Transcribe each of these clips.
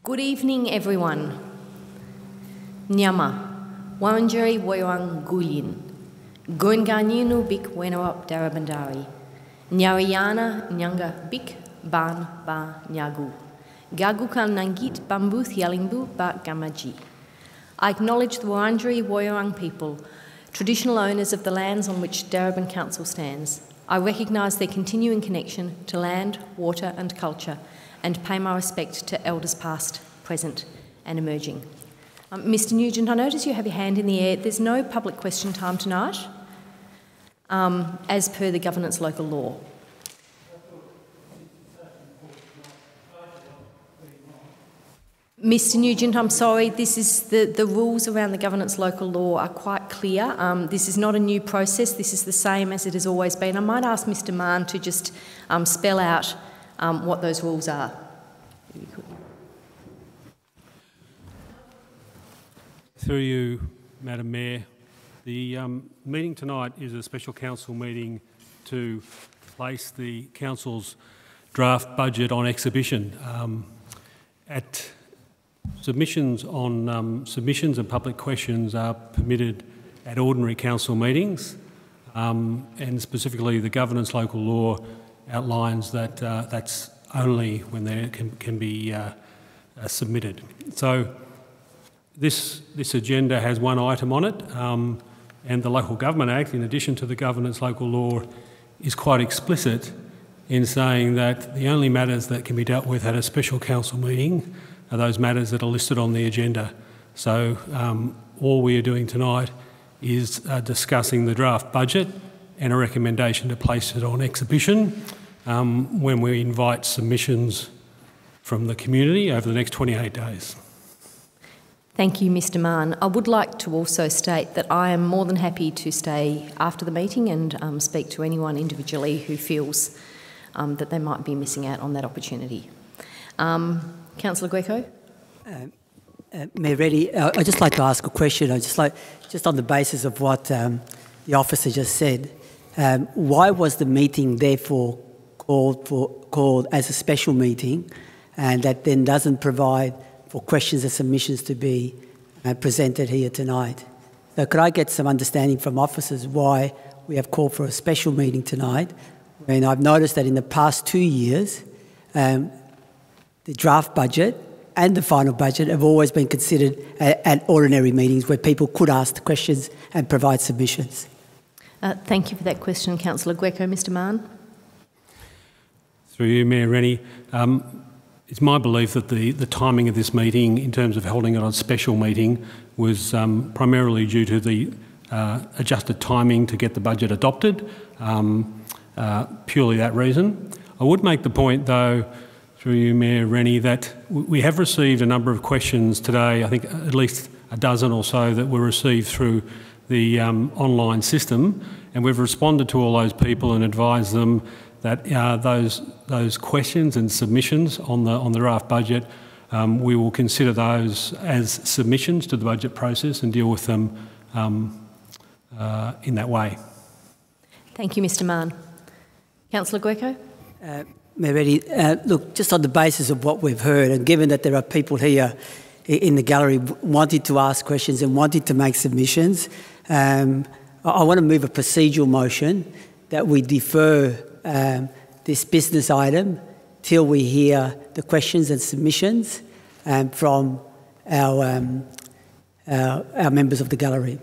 Good evening, everyone. Nyama, Wurundjeri Woiwurrung Gulyin, Gunganyinu Bik Wenawap Darabandari, Nyariyana Nyanga Bik Ban Ba Nyagu, Gagukan Nangit Bambuth Yalingbu Ba Gamaji. I acknowledge the Wurundjeri Woiwurrung people, traditional owners of the lands on which Darebin Council stands. I recognise their continuing connection to land, water and culture, and pay my respect to elders past, present and emerging. Mr Nugent, I notice you have your hand in the air. There's no public question time tonight, as per the governance local law. Mr Nugent, I'm sorry, this is the rules around the governance local law are quite clear. This is not a new process, this is the same as it has always been. I might ask Mr Mann to just spell out what those rules are. Through you, Madam Mayor, the meeting tonight is a special council meeting to place the council's draft budget on exhibition. Submissions and public questions are permitted at ordinary council meetings, and specifically the governance local law outlines that that's only when they can be submitted. So this agenda has one item on it, and the Local Government Act, in addition to the governance local law, is quite explicit in saying that the only matters that can be dealt with at a special council meeting are those matters that are listed on the agenda. So all we are doing tonight is discussing the draft budget and a recommendation to place it on exhibition when we invite submissions from the community over the next 28 days. Thank you, Mr Mann. I would like to also state that I am more than happy to stay after the meeting and speak to anyone individually who feels that they might be missing out on that opportunity. Councillor Greco. Mayor Reddy, I'd just like to ask a question. Just on the basis of what the officer just said, why was the meeting therefore called as a special meeting, and that then doesn't provide for questions and submissions to be presented here tonight? So could I get some understanding from officers why we have called for a special meeting tonight, when I've noticed that in the past 2 years, the draft budget and the final budget have always been considered at ordinary meetings where people could ask questions and provide submissions? Thank you for that question, Councillor Greco. Mr Mann. Through you, Mayor Rennie. It's my belief that the timing of this meeting, in terms of holding it on a special meeting, was primarily due to the adjusted timing to get the budget adopted, purely that reason. I would make the point, though, through you, Mayor Rennie, that we have received a number of questions today, I think at least a dozen or so that were received through the online system, and we've responded to all those people and advised them that those questions and submissions on the draft budget, we will consider those as submissions to the budget process and deal with them in that way. Thank you, Mr Mann. Councillor Greco. Mayor Reddy, look, just on the basis of what we've heard, and given that there are people here in the gallery wanting to ask questions and wanting to make submissions, I want to move a procedural motion that we defer this business item till we hear the questions and submissions from our members of the gallery.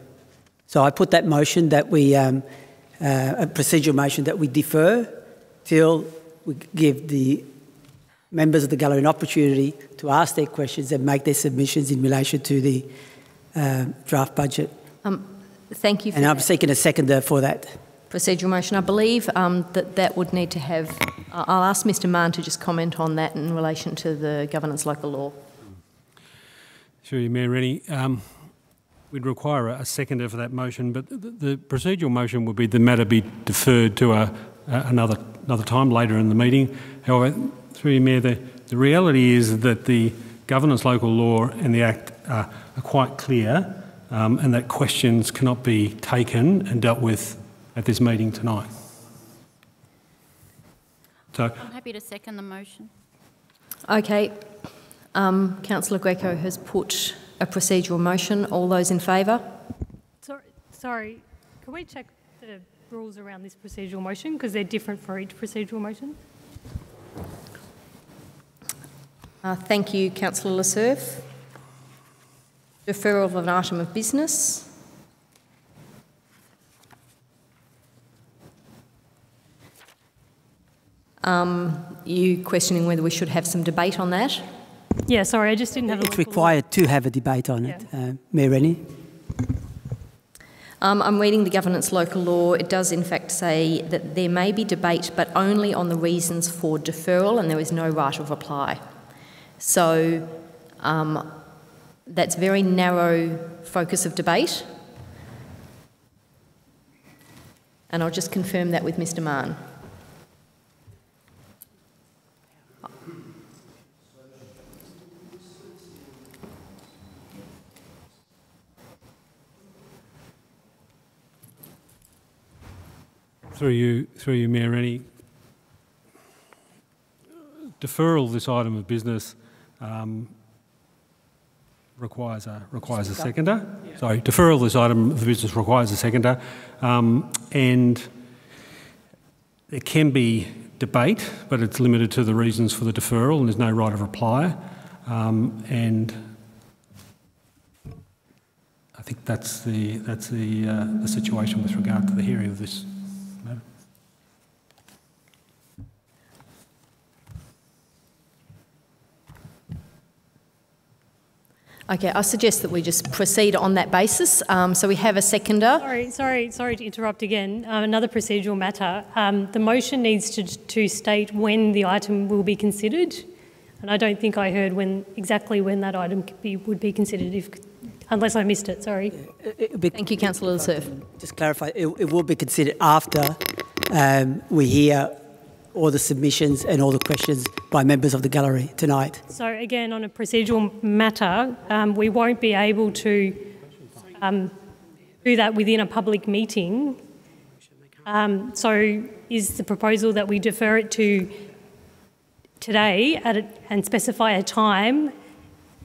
So I put that motion that we, a procedural motion that we defer till we give the members of the gallery an opportunity to ask their questions and make their submissions in relation to the draft budget. Thank you for And I'm seeking a seconder for that procedural motion. I believe that would need to have... I'll ask Mr Mann to just comment on that in relation to the governance local law. Sure, Mayor Rennie. We'd require a seconder for that motion, but the procedural motion would be the matter be deferred to another time later in the meeting. However, through you, Mayor, the reality is that the governance local law and the Act are quite clear, and that questions cannot be taken and dealt with at this meeting tonight. So, I'm happy to second the motion. Okay. Councillor Greco has put a procedural motion. All those in favour? Sorry, can we check the rules around this procedural motion, because they're different for each procedural motion? Thank you, Councillor Lasserve. Deferral of an item of business. You questioning whether we should have some debate on that? Yeah, sorry, I just didn't have a It's required to have a debate on it. Mayor Rennie? I'm reading the governance local law. It does in fact say that there may be debate, but only on the reasons for deferral, and there is no right of reply. So that's very narrow focus of debate. And I'll just confirm that with Mr. Mann. Through you, Mayor Rennie, deferral of this item of business requires a seconder. Yeah. Sorry, deferral of this item of business requires a seconder, and there can be debate, but it's limited to the reasons for the deferral, and there's no right of reply. And I think that's the situation with regard to the hearing of this matter. Okay, I suggest that we just proceed on that basis. So we have a seconder. Sorry to interrupt again. Another procedural matter. The motion needs to state when the item will be considered, and I don't think I heard exactly when that item would be considered, unless I missed it. Sorry. Thank you, Councillor Lasserve. Just clarify, it will be considered after we hear all the submissions and all the questions by members of the gallery tonight. So again, on a procedural matter, we won't be able to do that within a public meeting. So is the proposal that we defer it to today and specify a time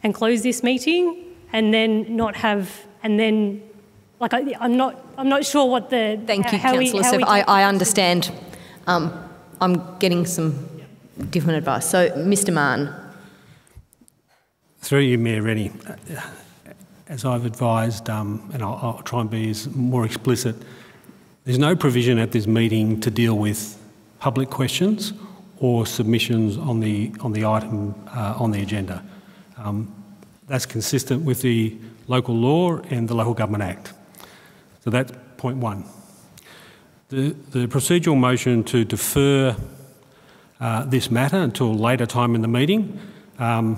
and close this meeting, and then not have, and then, like, I'm not sure what the... Thank you, Councillor Lasserve. I understand. I'm getting some different advice. So, Mr. Mann. Through you, Mayor Rennie, as I've advised, and I'll try and be more explicit, there's no provision at this meeting to deal with public questions or submissions on the item on the agenda. That's consistent with the local law and the Local Government Act. So that's point one. The procedural motion to defer this matter until a later time in the meeting, in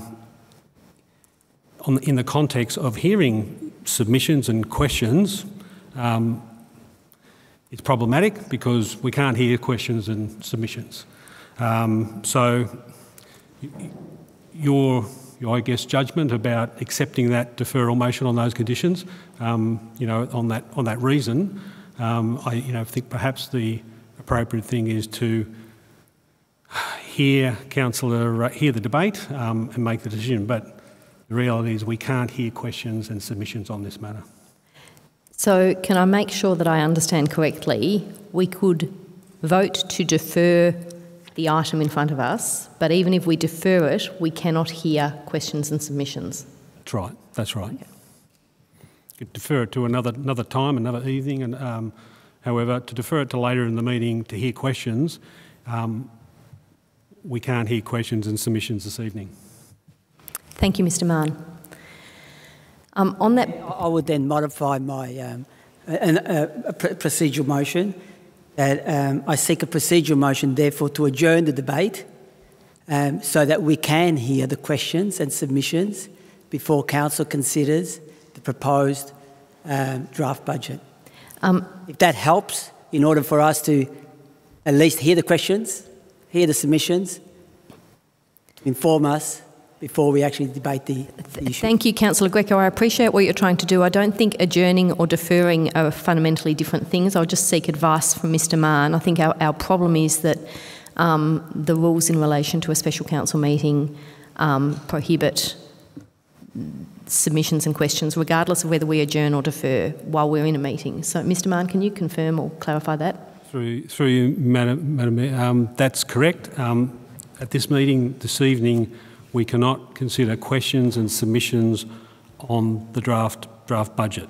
the context of hearing submissions and questions, it's problematic because we can't hear questions and submissions. So your, I guess, judgment about accepting that deferral motion on those conditions, you know, on that reason, I think perhaps the appropriate thing is to hear the debate and make the decision. But the reality is we can't hear questions and submissions on this matter. So can I make sure that I understand correctly? We could vote to defer the item in front of us, but even if we defer it, we cannot hear questions and submissions. That's right. That's right. Okay. You could defer it to another time, another evening, and however, to defer it to later in the meeting to hear questions, we can't hear questions and submissions this evening. Thank you, Mr. Mann. On that, I would then modify my procedural motion that I seek a procedural motion, therefore, to adjourn the debate so that we can hear the questions and submissions before Council considers the proposed draft budget. If that helps, in order for us to at least hear the questions, hear the submissions, inform us before we actually debate the issue. Thank you, Councillor Greco. I appreciate what you're trying to do. I don't think adjourning or deferring are fundamentally different things. I'll just seek advice from Mr. Mann. I think our problem is that the rules in relation to a special council meeting prohibit submissions and questions, regardless of whether we adjourn or defer while we're in a meeting. So, Mr. Mann, can you confirm or clarify that? Through you, Madam Mayor, that's correct. At this meeting this evening, we cannot consider questions and submissions on the draft budget.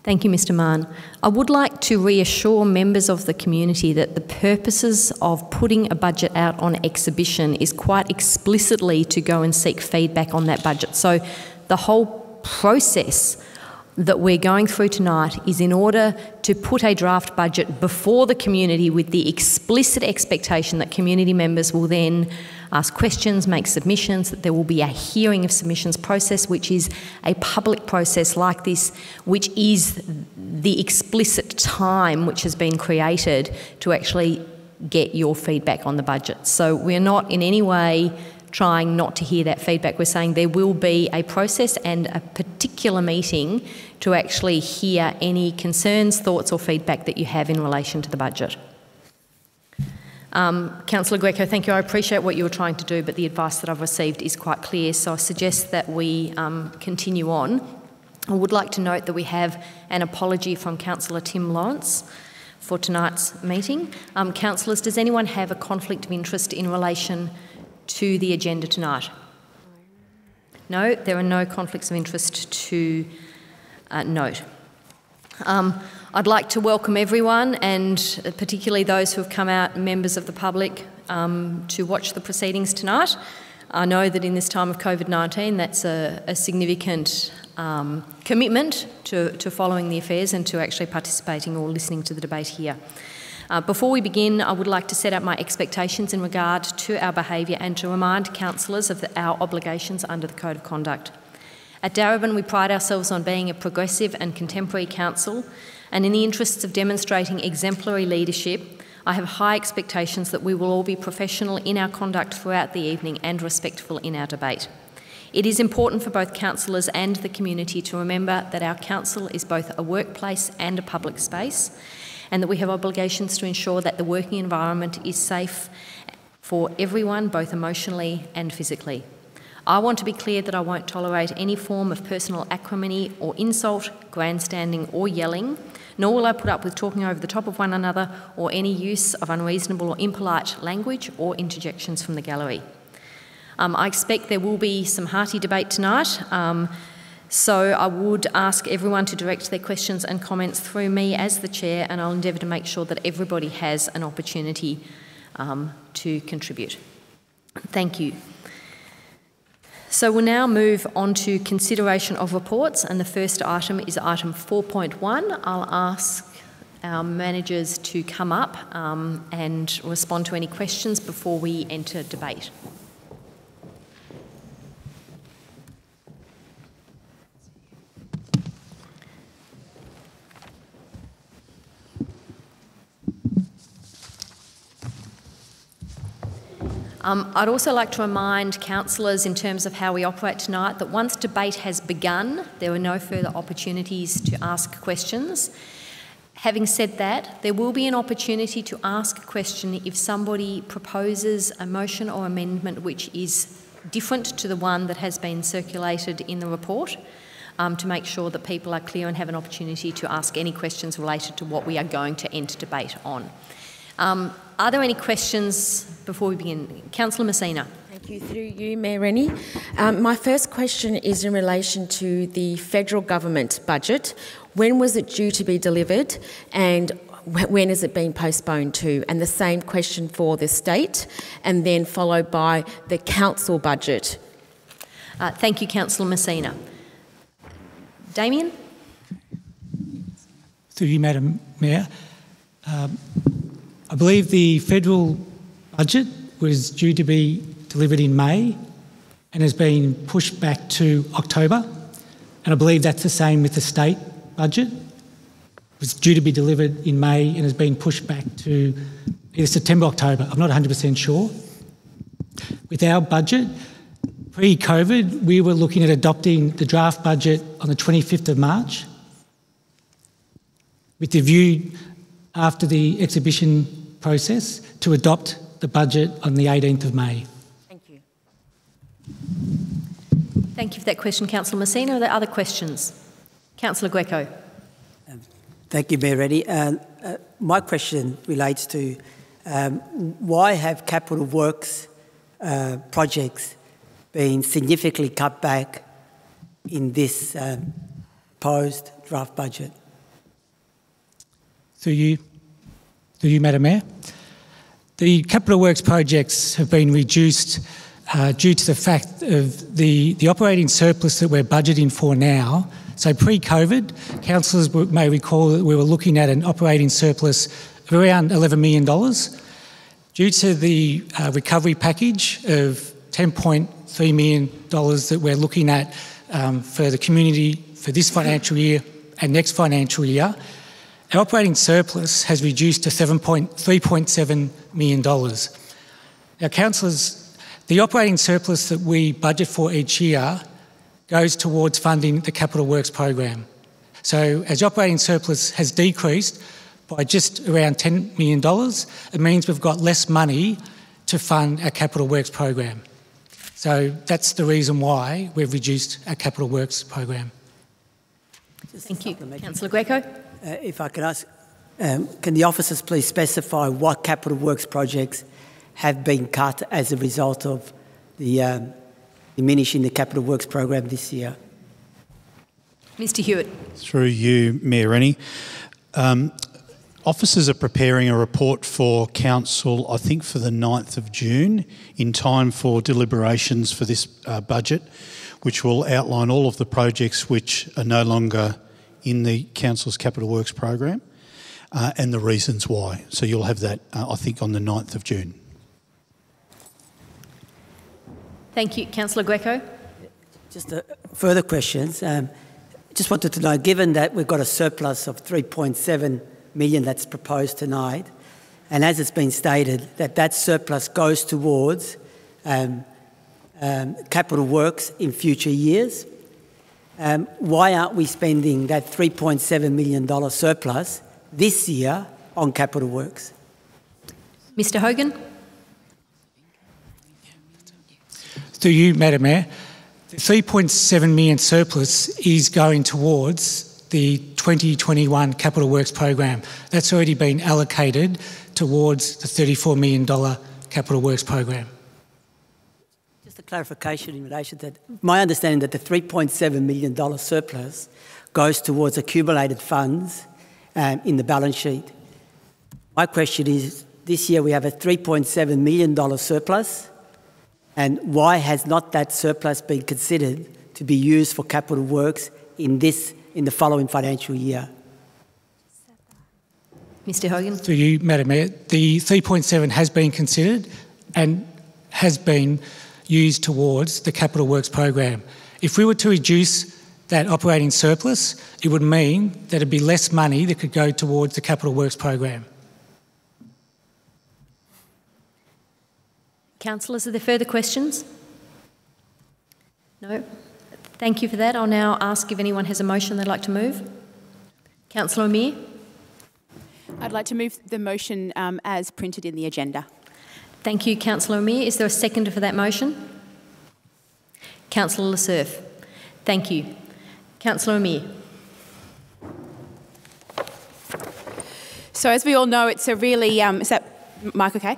Thank you, Mr. Mann. I would like to reassure members of the community that the purposes of putting a budget out on exhibition is quite explicitly to go and seek feedback on that budget. So the whole process that we're going through tonight is in order to put a draft budget before the community with the explicit expectation that community members will then ask questions, make submissions, that there will be a hearing of submissions process, which is a public process like this, which is the explicit time which has been created to actually get your feedback on the budget. So we're not in any way trying not to hear that feedback. We're saying there will be a process and a particular meeting to actually hear any concerns, thoughts or feedback that you have in relation to the budget. Councillor Greco, thank you. I appreciate what you were trying to do, but the advice that I've received is quite clear, so I suggest that we continue on. I would like to note that we have an apology from Councillor Tim Lawrence for tonight's meeting. Councillors, does anyone have a conflict of interest in relation to the agenda tonight? No, there are no conflicts of interest to note. I'd like to welcome everyone, and particularly those who have come out, members of the public, to watch the proceedings tonight. I know that in this time of COVID-19 that's a significant commitment to following the affairs and to actually participating or listening to the debate here. Before we begin, I would like to set out my expectations in regard to our behaviour and to remind councillors of our obligations under the Code of Conduct. At Darebin, we pride ourselves on being a progressive and contemporary council, and in the interests of demonstrating exemplary leadership, I have high expectations that we will all be professional in our conduct throughout the evening and respectful in our debate. It is important for both councillors and the community to remember that our council is both a workplace and a public space, and that we have obligations to ensure that the working environment is safe for everyone, both emotionally and physically. I want to be clear that I won't tolerate any form of personal acrimony or insult, grandstanding or yelling, nor will I put up with talking over the top of one another or any use of unreasonable or impolite language or interjections from the gallery. I expect there will be some hearty debate tonight, so I would ask everyone to direct their questions and comments through me as the chair, and I'll endeavour to make sure that everybody has an opportunity to contribute. Thank you. So we'll now move on to consideration of reports, and the first item is item 4.1. I'll ask our managers to come up and respond to any questions before we enter debate. I'd also like to remind councillors in terms of how we operate tonight that once debate has begun, there are no further opportunities to ask questions. Having said that, there will be an opportunity to ask a question if somebody proposes a motion or amendment which is different to the one that has been circulated in the report, to make sure that people are clear and have an opportunity to ask any questions related to what we are going to enter debate on. Are there any questions before we begin? Councillor Messina. Thank you. Through you, Mayor Rennie. My first question is in relation to the federal government budget. When was it due to be delivered, and when has it been postponed to? And the same question for the state, and then followed by the council budget. Thank you, Councillor Messina. Damien? Through you, Madam Mayor. I believe the federal budget was due to be delivered in May and has been pushed back to October. And I believe that's the same with the state budget. It was due to be delivered in May and has been pushed back to either September or October. I'm not 100% sure. With our budget, pre-COVID, we were looking at adopting the draft budget on the 25th of March with the view after the exhibition process to adopt the budget on the 18th of May. Thank you. Thank you for that question, Councillor Messina. Are there other questions? Councillor Greco. Thank you, Mayor Rennie. My question relates to why have capital works projects been significantly cut back in this proposed draft budget? Through you, Madam Mayor. The capital works projects have been reduced due to the fact of the operating surplus that we're budgeting for now. So pre-COVID, councillors may recall that we were looking at an operating surplus of around $11 million. Due to the recovery package of $10.3 million that we're looking at for the community for this financial year and next financial year, our operating surplus has reduced to $3.7 million. Now, councillors, the operating surplus that we budget for each year goes towards funding the capital works program. So as operating surplus has decreased by just around $10 million, it means we've got less money to fund our capital works program. So that's the reason why we've reduced our capital works program. Thank you. Councillor Greco. If I can ask, can the officers please specify what capital works projects have been cut as a result of the diminishing the capital works program this year? Mr Hewitt. Through you, Mayor Rennie. Officers are preparing a report for Council, I think for the 9th of June, in time for deliberations for this budget, which will outline all of the projects which are no longer in the Council's capital works program and the reasons why. So you'll have that, I think, on the 9th of June. Thank you. Councillor Greco. Just further questions. Just wanted to know, given that we've got a surplus of $3.7 million that's proposed tonight, and as it's been stated, that surplus goes towards capital works in future years, why aren't we spending that $3.7 million surplus this year on capital works? Mr Hogan. Through you, Madam Mayor, the $3.7 million surplus is going towards the 2021 capital works program. That's already been allocated towards the $34 million capital works program. Just a clarification in relation to that. My understanding that the $3.7 million surplus goes towards accumulated funds in the balance sheet. My question is, this year we have a $3.7 million surplus, and why has not that surplus been considered to be used for capital works in the following financial year? Mr Hogan. Through you, Madam Mayor, the 3.7 has been considered and has been used towards the capital works program. If we were to reduce that operating surplus, it would mean that it'd be less money that could go towards the capital works program. Councillors, are there further questions? No? Thank you for that. I'll now ask if anyone has a motion they'd like to move. Councillor Amir. I'd like to move the motion as printed in the agenda. Thank you, Councillor Amir. Is there a seconder for that motion? Councillor Lassurf. Thank you. Councillor Amir. So as we all know, it's a really, is that Mike, okay?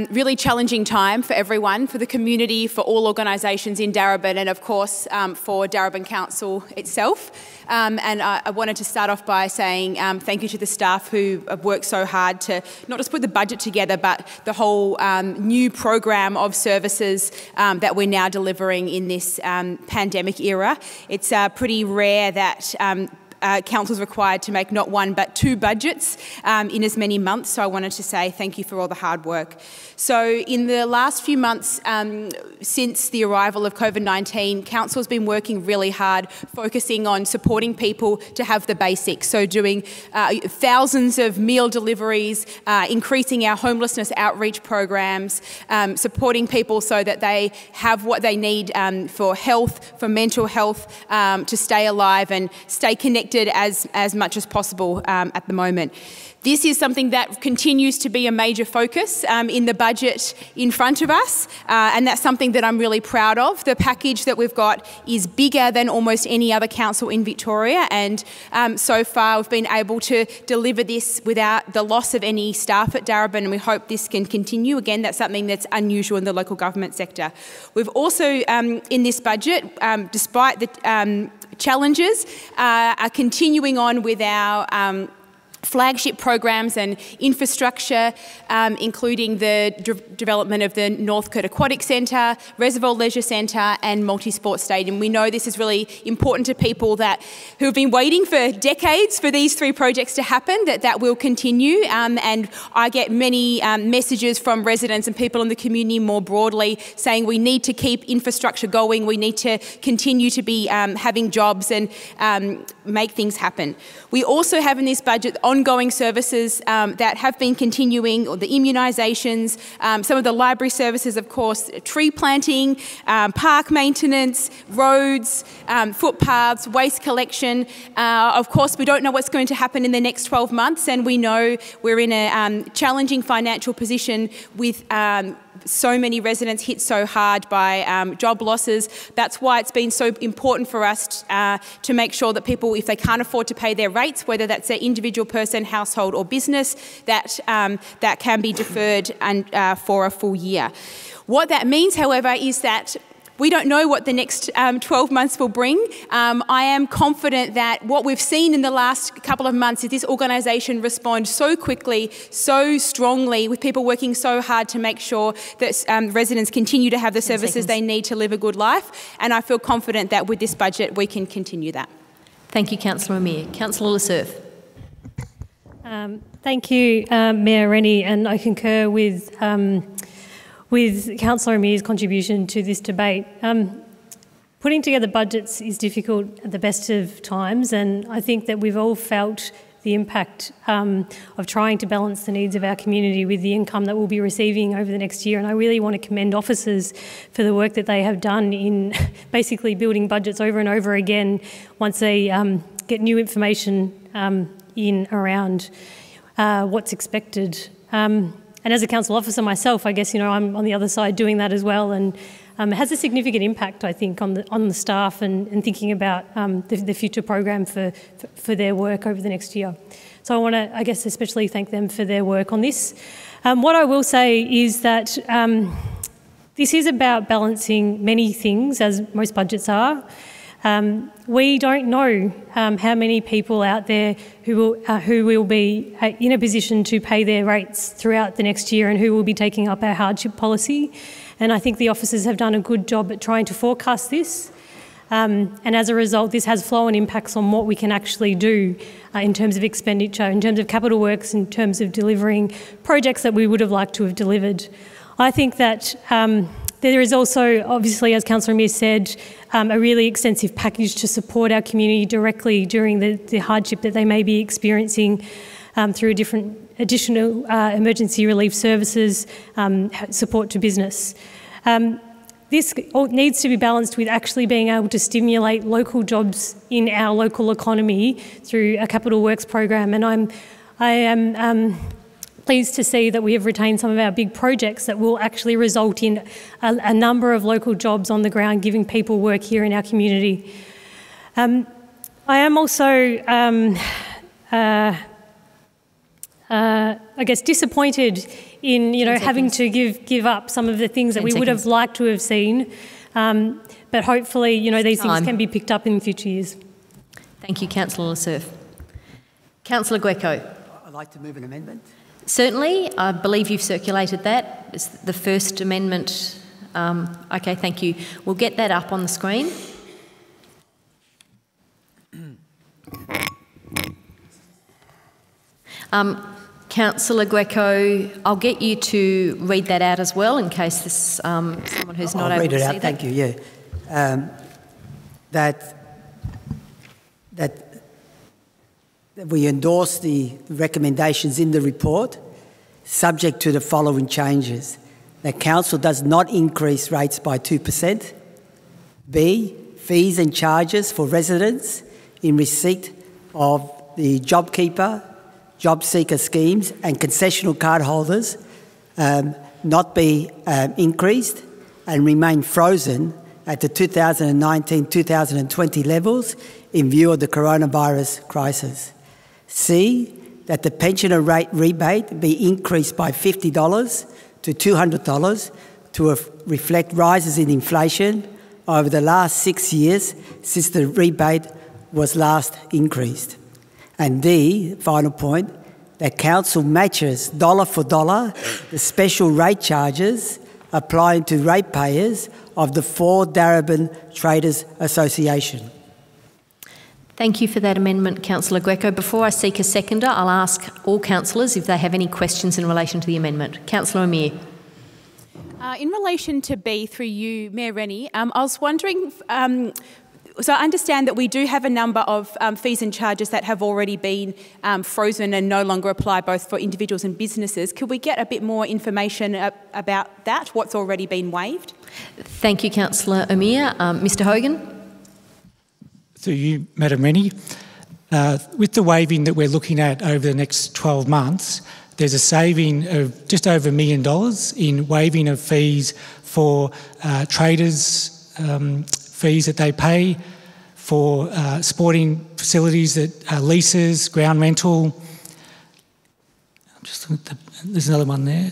Really challenging time for everyone, for the community, for all organisations in Darebin, and of course for Darebin Council itself. And I wanted to start off by saying thank you to the staff who have worked so hard to not just put the budget together, but the whole new program of services that we're now delivering in this pandemic era. It's pretty rare that council's required to make not one but two budgets in as many months, so I wanted to say thank you for all the hard work. So in the last few months since the arrival of COVID-19, council has been working really hard, focusing on supporting people to have the basics, so doing thousands of meal deliveries, increasing our homelessness outreach programs, supporting people so that they have what they need for health, for mental health, to stay alive and stay connected connected as much as possible at the moment. This is something that continues to be a major focus in the budget in front of us, and that's something that I'm really proud of. The package that we've got is bigger than almost any other council in Victoria, and so far we've been able to deliver this without the loss of any staff at Darebin, and we hope this can continue. Again, that's something that's unusual in the local government sector. We've also, in this budget, despite the challenges, are continuing on with our flagship programs and infrastructure, including the development of the Northcote Aquatic Centre, Reservoir Leisure Centre and Multi-Sport Stadium. We know this is really important to people who have been waiting for decades for these three projects to happen, that will continue. And I get many messages from residents and people in the community more broadly saying we need to keep infrastructure going, we need to continue to be having jobs and make things happen. We also have in this budget ongoing services that have been continuing, or the immunisations, some of the library services, of course, tree planting, park maintenance, roads, footpaths, waste collection. Of course, we don't know what's going to happen in the next 12 months, and we know we're in a challenging financial position with so many residents hit so hard by job losses. That's why it's been so important for us to make sure that people, if they can't afford to pay their rates, whether that's their individual person, household or business, that can be deferred for a full year. What that means, however, is that we don't know what the next 12 months will bring. I am confident that what we've seen in the last couple of months is this organisation respond so quickly, so strongly, with people working so hard to make sure that residents continue to have the services they need to live a good life. And I feel confident that with this budget we can continue that. Thank you, Councillor Amir. Councillor Lassurf. Thank you, Mayor Rennie, and I concur with Councillor Amir's contribution to this debate. Putting together budgets is difficult at the best of times, and I think that we've all felt the impact of trying to balance the needs of our community with the income that we'll be receiving over the next year. And I really want to commend officers for the work that they have done in basically building budgets over and over again once they get new information in around what's expected. And as a council officer myself, I guess, I'm on the other side doing that as well, and it has a significant impact, I think, on the staff and thinking about the future program for their work over the next year. So I want to, I guess, especially thank them for their work on this. What I will say is that this is about balancing many things, as most budgets are. We don't know how many people out there who will be in a position to pay their rates throughout the next year and who will be taking up our hardship policy. And I think the officers have done a good job at trying to forecast this. And as a result, this has flow-on impacts on what we can actually do in terms of expenditure, in terms of capital works, in terms of delivering projects that we would have liked to have delivered. I think that there is also, obviously, as Councillor Amir said, a really extensive package to support our community directly during the hardship that they may be experiencing through different additional emergency relief services, support to business. This needs to be balanced with actually being able to stimulate local jobs in our local economy through a capital works program. And I am pleased to see that we have retained some of our big projects that will actually result in a number of local jobs on the ground, giving people work here in our community. I am also, I guess, disappointed in having to give up some of the things that we would have liked to have seen, but hopefully these things can be picked up in future years. Thank you, Councillor Lassurf. Councillor Greco. I'd like to move an amendment. Certainly, I believe you've circulated that. It's the first amendment. Okay, thank you. We'll get that up on the screen. Councillor Greco, I'll get you to read that out as well in case there's someone who's not able to see that. I'll read it out, thank you, yeah. That we endorse the recommendations in the report, subject to the following changes. That Council does not increase rates by 2%. B, fees and charges for residents in receipt of the JobKeeper, job seeker schemes and concessional card holders not be increased and remain frozen at the 2019-2020 levels in view of the coronavirus crisis. C, that the pensioner rate rebate be increased by $50 to $200 to reflect rises in inflation over the last 6 years since the rebate was last increased. And D, final point, that Council matches dollar for dollar the special rate charges applying to ratepayers of the 4 Darebin Traders Association. Thank you for that amendment, Councillor Greco. Before I seek a seconder, I'll ask all councillors if they have any questions in relation to the amendment. Councillor Amir. In relation to B, through you, Mayor Rennie, I was wondering, so I understand that we do have a number of fees and charges that have already been frozen and no longer apply both for individuals and businesses. Could we get a bit more information about that, what's already been waived? Thank you, Councillor Amir. Mr Hogan. Through you, Madam Rennie. With the waiving that we're looking at over the next 12 months, there's a saving of just over $1 million in waiving of fees for traders, fees that they pay for sporting facilities, that leases, ground rental. I'm just looking at there's another one there.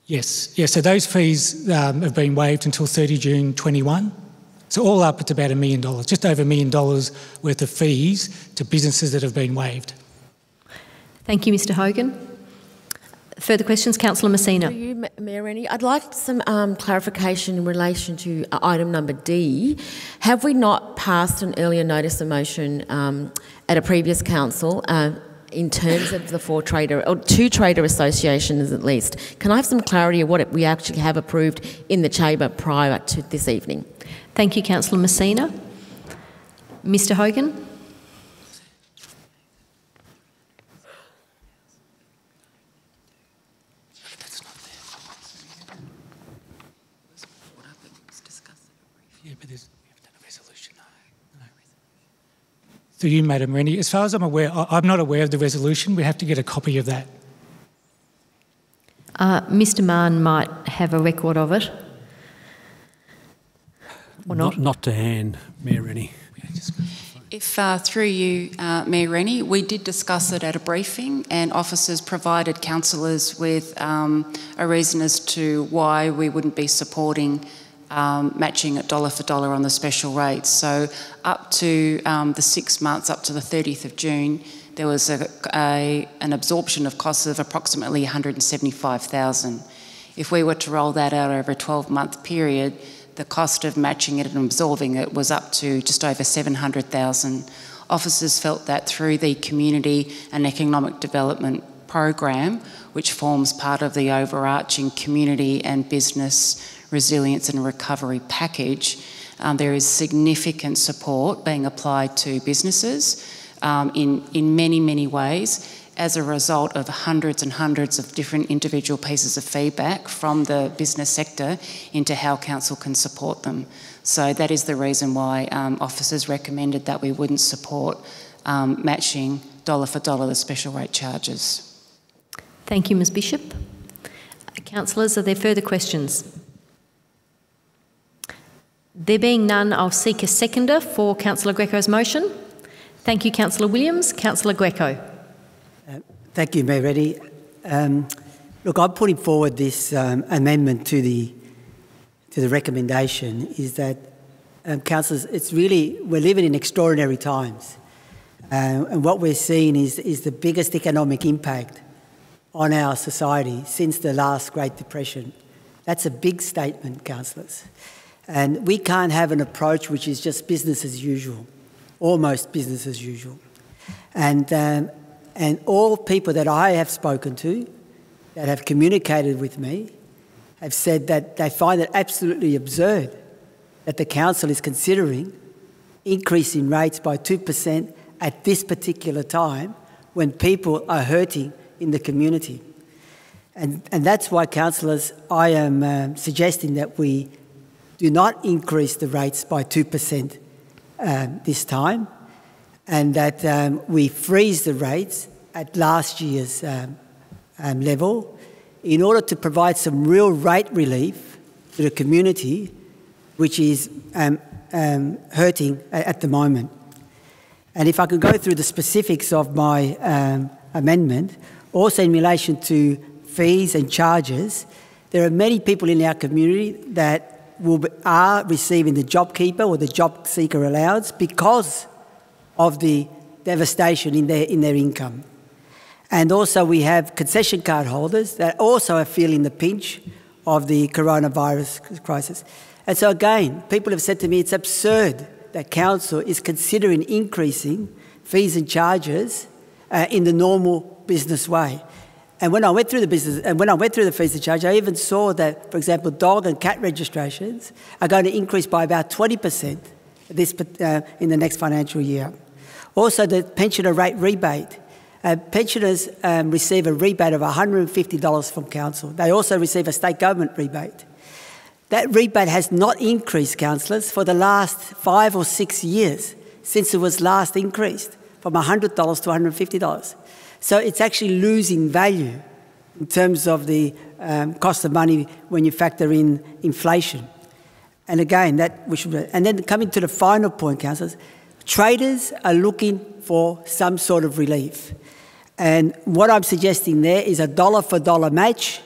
Yes, so those fees have been waived until 30 June 21. So all up, it's about $1 million, just over $1 million worth of fees to businesses that have been waived. Thank you, Mr Hogan. Further questions? Councillor Messina. To you, Mayor Rennie, I'd like some clarification in relation to item number D. Have we not passed an earlier notice of motion at a previous council in terms of the 4 trader, or 2 trader associations at least? Can I have some clarity of what we actually have approved in the chamber prior to this evening? Thank you, Councillor Messina. Mr Hogan. Through you, Madam Rennie, as far as I'm aware, I'm not aware of the resolution. We have to get a copy of that. Mr Mann might have a record of it. Or not? Not to hand, Mayor Rennie. If through you, Mayor Rennie, we did discuss it at a briefing and officers provided councillors with a reason as to why we wouldn't be supporting matching it dollar for dollar on the special rates. So up to the 6 months, up to the 30th of June, there was an absorption of costs of approximately $175,000. If we were to roll that out over a 12-month period, the cost of matching it and absorbing it was up to just over $700,000. Officers felt that through the Community and Economic Development Program, which forms part of the overarching community and business resilience and recovery package, there is significant support being applied to businesses in many, many ways as a result of hundreds and hundreds of different individual pieces of feedback from the business sector into how council can support them. So that is the reason why officers recommended that we wouldn't support matching dollar for dollar the special rate charges. Thank you, Ms Bishop. Councillors, are there further questions? There being none, I'll seek a seconder for Councillor Greco's motion. Thank you, Councillor Williams. Councillor Greco. Thank you, Mayor Rennie. Look, I'm putting forward this amendment to the recommendation is that, councillors, it's really, we're living in extraordinary times. And what we're seeing is the biggest economic impact on our society since the last Great Depression. That's a big statement, councillors. And we can't have an approach which is just business as usual, almost business as usual. And all people that I have spoken to that have communicated with me have said that they find it absolutely absurd that the council is considering increasing rates by 2% at this particular time when people are hurting in the community. And that's why, councillors, I am suggesting that we do not increase the rates by 2% this time, and that we freeze the rates at last year's level in order to provide some real rate relief to the community, which is hurting at the moment. And if I could go through the specifics of my amendment, also in relation to fees and charges, there are many people in our community that are receiving the JobKeeper or the Job Seeker allowance because of the devastation in their income. And also we have concession card holders that also are feeling the pinch of the coronavirus crisis. And so again, people have said to me it's absurd that council is considering increasing fees and charges in the normal business way. And when I went through the fees and charges, I even saw that, for example, dog and cat registrations are going to increase by about 20% in the next financial year. Also, the pensioner rate rebate. Pensioners receive a rebate of $150 from council. They also receive a state government rebate. That rebate has not increased, councillors, for the last 5 or 6 years since it was last increased from $100 to $150. So it's actually losing value in terms of the cost of money when you factor in inflation. And again, that we should. And then coming to the final point, councillors, traders are looking for some sort of relief. And what I'm suggesting there is a dollar-for-dollar match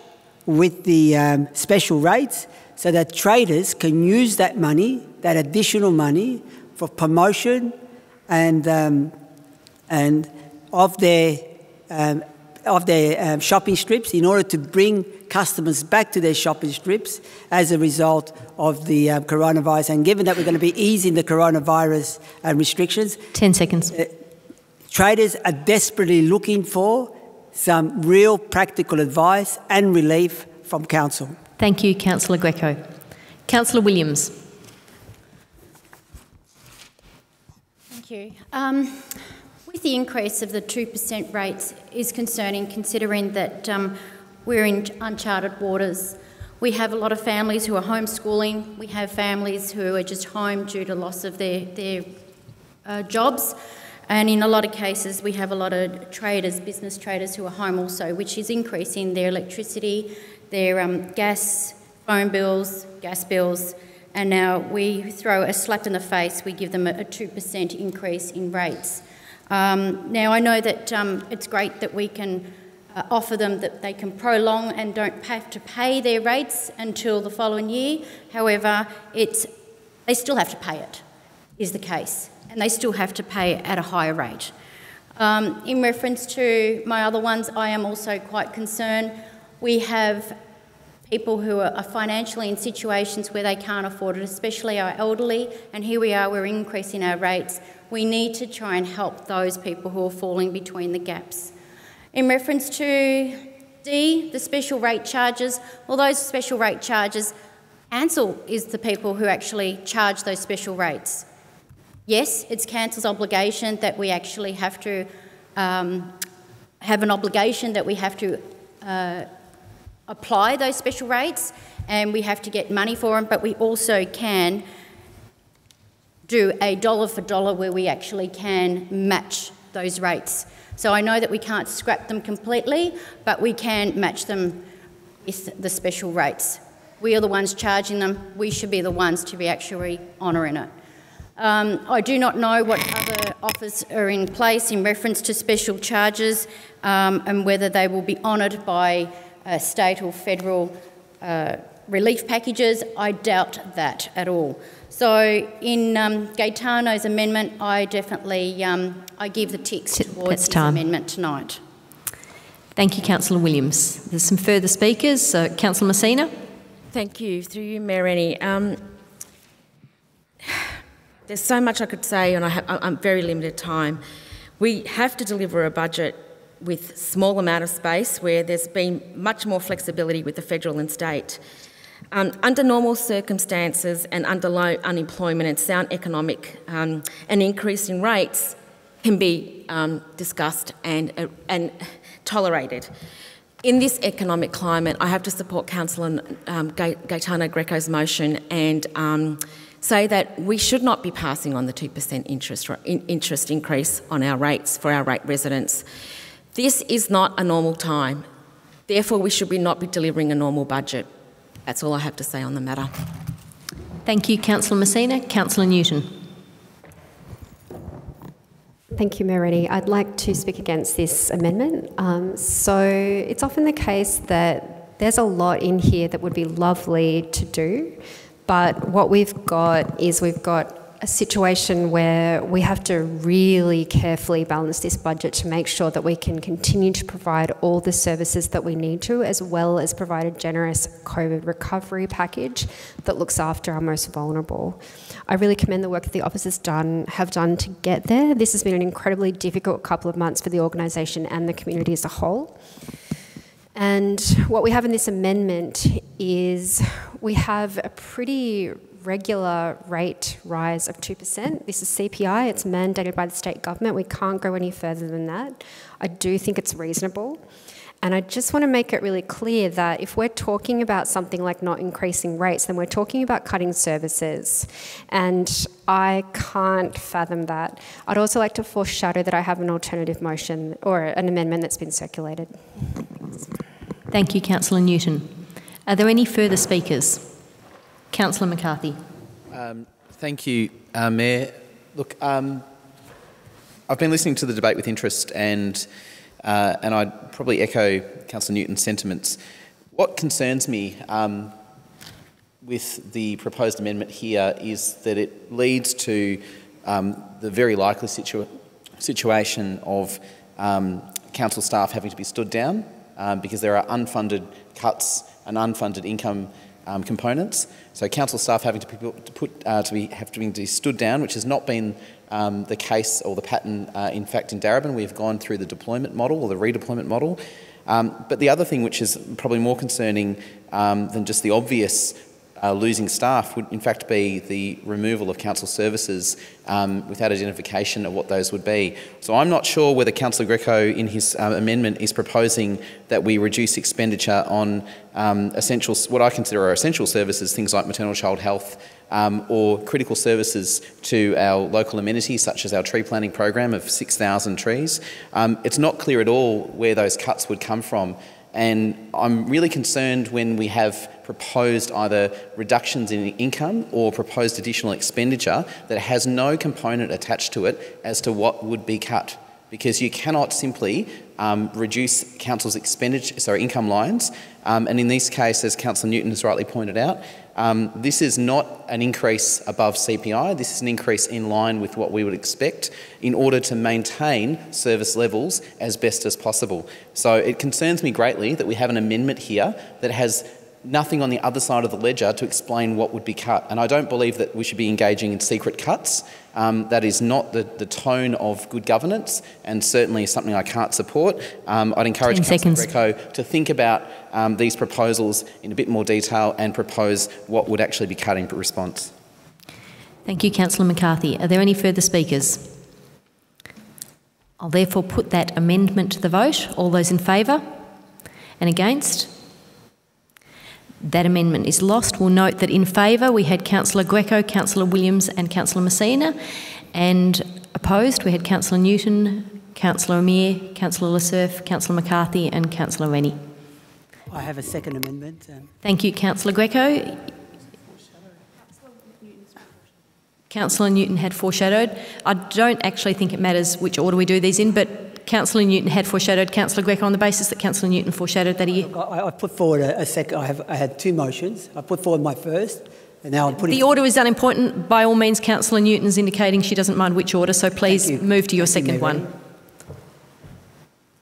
with the special rates, so that traders can use that money, that additional money, for promotion and of their shopping strips in order to bring customers back to their shopping strips as a result of the coronavirus. And given that we're going to be easing the coronavirus restrictions... 10 seconds. Traders are desperately looking for some real practical advice and relief from council. Thank you, Councillor Greco. Councillor Williams. Thank you. With the increase of the 2% rates is concerning, considering that we're in uncharted waters. We have a lot of families who are homeschooling. We have families who are just home due to loss of their jobs. And in a lot of cases, we have a lot of traders, business traders who are home also, which is increasing their electricity, their gas, phone bills, gas bills, and now we throw a slap in the face, we give them a 2% increase in rates. Now I know that it's great that we can offer them that they can prolong and don't have to pay their rates until the following year. However, they still have to pay it, is the case, and they still have to pay at a higher rate. In reference to my other ones, I am also quite concerned. We have people who are financially in situations where they can't afford it, especially our elderly, and here we are, we're increasing our rates. We need to try and help those people who are falling between the gaps. In reference to D, the special rate charges, well, those special rate charges, Council is the people who actually charge those special rates. Yes, it's Council's obligation that we actually have to have an obligation that we have to apply those special rates, and we have to get money for them, but we also can do a dollar for dollar where we actually can match those rates. So I know that we can't scrap them completely, but we can match them with the special rates. We are the ones charging them. We should be the ones to be actually honouring it. I do not know what other offers are in place in reference to special charges and whether they will be honoured by state or federal relief packages. I doubt that at all. So in Gaetano's amendment, I definitely I give the ticks towards his amendment tonight. Thank you, Councillor Williams. There's some further speakers. Councillor Messina. Thank you. Through you, Mayor Rennie. There's so much I could say, and I'm very limited time. We have to deliver a budget with small amount of space where there's been much more flexibility with the federal and state. Under normal circumstances and under low unemployment and sound economic, an increase in rates can be discussed and tolerated. In this economic climate, I have to support Councillor Gaetano Greco's motion and say that we should not be passing on the 2% interest increase on our rates for our rate residents. This is not a normal time. Therefore, we should not be delivering a normal budget. That's all I have to say on the matter. Thank you, Councillor Messina. Councillor Newton. Thank you, Mayor Rennie. I'd like to speak against this amendment. So it's often the case that there's a lot in here that would be lovely to do, but what we've got is we've got a situation where we have to really carefully balance this budget to make sure that we can continue to provide all the services that we need to, as well as provide a generous COVID recovery package that looks after our most vulnerable. I really commend the work that the officers have done to get there. This has been an incredibly difficult couple of months for the organisation and the community as a whole. And what we have in this amendment is we have a pretty regular rate rise of 2%. This is CPI, it's mandated by the state government. We can't go any further than that. I do think it's reasonable. And I just want to make it really clear that if we're talking about something like not increasing rates, then we're talking about cutting services. And I can't fathom that. I'd also like to foreshadow that I have an alternative motion or an amendment that's been circulated. Thank you, Councillor Newton. Are there any further speakers? Councillor McCarthy. Thank you, Mayor. Look, I've been listening to the debate with interest and I'd probably echo Councillor Newton's sentiments. What concerns me with the proposed amendment here is that it leads to the very likely situation of council staff having to be stood down because there are unfunded cuts and unfunded income components. So council staff having to be stood down, which has not been the case or the pattern, in fact, in Darebin. We've gone through the deployment model or the redeployment model. But the other thing, which is probably more concerning than just the obvious losing staff, would in fact be the removal of council services without identification of what those would be. So I'm not sure whether Councillor Greco in his amendment is proposing that we reduce expenditure on what I consider are essential services, things like maternal child health or critical services to our local amenities such as our tree planting program of 6,000 trees. It's not clear at all where those cuts would come from. And I'm really concerned when we have proposed either reductions in income or proposed additional expenditure that has no component attached to it as to what would be cut. Because you cannot simply reduce council's income lines. And in this case, as Councillor Newton has rightly pointed out, this is not an increase above CPI. This is an increase in line with what we would expect in order to maintain service levels as best as possible. So it concerns me greatly that we have an amendment here that has nothing on the other side of the ledger to explain what would be cut. And I don't believe that we should be engaging in secret cuts. That is not the tone of good governance and certainly something I can't support. I'd encourage Councillor Greco to think about these proposals in a bit more detail and propose what would actually be cut in response. Thank you, Councillor McCarthy. Are there any further speakers? I'll therefore put that amendment to the vote. All those in favour and against? That amendment is lost. We'll note that in favour we had Councillor Greco, Councillor Williams and Councillor Messina, and opposed we had Councillor Newton, Councillor Amir, Councillor Lassurf, Councillor McCarthy and Councillor Rennie. I have a second amendment. Thank you, Councillor Greco. Councillor Newton had foreshadowed. I don't actually think it matters which order we do these in, but Councillor Newton had foreshadowed Councillor Greco on the basis that Councillor Newton foreshadowed that he... I put forward a second. I had two motions. I put forward my first, and now I'm putting... The order is unimportant. By all means, Councillor Newton's indicating she doesn't mind which order, so please move to your second one.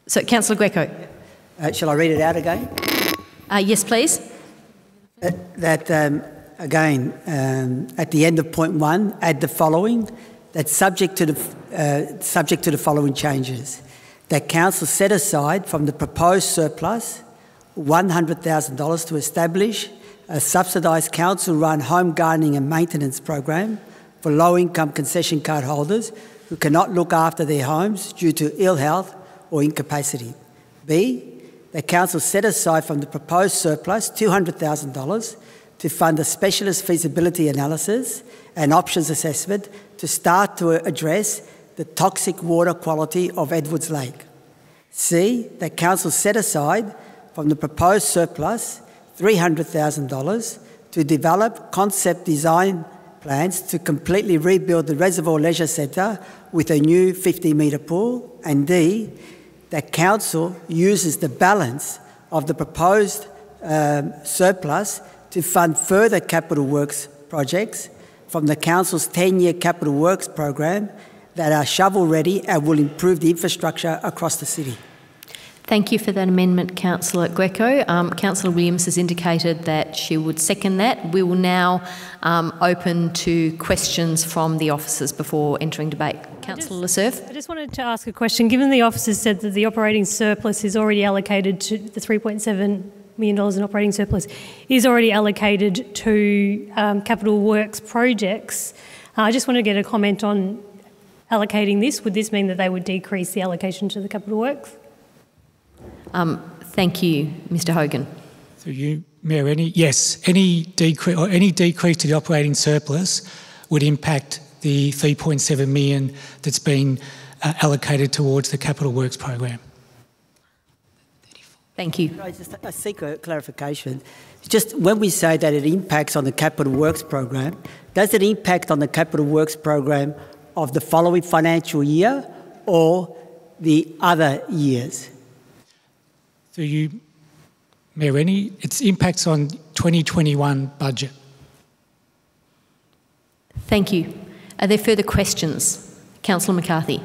So, Councillor Greco. Shall I read it out again? Yes, please. Again, at the end of point 1, add the following, that's subject to the following changes. That council set aside from the proposed surplus $100,000 to establish a subsidised council-run home gardening and maintenance program for low-income concession card holders who cannot look after their homes due to ill health or incapacity. B, the council set aside from the proposed surplus $200,000 to fund a specialist feasibility analysis and options assessment to start to address the toxic water quality of Edwards Lake. C, the council set aside from the proposed surplus $300,000 to develop concept design plans to completely rebuild the Reservoir Leisure Centre with a new 50-metre pool. And D, the council uses the balance of the proposed surplus to fund further capital works projects from the council's 10-year capital works program that are shovel-ready and will improve the infrastructure across the city. Thank you for that amendment, Councillor Greco. Councillor Williams has indicated that she would second that. We will now open to questions from the officers before entering debate. Councillor Lasserve. I just wanted to ask a question. Given the officers said that the operating surplus is already allocated to the $3.7 million in operating surplus is already allocated to capital works projects, I just want to get a comment on allocating this. Would this mean that they would decrease the allocation to the capital works? Thank you, Mr Hogan. Through you, Mayor Rennie. Yes, any decrease to the operating surplus would impact the $3.7 million that's been allocated towards the capital works program. Thank you. I just seek a clarification. Just when we say that it impacts on the capital works program, does it impact on the capital works program of the following financial year or the other years? Through you, Mayor Rennie, its impacts on 2021 budget. Thank you. Are there further questions? Councillor McCarthy.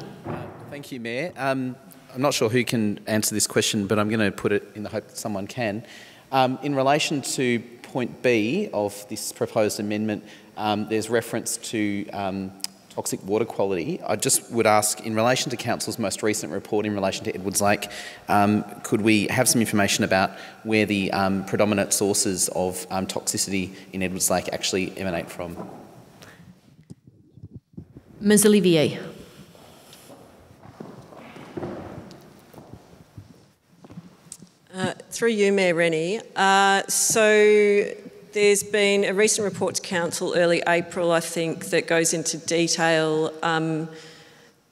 Thank you, Mayor. I'm not sure who can answer this question, but I'm going to put it in the hope that someone can. In relation to point B of this proposed amendment, there's reference to toxic water quality. I just would ask, in relation to Council's most recent report in relation to Edwards Lake, could we have some information about where the predominant sources of toxicity in Edwards Lake actually emanate from? Ms Olivier. Through you, Mayor Rennie. So there's been a recent report to Council early April, I think, that goes into detail.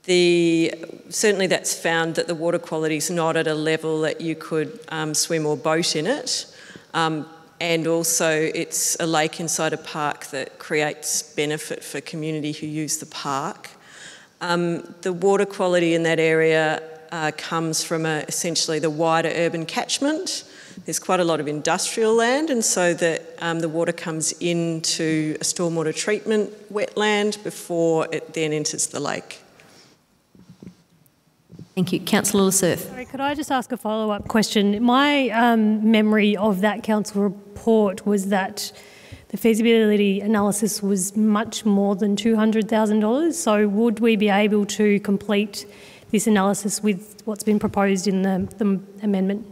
Certainly that's found that the water quality is not at a level that you could swim or boat in it. And also it's a lake inside a park that creates benefit for community who use the park. The water quality in that area comes from essentially the wider urban catchment. There's quite a lot of industrial land, and so that the water comes into a stormwater treatment wetland before it then enters the lake. Thank you. Councillor Lasserve. Sorry, could I just ask a follow-up question? My memory of that council report was that the feasibility analysis was much more than $200,000. So would we be able to complete this analysis with what's been proposed in the amendment?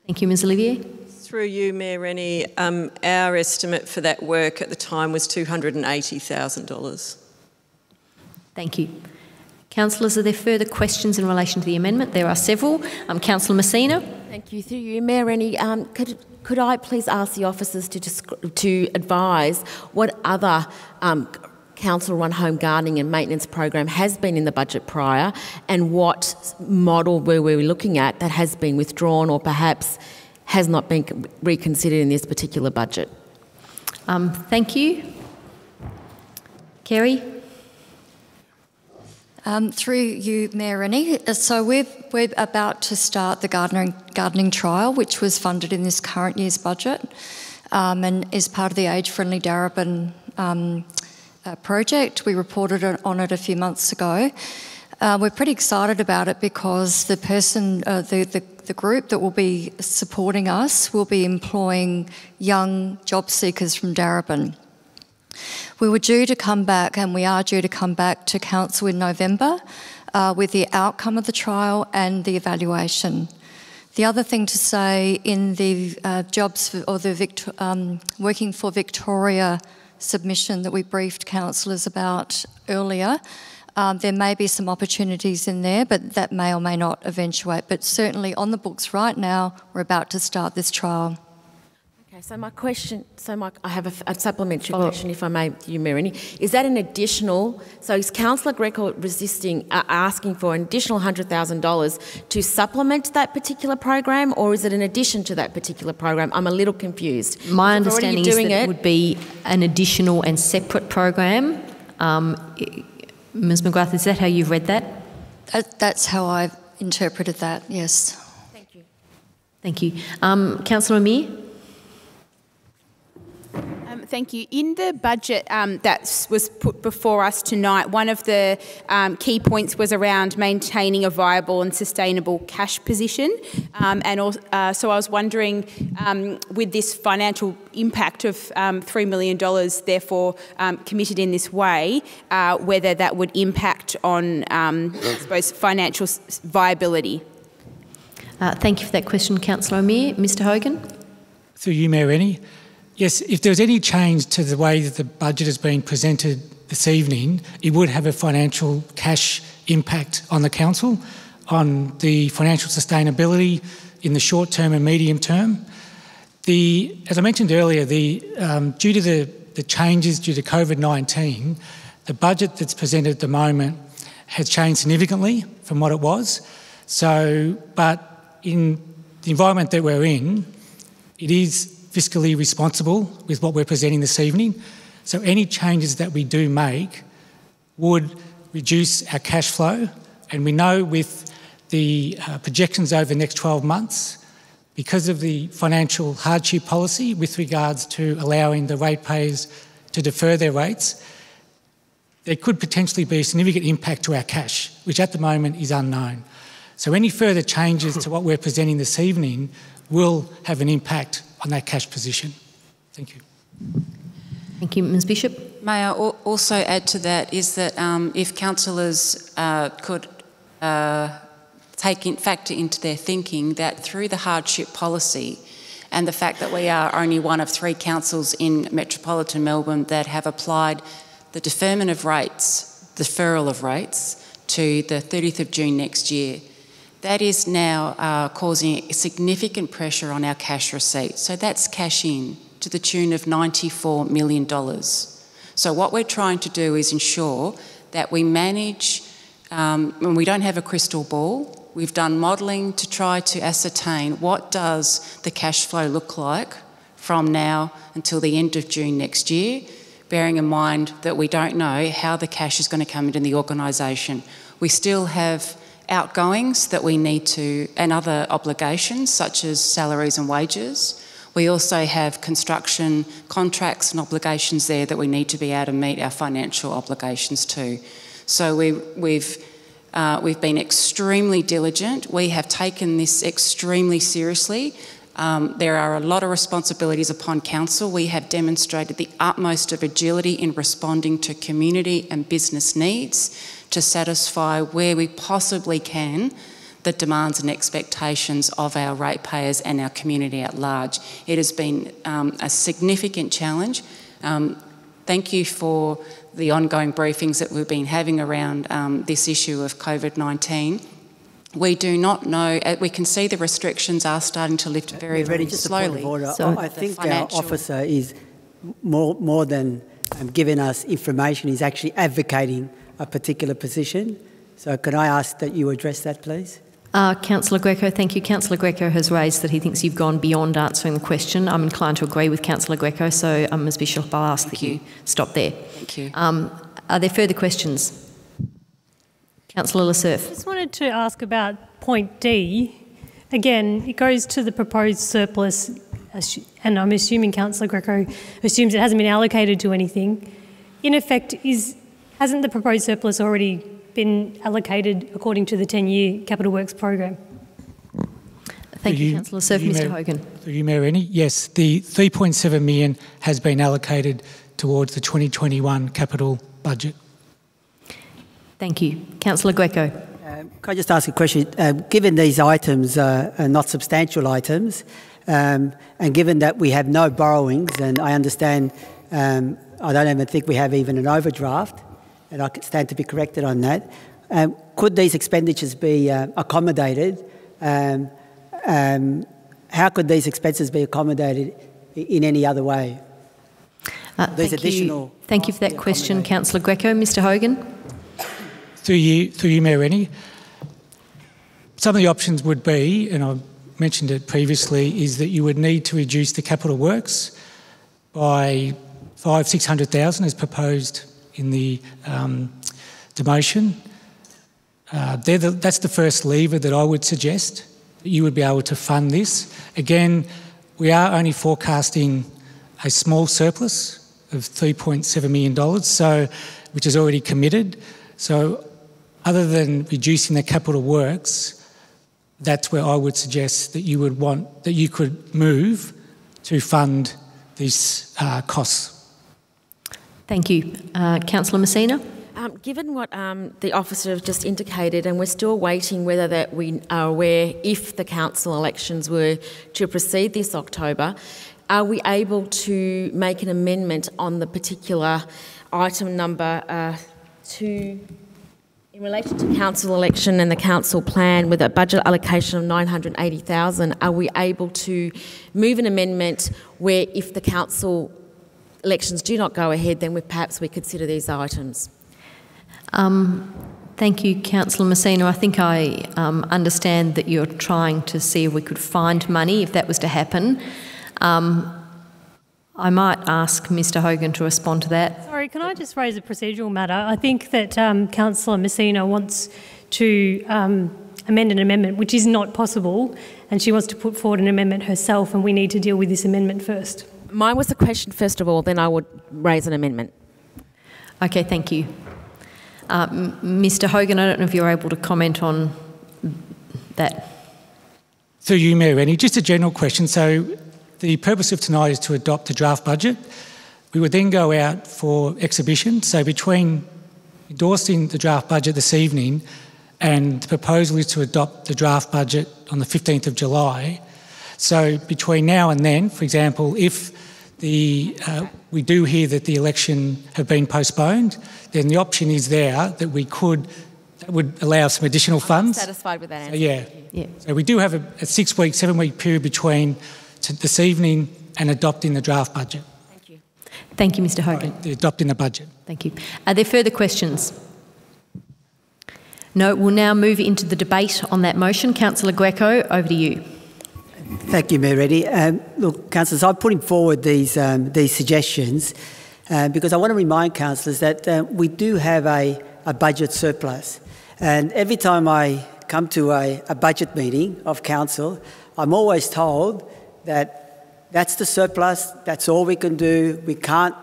Thank you, Ms Olivier. Through you, Mayor Rennie, our estimate for that work at the time was $280,000. Thank you. Councillors, are there further questions in relation to the amendment? There are several. Councillor Messina. Thank you. Through you, Mayor Rennie, could I please ask the officers to advise what other council-run home gardening and maintenance program has been in the budget prior, and what model were we looking at that has been withdrawn or perhaps has not been reconsidered in this particular budget? Thank you. Kerry. Through you, Mayor Rennie. So we're about to start the gardening trial, which was funded in this current year's budget, and is part of the Age Friendly Darebin project. We reported on it a few months ago. We're pretty excited about it because the group that will be supporting us will be employing young job seekers from Darebin. We were due to come back, and we are due to come back to Council in November with the outcome of the trial and the evaluation. The other thing to say in the Working for Victoria submission that we briefed councillors about earlier, There may be some opportunities in there, but that may or may not eventuate. But certainly on the books right now, we're about to start this trial. Okay, so my question, I have a supplementary question, if I may, you, Mayor Rennie. Is that an additional, so is Councillor Greco asking for an additional $100,000 to supplement that particular program, or is it in addition to that particular program? I'm a little confused. My understanding is that it would be an additional and separate program. Ms McGrath, is that how you've read that? That's how I've interpreted that, yes. Thank you. Thank you. Councillor Amir? Thank you. In the budget that was put before us tonight, one of the key points was around maintaining a viable and sustainable cash position. So I was wondering, with this financial impact of $3 million, therefore committed in this way, whether that would impact on, I suppose, financial viability. Thank you for that question, Councillor Amir. Mr Hogan? Through you, Mayor Rennie. Yes, if there's any change to the way that the budget has been presented this evening, it would have a financial cash impact on the council, on the financial sustainability in the short term and medium term. As I mentioned earlier, due to the changes due to COVID-19, the budget that's presented at the moment has changed significantly from what it was. But in the environment that we're in, it is fiscally responsible with what we're presenting this evening. So any changes that we do make would reduce our cash flow. And we know with the projections over the next 12 months, because of the financial hardship policy with regards to allowing the ratepayers to defer their rates, there could potentially be a significant impact to our cash, which at the moment is unknown. So any further changes to what we're presenting this evening will have an impact on that cash position. Thank you. Thank you. Ms Bishop? May I also add to that is that if councillors could factor into their thinking that through the hardship policy and the fact that we are only one of 3 councils in metropolitan Melbourne that have applied the deferral of rates to the 30th of June next year, that is now causing significant pressure on our cash receipts. So that's cash in to the tune of $94 million. So what we're trying to do is ensure that we manage, when we don't have a crystal ball, we've done modelling to try to ascertain what does the cash flow look like from now until the end of June next year, bearing in mind that we don't know how the cash is going to come into the organisation. We still have outgoings that we need to, and other obligations such as salaries and wages. We also have construction contracts and obligations there that we need to be able to meet our financial obligations to. So we've been extremely diligent. We have taken this extremely seriously. There are a lot of responsibilities upon council. We have demonstrated the utmost of agility in responding to community and business needs to satisfy where we possibly can the demands and expectations of our ratepayers and our community at large. It has been a significant challenge. Thank you for the ongoing briefings that we've been having around this issue of COVID-19. We do not know, we can see the restrictions are starting to lift very, very slowly. So I think our officer is more than giving us information, he's actually advocating a particular position. So can I ask that you address that, please? Councillor Greco, thank you. Councillor Greco has raised that he thinks you've gone beyond answering the question. I'm inclined to agree with Councillor Greco, so Ms Bishop, I'll ask that you stop there. Thank you. Are there further questions? Councillor Lassurf. I just wanted to ask about point D. Again, it goes to the proposed surplus, and I'm assuming Councillor Greco assumes it hasn't been allocated to anything. In effect, hasn't the proposed surplus already been allocated according to the 10-year capital works program? Thank you, Councillor Lassurf. Mr Hogan. Through you, Mayor Rennie. Yes, the $3.7 million has been allocated towards the 2021 capital budget. Thank you. Councillor Greco. Can I just ask a question? Given these items are not substantial items, and given that we have no borrowings, and I understand I don't even think we have even an overdraft, and I stand to be corrected on that, could these expenditures be accommodated? How could these expenses be accommodated in any other way? Thank you for that question, Councillor Greco. Mr Hogan. Through you, Mayor Rennie. Some of the options would be, and I've mentioned it previously, is that you would need to reduce the capital works by $600,000 as proposed in the motion. That's the first lever that I would suggest, that you would be able to fund this. Again, we are only forecasting a small surplus of $3.7 million, which is already committed. So other than reducing the capital works, that's where I would suggest that you could move to fund these costs. Thank you. Councillor Messina. Given what the officer have just indicated, and we're still waiting whether that we are aware if the council elections were to proceed this October, are we able to make an amendment on the particular item number 2 in relation to council election and the council plan with a budget allocation of $980,000? Are we able to move an amendment where if the council elections do not go ahead, then perhaps we consider these items? Thank you, Councillor Messina. I think I understand that you're trying to see if we could find money if that was to happen. I might ask Mr Hogan to respond to that. Sorry, can I just raise a procedural matter? I think that Councillor Messina wants to amend an amendment, which is not possible, and she wants to put forward an amendment herself, and we need to deal with this amendment first. Mine was the question first of all, then I would raise an amendment. Okay, thank you. Mr Hogan, I don't know if you're able to comment on that. Through you, Mayor Rennie, just a general question. So the purpose of tonight is to adopt the draft budget. We would then go out for exhibition. So between endorsing the draft budget this evening and the proposal is to adopt the draft budget on the 15th of July. So between now and then, for example, if we do hear that the election have been postponed, then the option is there that that would allow some additional funds. I'm satisfied with that answer. Yeah. So we do have a 6-week, 7-week period between this evening and adopting the draft budget. Thank you. Thank you, Mr Hogan. Right, adopting the budget. Thank you. Are there further questions? No, we'll now move into the debate on that motion. Councillor Greco, over to you. Thank you, Mayor Reddy. Look, councillors, I'm putting forward these suggestions because I want to remind councillors that we do have a budget surplus. And every time I come to a budget meeting of council, I'm always told that that's the surplus, that's all we can do, we can't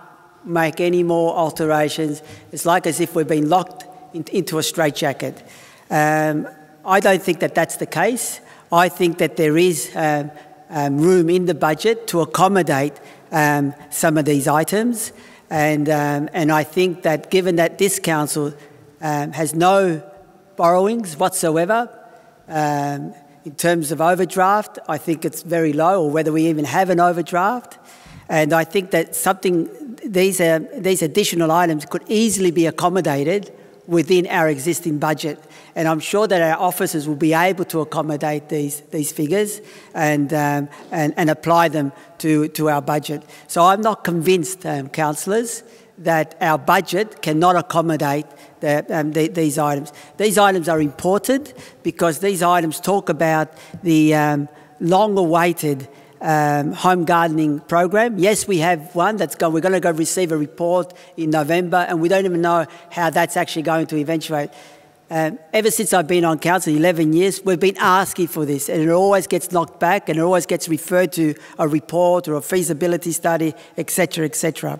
make any more alterations. It's like as if we've been locked into a straitjacket. I don't think that that's the case. I think that there is room in the budget to accommodate some of these items, and I think that given that this council has no borrowings whatsoever in terms of overdraft, I think it's very low, or whether we even have an overdraft, and I think that these additional items could easily be accommodated within our existing budget. And I'm sure that our officers will be able to accommodate these figures and apply them to our budget. So I'm not convinced, councillors, that our budget cannot accommodate these items. These items are important because these items talk about the long-awaited home gardening program. Yes, we have one we're going to go receive a report in November, and we don't even know how that's actually going to eventuate. Ever since I've been on council, 11 years, we've been asking for this, and it always gets knocked back, and it always gets referred to a report or a feasibility study, etc., etc.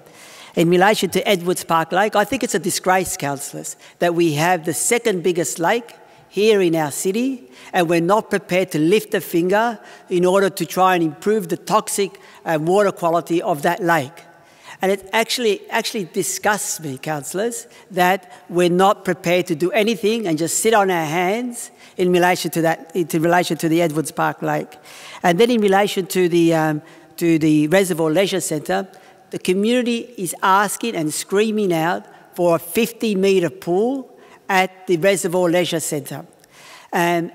In relation to Edwards Park Lake, I think it's a disgrace, councillors, that we have the second biggest lake here in our city, and we're not prepared to lift a finger in order to try and improve the toxic water quality of that lake. And it actually disgusts me, councillors, that we're not prepared to do anything and just sit on our hands in relation to the Edwards Park Lake. And then in relation to the Reservoir Leisure Centre, the community is asking and screaming out for a 50-metre pool at the Reservoir Leisure Centre. And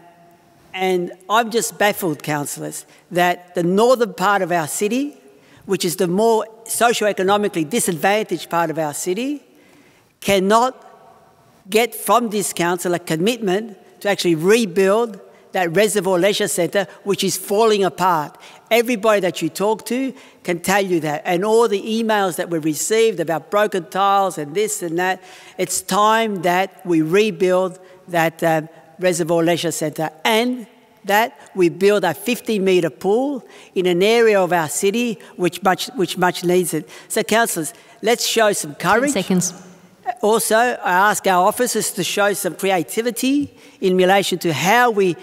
I'm just baffled, councillors, that the northern part of our city, which is the more socioeconomically disadvantaged part of our city, cannot get from this council a commitment to actually rebuild that Reservoir Leisure Centre, which is falling apart. Everybody that you talk to can tell you that. And all the emails that we've received about broken tiles and this and that, it's time that we rebuild that Reservoir Leisure Centre and that we build a 50-metre pool in an area of our city which much needs it. So, councillors, let's show some courage. 10 seconds. Also, I ask our officers to show some creativity in relation to how we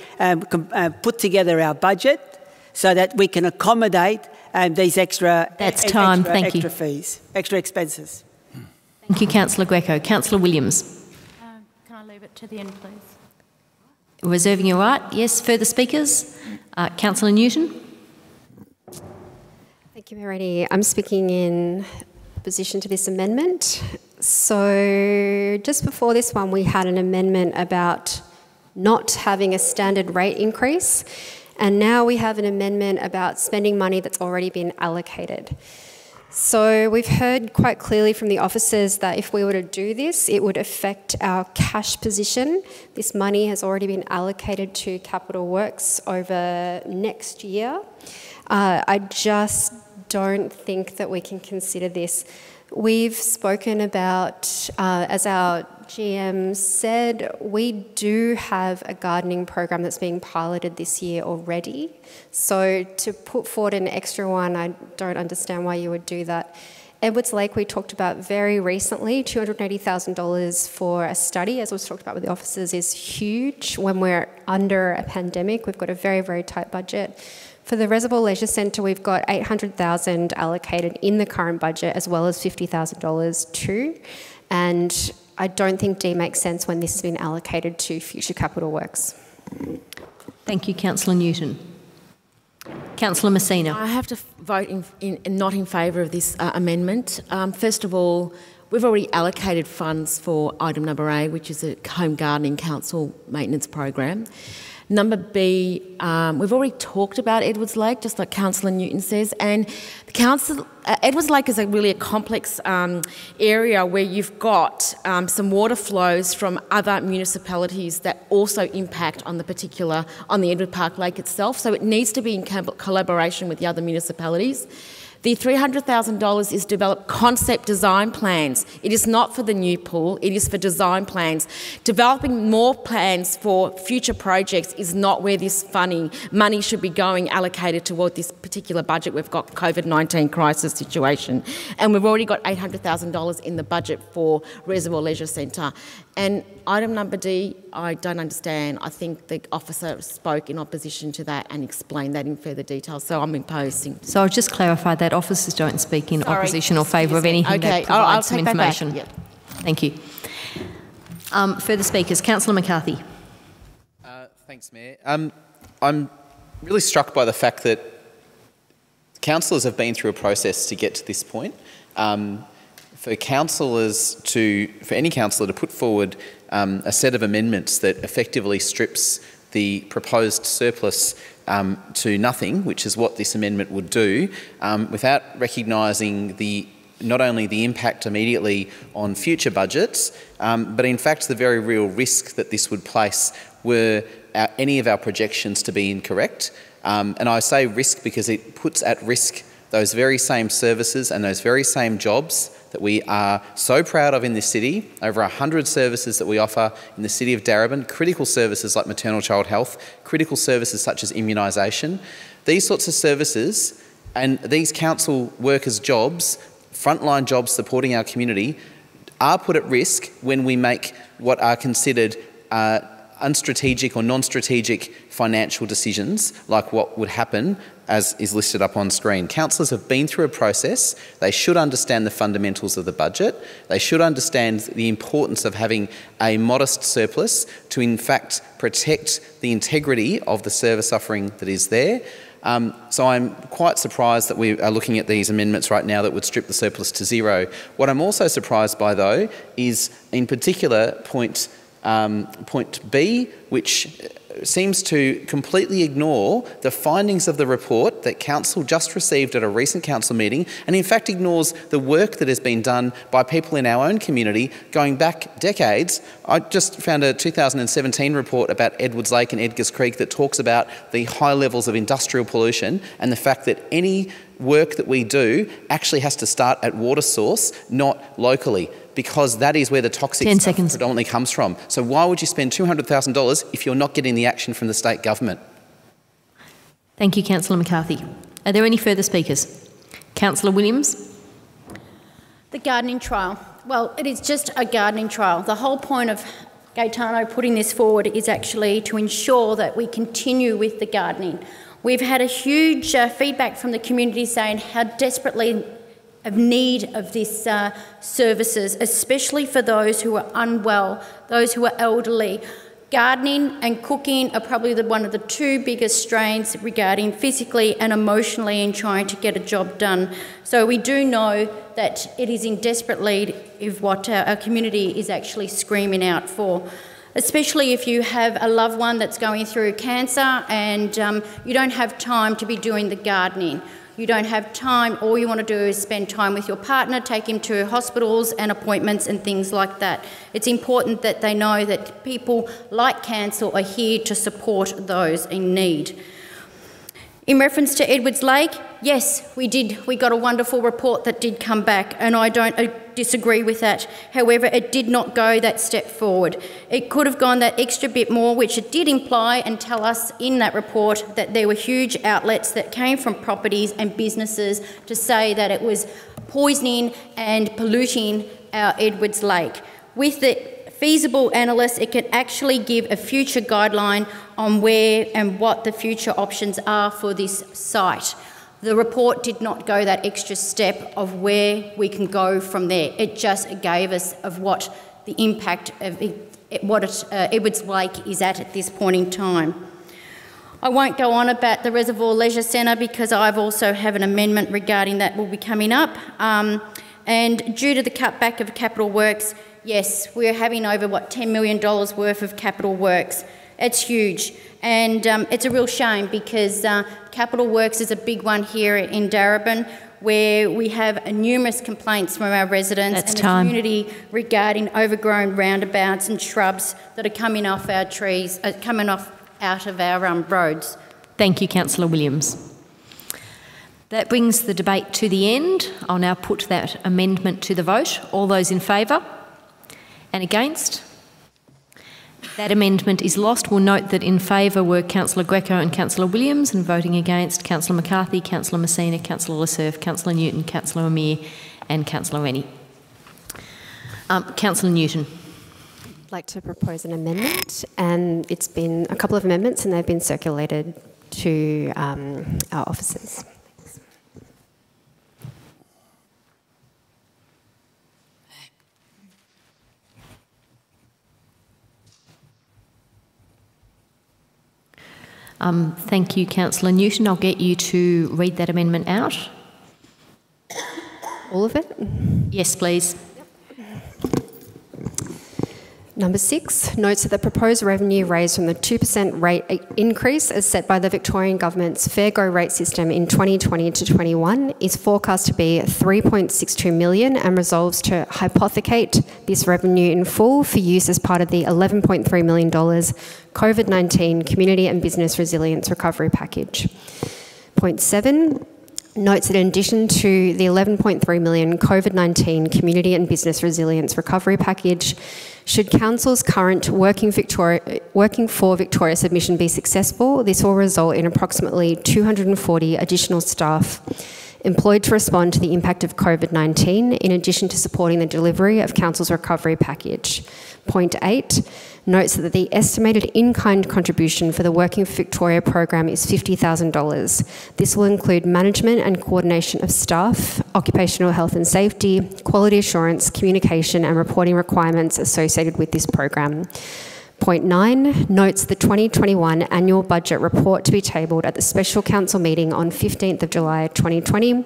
put together our budget so that we can accommodate these extra fees, extra expenses. Thank you, Councillor Greco. Councillor Williams. Can I leave it to the end, please? Reserving your right. Yes, further speakers? Councillor Newton. Thank you, Marini. I'm speaking in opposition to this amendment. So just before this one, we had an amendment about not having a standard rate increase, and now we have an amendment about spending money that's already been allocated. So we've heard quite clearly from the officers that if we were to do this, it would affect our cash position. This money has already been allocated to capital works over next year. I just don't think that we can consider this. We've spoken about, as our GM said, we do have a gardening program that's being piloted this year already. So to put forward an extra one, I don't understand why you would do that. Edwards Lake, we talked about very recently, $280,000 for a study, as was talked about with the officers, is huge. When we're under a pandemic, we've got a very, very tight budget. For the Reservoir Leisure Centre, we've got $800,000 allocated in the current budget, as well as $50,000 too. And I don't think D makes sense when this has been allocated to future capital works. Thank you, Councillor Newton. Councillor Messina. I have to vote not in favour of this amendment. First of all, we've already allocated funds for item number A, which is a home gardening council maintenance program. Number B, we've already talked about Edwards Lake, just like Councillor Newton says, and the Edwards Lake is really a complex area where you've got some water flows from other municipalities that also impact on the Edward Park Lake itself, so it needs to be in collaboration with the other municipalities. The $300,000 is develop concept design plans. It is not for the new pool, it is for design plans. Developing more plans for future projects is not where this money should be going allocated toward this particular budget. We've got COVID-19 crisis situation. And we've already got $800,000 in the budget for Reservoir Leisure Centre. And item number D, I don't understand. I think the officer spoke in opposition to that and explained that in further detail, so I'm opposing. So I'll just clarify that officers don't speak in opposition or favour of anything that provides some information. Yep. Thank you. Further speakers. Councillor McCarthy. Thanks, Mayor. I'm really struck by the fact that councillors have been through a process to get to this point. For any councillor to put forward a set of amendments that effectively strips the proposed surplus to nothing, which is what this amendment would do, without recognising not only the impact immediately on future budgets, but in fact the very real risk that this would place were any of our projections to be incorrect. And I say risk because it puts at risk those very same services and those very same jobs that we are so proud of in this city, over 100 services that we offer in the city of Darebin, critical services like maternal child health, critical services such as immunisation. These sorts of services and these council workers' jobs, frontline jobs supporting our community, are put at risk when we make what are considered unstrategic or non-strategic financial decisions, like what would happen as is listed up on screen. Councillors have been through a process. They should understand the fundamentals of the budget. They should understand the importance of having a modest surplus to in fact protect the integrity of the service offering that is there. So I'm quite surprised that we are looking at these amendments right now that would strip the surplus to zero. What I'm also surprised by, though, is in particular point B, which seems to completely ignore the findings of the report that Council just received at a recent Council meeting, and in fact ignores the work that has been done by people in our own community going back decades. I just found a 2017 report about Edwards Lake and Edgars Creek that talks about the high levels of industrial pollution and the fact that any work that we do actually has to start at water source, not locally, because that is where the toxic stuff predominantly comes from. So why would you spend $200,000 if you're not getting the action from the state government? Thank you, Councillor McCarthy. Are there any further speakers? Councillor Williams. The gardening trial. Well, it is just a gardening trial. The whole point of Gaetano putting this forward is actually to ensure that we continue with the gardening. We've had a huge feedback from the community saying how desperately of need of these services, especially for those who are unwell, those who are elderly. Gardening and cooking are probably one of the two biggest strains regarding physically and emotionally in trying to get a job done. So we do know that it is in desperate need of what our community is actually screaming out for, especially if you have a loved one that's going through cancer and you don't have time to be doing the gardening. You don't have time, all you want to do is spend time with your partner, take him to hospitals and appointments and things like that. It's important that they know that people like Council are here to support those in need. In reference to Edwards Lake, yes, we did. We got a wonderful report that did come back, and I don't disagree with that. However, it did not go that step forward. It could have gone that extra bit more, which it did imply and tell us in that report that there were huge outlets that came from properties and businesses to say that it was poisoning and polluting our Edwards Lake. With the feasible analyst, it can actually give a future guideline on where and what the future options are for this site. The report did not go that extra step of where we can go from there. It just gave us of what the impact of Edwards Lake is at this point in time. I won't go on about the Reservoir Leisure Centre because I've also have an amendment regarding that will be coming up. And due to the cutback of capital works, yes, we're having over, $10 million worth of capital works. It's huge, and it's a real shame because capital works is a big one here in Darebin, where we have numerous complaints from our residents and the community regarding overgrown roundabouts and shrubs that are coming off our trees, out of our roads. Thank you, Councillor Williams. That brings the debate to the end. I'll now put that amendment to the vote. All those in favour? And against? That amendment is lost. We'll note that in favour were Councillor Greco and Councillor Williams, and voting against Councillor McCarthy, Councillor Messina, Councillor Lasserf, Councillor Newton, Councillor Amir and Councillor Rennie. Councillor Newton. I'd like to propose an amendment, and it's been a couple of amendments and they've been circulated to our officers. Thank you, Councillor Newton. I'll get you to read that amendment out. All of it? Yes, please. Number 6 notes that the proposed revenue raised from the 2% rate increase as set by the Victorian Government's Fair Go rate system in 2020 to 21 is forecast to be $3.62 million and resolves to hypothecate this revenue in full for use as part of the $11.3 million COVID-19 Community and Business Resilience Recovery Package. Point 7 notes that in addition to the $11.3 million COVID-19 Community and Business Resilience Recovery Package, should Council's current Working for Victoria submission be successful, this will result in approximately 240 additional staff employed to respond to the impact of COVID-19, in addition to supporting the delivery of Council's recovery package. Point 8 notes that the estimated in-kind contribution for the Working for Victoria program is $50,000. This will include management and coordination of staff, occupational health and safety, quality assurance, communication and reporting requirements associated with this program. Point 9 notes the 2021 annual budget report to be tabled at the special council meeting on 15th of July 2020.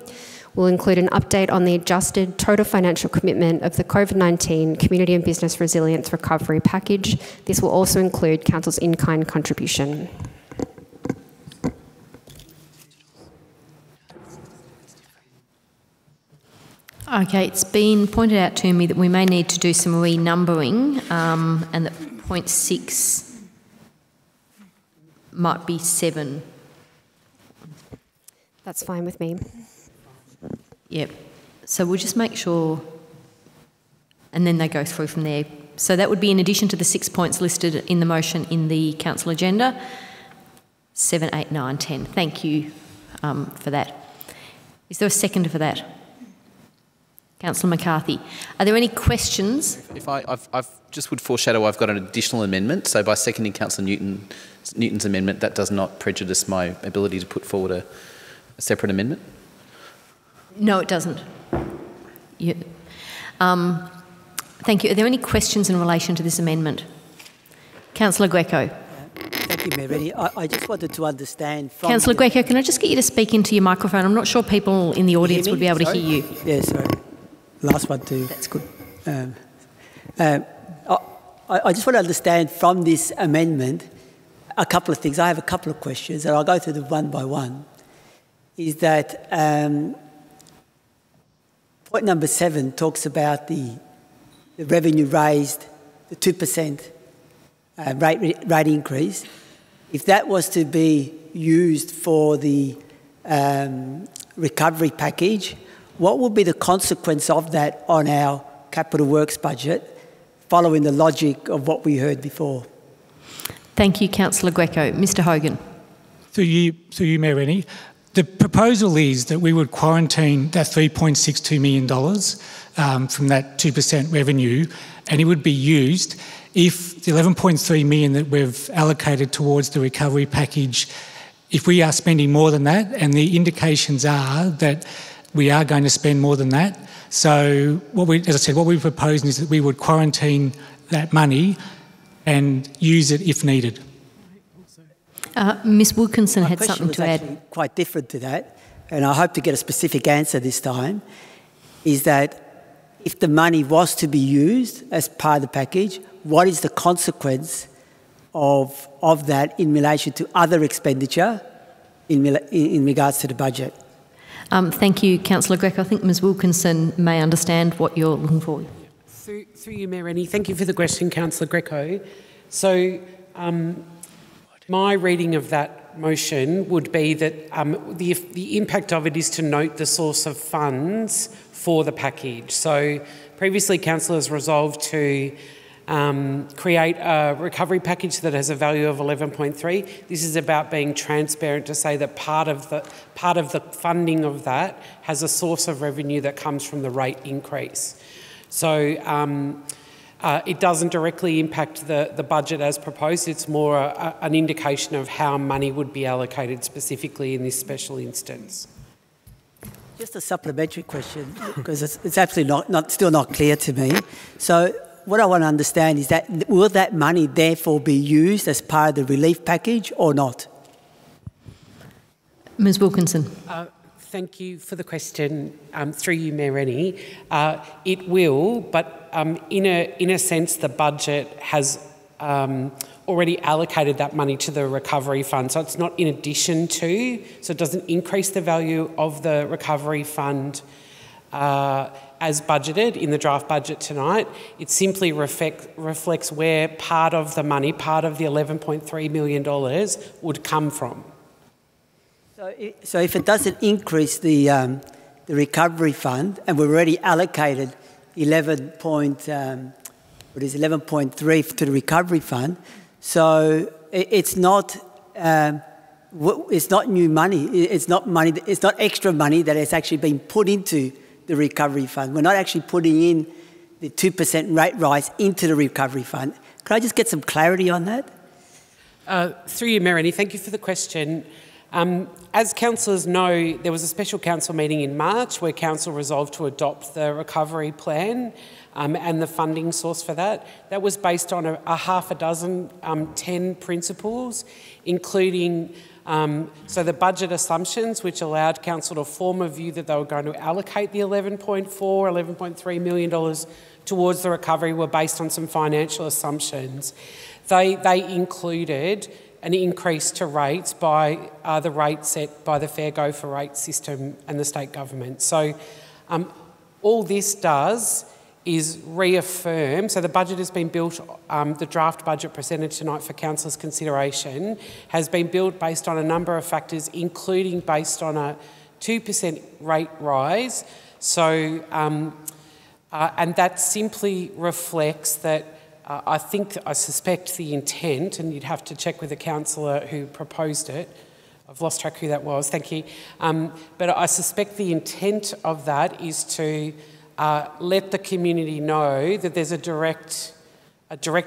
Will include an update on the adjusted total financial commitment of the COVID-19 Community and Business Resilience Recovery Package. This will also include council's in-kind contribution. Okay, it's been pointed out to me that we may need to do some renumbering and that point 6 might be 7. That's fine with me. Yep. So we'll just make sure, and then they go through from there. So that would be in addition to the 6 points listed in the motion in the council agenda, 7, 8, 9, 10. Thank you for that. Is there a seconder for that? Councillor McCarthy. Are there any questions? If I've just would foreshadow I've got an additional amendment. So by seconding Councillor Newton's amendment, that does not prejudice my ability to put forward a separate amendment? No, it doesn't. Thank you. Are there any questions in relation to this amendment? Councillor Greco. Thank you, Mayor Rennie. I just wanted to understand from... Councillor Greco, can I just get you to speak into your microphone? I'm not sure people in the audience would be able to hear you. Yeah, sorry. Last one too. That's good. I just want to understand from this amendment a couple of things. I have a couple of questions, and I'll go through them one by one. Is that point number 7 talks about the revenue raised, the 2% rate increase. If that was to be used for the recovery package, what will be the consequence of that on our capital works budget, following the logic of what we heard before? Thank you, Councillor Greco. Mr Hogan. Through you, Mayor Rennie. The proposal is that we would quarantine that $3.62 million from that 2% revenue, and it would be used if the $11.3 million that we've allocated towards the recovery package, if we are spending more than that, and the indications are that we are going to spend more than that. So, as I said, what we're proposing is that we would quarantine that money and use it if needed. Ms Wilkinson had something to add. Actually quite different to that, and I hope to get a specific answer this time, is that if the money was to be used as part of the package, what is the consequence of that in relation to other expenditure in regards to the budget? Thank you, Councillor Greco. I think Ms Wilkinson may understand what you're looking for. Through you, Mayor Rennie, thank you for the question, Councillor Greco. So, my reading of that motion would be that the impact of it is to note the source of funds for the package. So, previously, councillors resolved to create a recovery package that has a value of 11.3. This is about being transparent to say that part of the funding of that has a source of revenue that comes from the rate increase. So it doesn't directly impact the budget as proposed. It's more an indication of how money would be allocated specifically in this special instance. Just a supplementary question, because it's absolutely still not clear to me. So what I want to understand is that will that money therefore be used as part of the relief package or not? Ms Wilkinson. Thank you for the question. Through you, Mayor Rennie. It will, but in a sense, the budget has already allocated that money to the recovery fund. So it's not in addition to, so it doesn't increase the value of the recovery fund as budgeted in the draft budget tonight. It simply reflects where part of the money, part of the $11.3 million would come from. So if it doesn't increase the recovery fund, and we've already allocated 11.3 to the recovery fund, so it's not new money. It's not money. It's not extra money that has actually been put into the recovery fund. We're not actually putting in the 2% rate rise into the recovery fund. Could I just get some clarity on that? Through you, Mayor Rennie, thank you for the question. As councillors know, there was a special council meeting in March where council resolved to adopt the recovery plan and the funding source for that. That was based on a half a dozen, 10 principles, including so the budget assumptions, which allowed council to form a view that they were going to allocate the $11.3 million towards the recovery, were based on some financial assumptions. They included an increase to rates by the rate set by the Fair Go for Rates system and the state government. So all this does is reaffirm, so the budget has been built, the draft budget presented tonight for councillors' consideration has been built based on a number of factors, including based on a 2% rate rise. So, and that simply reflects that I suspect the intent, and you'd have to check with the councillor who proposed it. I've lost track who that was, thank you. But I suspect the intent of that is to let the community know that there's a direct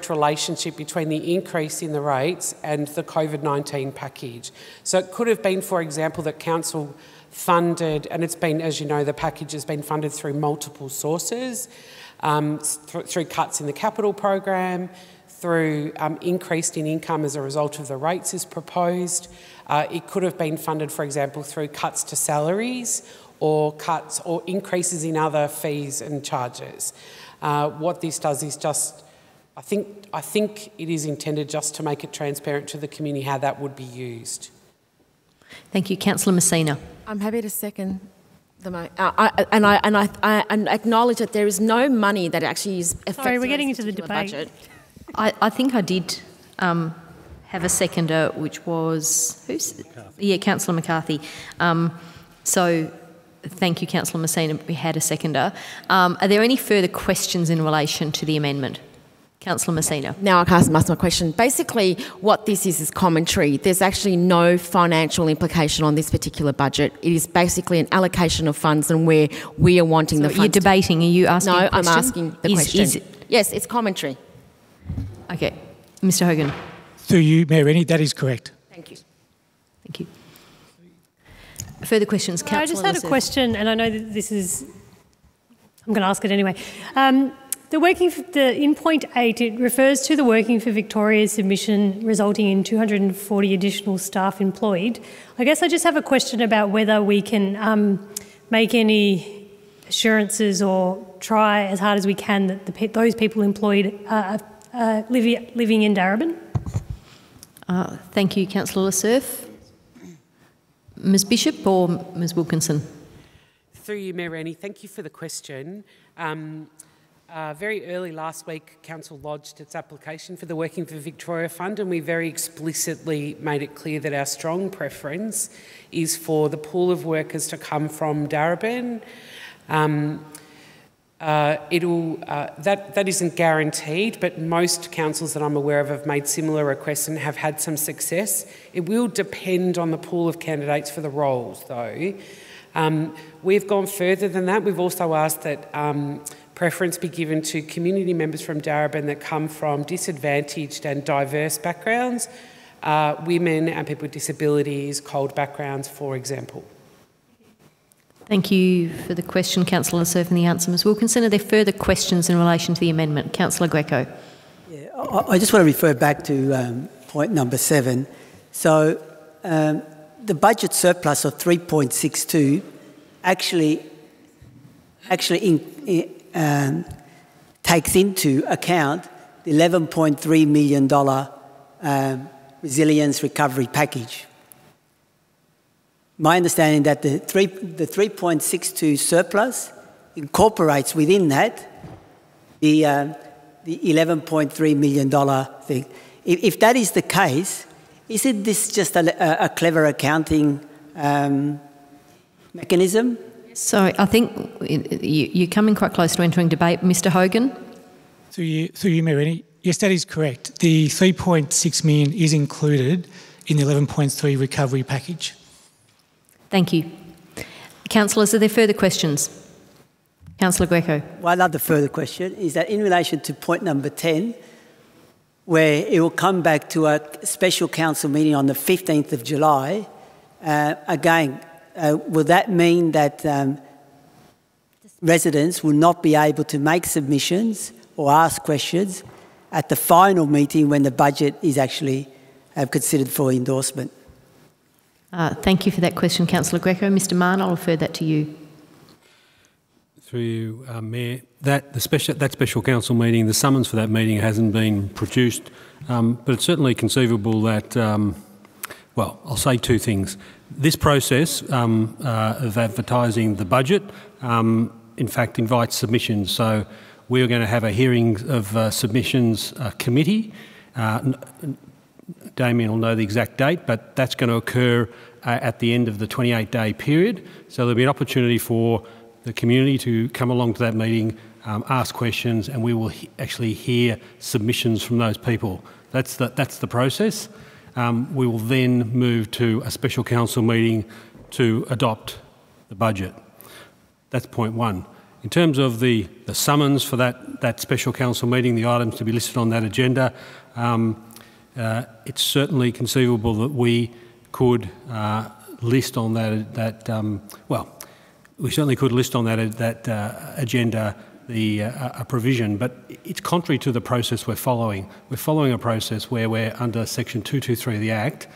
relationship between the increase in the rates and the COVID-19 package. So it could have been, for example, that council funded, and it's been, as you know, the package has been funded through multiple sources, through cuts in the capital program, through increased in income as a result of the rates as proposed. It could have been funded, for example, through cuts to salaries or cuts or increases in other fees and charges. What this does is just, I think it is intended just to make it transparent to the community how that would be used. Thank you. Councillor Messina. I'm happy to second the motion. I acknowledge that there is no money that actually is affected. Sorry, we're getting into the debate. Budget. I think I did have a seconder, which was, Councillor McCarthy. So thank you, Councillor Messina. We had a seconder. Are there any further questions in relation to the amendment? Councillor Messina. Now I can ask my question. Basically, what this is commentary. There's actually no financial implication on this particular budget. It is basically an allocation of funds and where we are wanting the funds. You're debating. Are you asking a question? No, I'm asking the question. Yes, it's commentary. Okay. Mr Hogan. Through you, Mayor Rennie, that is correct. Thank you. Thank you. Further questions? I just had a question, and I know that this is... I'm going to ask it anyway. In point 8, it refers to the Working for Victoria submission resulting in 240 additional staff employed. I guess I just have a question about whether we can make any assurances or try as hard as we can that those people employed are living in Darebin. Thank you, Councillor Lassurf. Ms Bishop or Ms Wilkinson? Through you, Mayor Rennie, thank you for the question. Very early last week, Council lodged its application for the Working for Victoria Fund, and we very explicitly made it clear that our strong preference is for the pool of workers to come from Darebin. That isn't guaranteed, but most councils that I'm aware of have made similar requests and have had some success. It will depend on the pool of candidates for the roles, though. We've gone further than that. We've also asked that preference be given to community members from Darebin that come from disadvantaged and diverse backgrounds, women and people with disabilities, cold backgrounds, for example. Thank you for the question, Councillor Lassurf, and the answer, Ms Wilkinson. Are there further questions in relation to the amendment? Councillor Greco. Yeah, I just want to refer back to point number 7. So the budget surplus of 3.62 actually takes into account the $11.3 million resilience recovery package. My understanding that the 3.62 surplus incorporates within that the $11.3 million thing. If that is the case, isn't this just a clever accounting mechanism? Sorry, I think you're coming quite close to entering debate. Mr Hogan? Through you, Mayor Rennie. Yes, that is correct. The $3.6 million is included in the $11.3 recovery package. Thank you. Councillors, are there further questions? Councillor Greco. Well, another further question is that in relation to point number 10, where it will come back to a special council meeting on the 15th of July, again, will that mean that residents will not be able to make submissions or ask questions at the final meeting when the budget is actually considered for endorsement? Thank you for that question, Councillor Greco. Mr Mann, I'll refer that to you. Through you, Mayor, that special council meeting, the summons for that meeting hasn't been produced, but it's certainly conceivable that, well, I'll say two things. This process of advertising the budget, in fact, invites submissions. So we are going to have a hearing of submissions committee. Damien will know the exact date, but that's going to occur at the end of the 28-day period. So there'll be an opportunity for the community to come along to that meeting, ask questions, and we will actually hear submissions from those people. That's the process. We will then move to a special council meeting to adopt the budget. That's point one. In terms of the summons for that special council meeting, the items to be listed on that agenda, it's certainly conceivable that we could list on we certainly could list on that agenda a provision, but it's contrary to the process we're following. We're following a process where we're under Section 223 of the Act.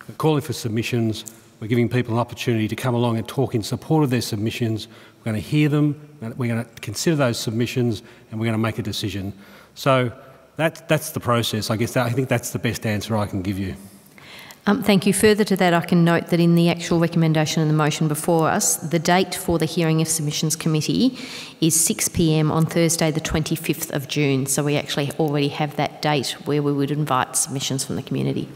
We're calling for submissions. We're giving people an opportunity to come along and talk in support of their submissions. We're going to hear them. We're going to consider those submissions, and we're going to make a decision. So that's the process. I think that's the best answer I can give you. Thank you. Further to that, I can note that in the actual recommendation and the motion before us, the date for the hearing of submissions committee is 6 p.m. on Thursday the 25th of June. So we actually already have that date where we would invite submissions from the community.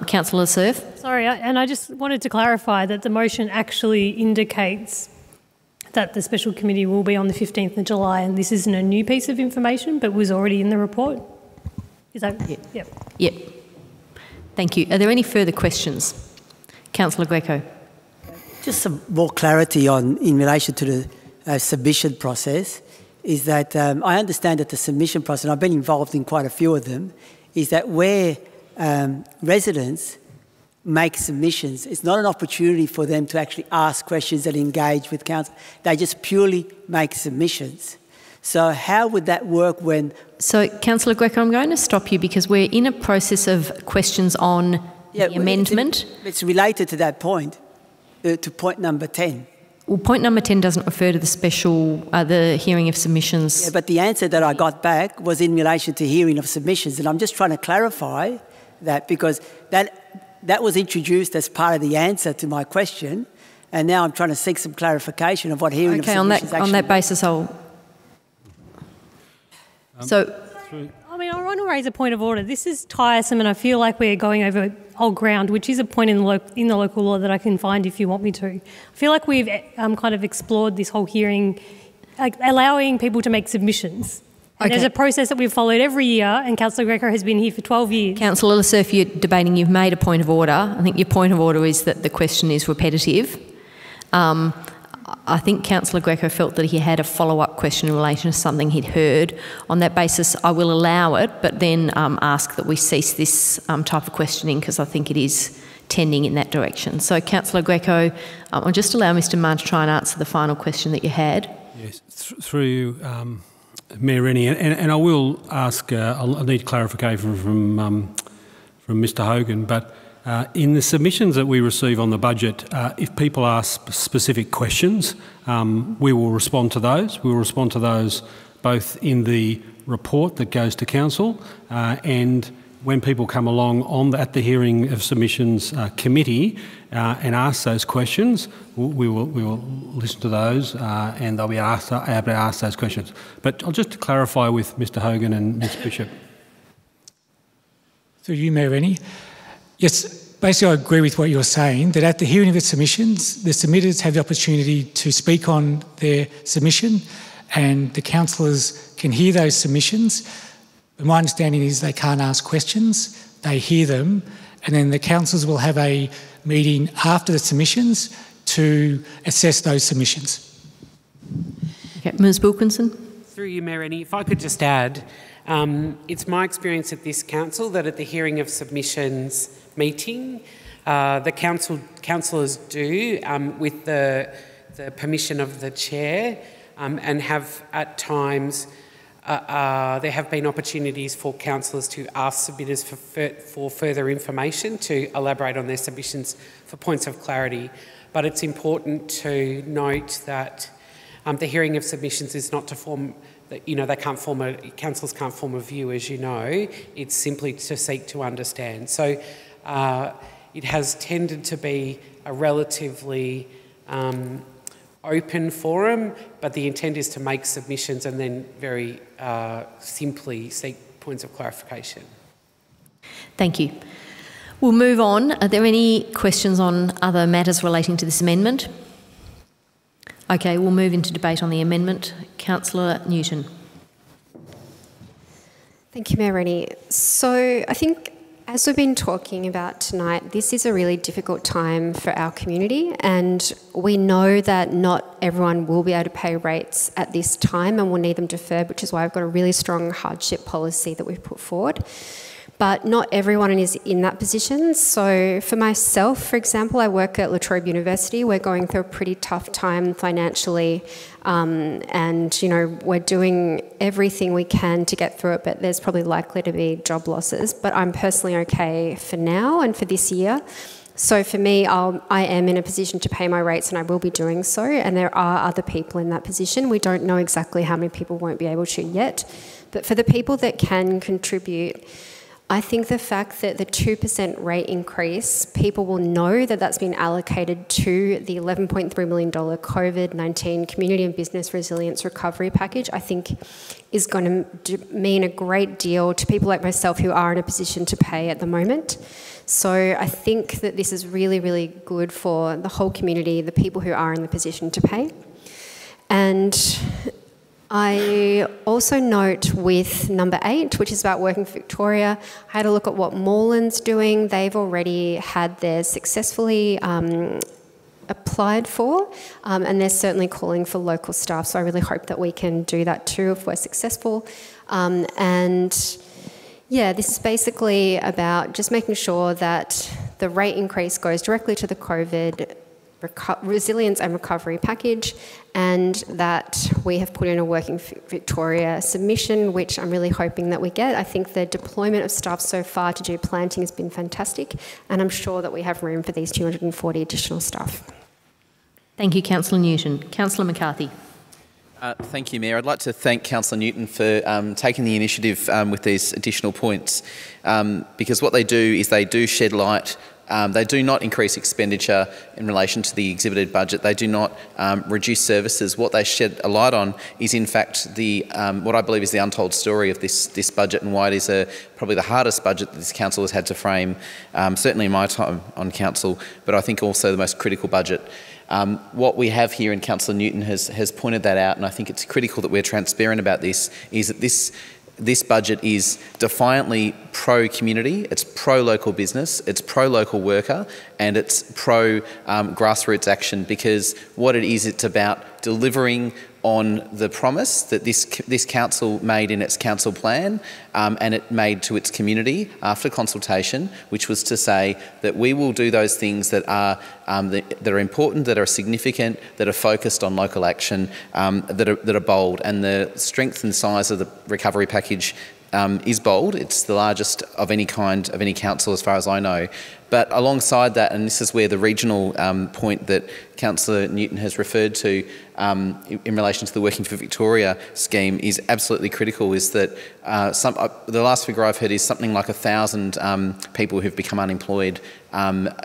Councillor Surf. Sorry, and I just wanted to clarify that the motion actually indicates that the special committee will be on the 15th of July, and this isn't a new piece of information but was already in the report. Is that? Yep. Yep. Yep. Thank you. Are there any further questions? Councillor Greco. Just some more clarity in relation to the submission process is that I understand that the submission process, and I've been involved in quite a few of them, is that where residents make submissions, it's not an opportunity for them to actually ask questions and engage with council. They just purely make submissions. So how would that work when... So, Councillor Greco, I'm going to stop you because we're in a process of questions on the amendment. It's related to that point, to point number 10. Well, point number 10 doesn't refer to the special, the hearing of submissions. Yeah, but the answer that I got back was in relation to hearing of submissions, and I'm just trying to clarify that because that was introduced as part of the answer to my question, and now I'm trying to seek some clarification of what hearing of submissions actually... on that basis, I'll... I mean, I want to raise a point of order. This is tiresome, and I feel like we're going over old ground, which is a point in the local law that I can find if you want me to. I feel like we've kind of explored this whole hearing, allowing people to make submissions. And there's a process that we've followed every year, and Councillor Greco has been here for 12 years. Councillor Surf, you're debating, you've made a point of order. I think your point of order is that the question is repetitive. I think Councillor Greco felt that he had a follow-up question in relation to something he'd heard. On that basis, I will allow it, but then ask that we cease this type of questioning because I think it is tending in that direction. So, Councillor Greco, I'll just allow Mr Mann to try and answer the final question that you had. Yes, through you, Mayor Rennie, and I will ask, I'll need clarification from Mr Hogan, but in the submissions that we receive on the budget, if people ask specific questions, we will respond to those. We will respond to those both in the report that goes to Council and when people come along at the hearing of submissions committee and ask those questions, we will listen to those and they'll be able to ask those questions. But I'll just clarify with Mr Hogan and Ms Bishop. Through you, Mayor Rennie. Yes, basically I agree with what you're saying, that at the hearing of the submissions, the submitters have the opportunity to speak on their submission and the councillors can hear those submissions. But my understanding is they can't ask questions, they hear them, and then the councillors will have a meeting after the submissions to assess those submissions. Okay, Ms Wilkinson. Through you, Mayor Rennie, if I could just add, it's my experience at this council that at the hearing of submissions meeting, The councillors do, with the permission of the chair, and have at times, there have been opportunities for councillors to ask submitters for further information to elaborate on their submissions for points of clarity. But it's important to note that the hearing of submissions is not to form, councillors can't form a view, as you know. It's simply to seek to understand. So it has tended to be a relatively open forum, but the intent is to make submissions and then very simply seek points of clarification. Thank you. We'll move on. Are there any questions on other matters relating to this amendment? Okay, we'll move into debate on the amendment. Councillor Newton. Thank you, Mayor Rennie. So I think, as we've been talking about tonight, this is a really difficult time for our community, and we know that not everyone will be able to pay rates at this time and will need them deferred, which is why I've got a really strong hardship policy that we've put forward. But not everyone is in that position. So for myself, for example, I work at La Trobe University. We're going through a pretty tough time financially, and we're doing everything we can to get through it, but there's probably likely to be job losses. But I'm personally okay for now and for this year. So for me, I am in a position to pay my rates, and I will be doing so, and there are other people in that position. We don't know exactly how many people won't be able to yet, but for the people that can contribute, I think the fact that the 2% rate increase, people will know that that's been allocated to the $11.3 million COVID-19 Community and Business Resilience Recovery Package, I think is going to mean a great deal to people like myself who are in a position to pay at the moment. So I think that this is really, really good for the whole community, the people who are in the position to pay. And I also note with number 8, which is about working for Victoria, I had a look at what Moreland's doing. They've already had theirs successfully applied for, and they're certainly calling for local staff. So I really hope that we can do that too if we're successful. And yeah, this is basically about just making sure that the rate increase goes directly to the COVID Resilience and Recovery Package, and that we have put in a Working Victoria submission, which I'm really hoping that we get. I think the deployment of staff so far to do planting has been fantastic, and I'm sure that we have room for these 240 additional staff. Thank you, Councillor Newton. Councillor McCarthy. Thank you, Mayor. I'd like to thank Councillor Newton for taking the initiative with these additional points, because what they do is they do shed light. They do not increase expenditure in relation to the exhibited budget. They do not reduce services. What they shed a light on is, in fact, the what I believe is the untold story of this budget, and why it is probably the hardest budget that this council has had to frame, certainly in my time on council, but I think also the most critical budget. What we have here, and Councillor Newton has pointed that out, and I think it's critical that we're transparent about this, is that this budget is defiantly pro-community, it's pro-local business, it's pro-local worker, and it's pro-grassroots action, because what it is, it's about delivering on the promise that this council made in its council plan, and it made to its community after consultation, which was to say that we will do those things that are important, that are significant, that are focused on local action, that are bold. And the strength and size of the recovery package is bold. It's the largest of any kind of any council, as far as I know. But alongside that, and this is where the regional point that Councillor Newton has referred to in relation to the Working for Victoria scheme is absolutely critical, is that the last figure I've heard is something like 1,000 people who've become unemployed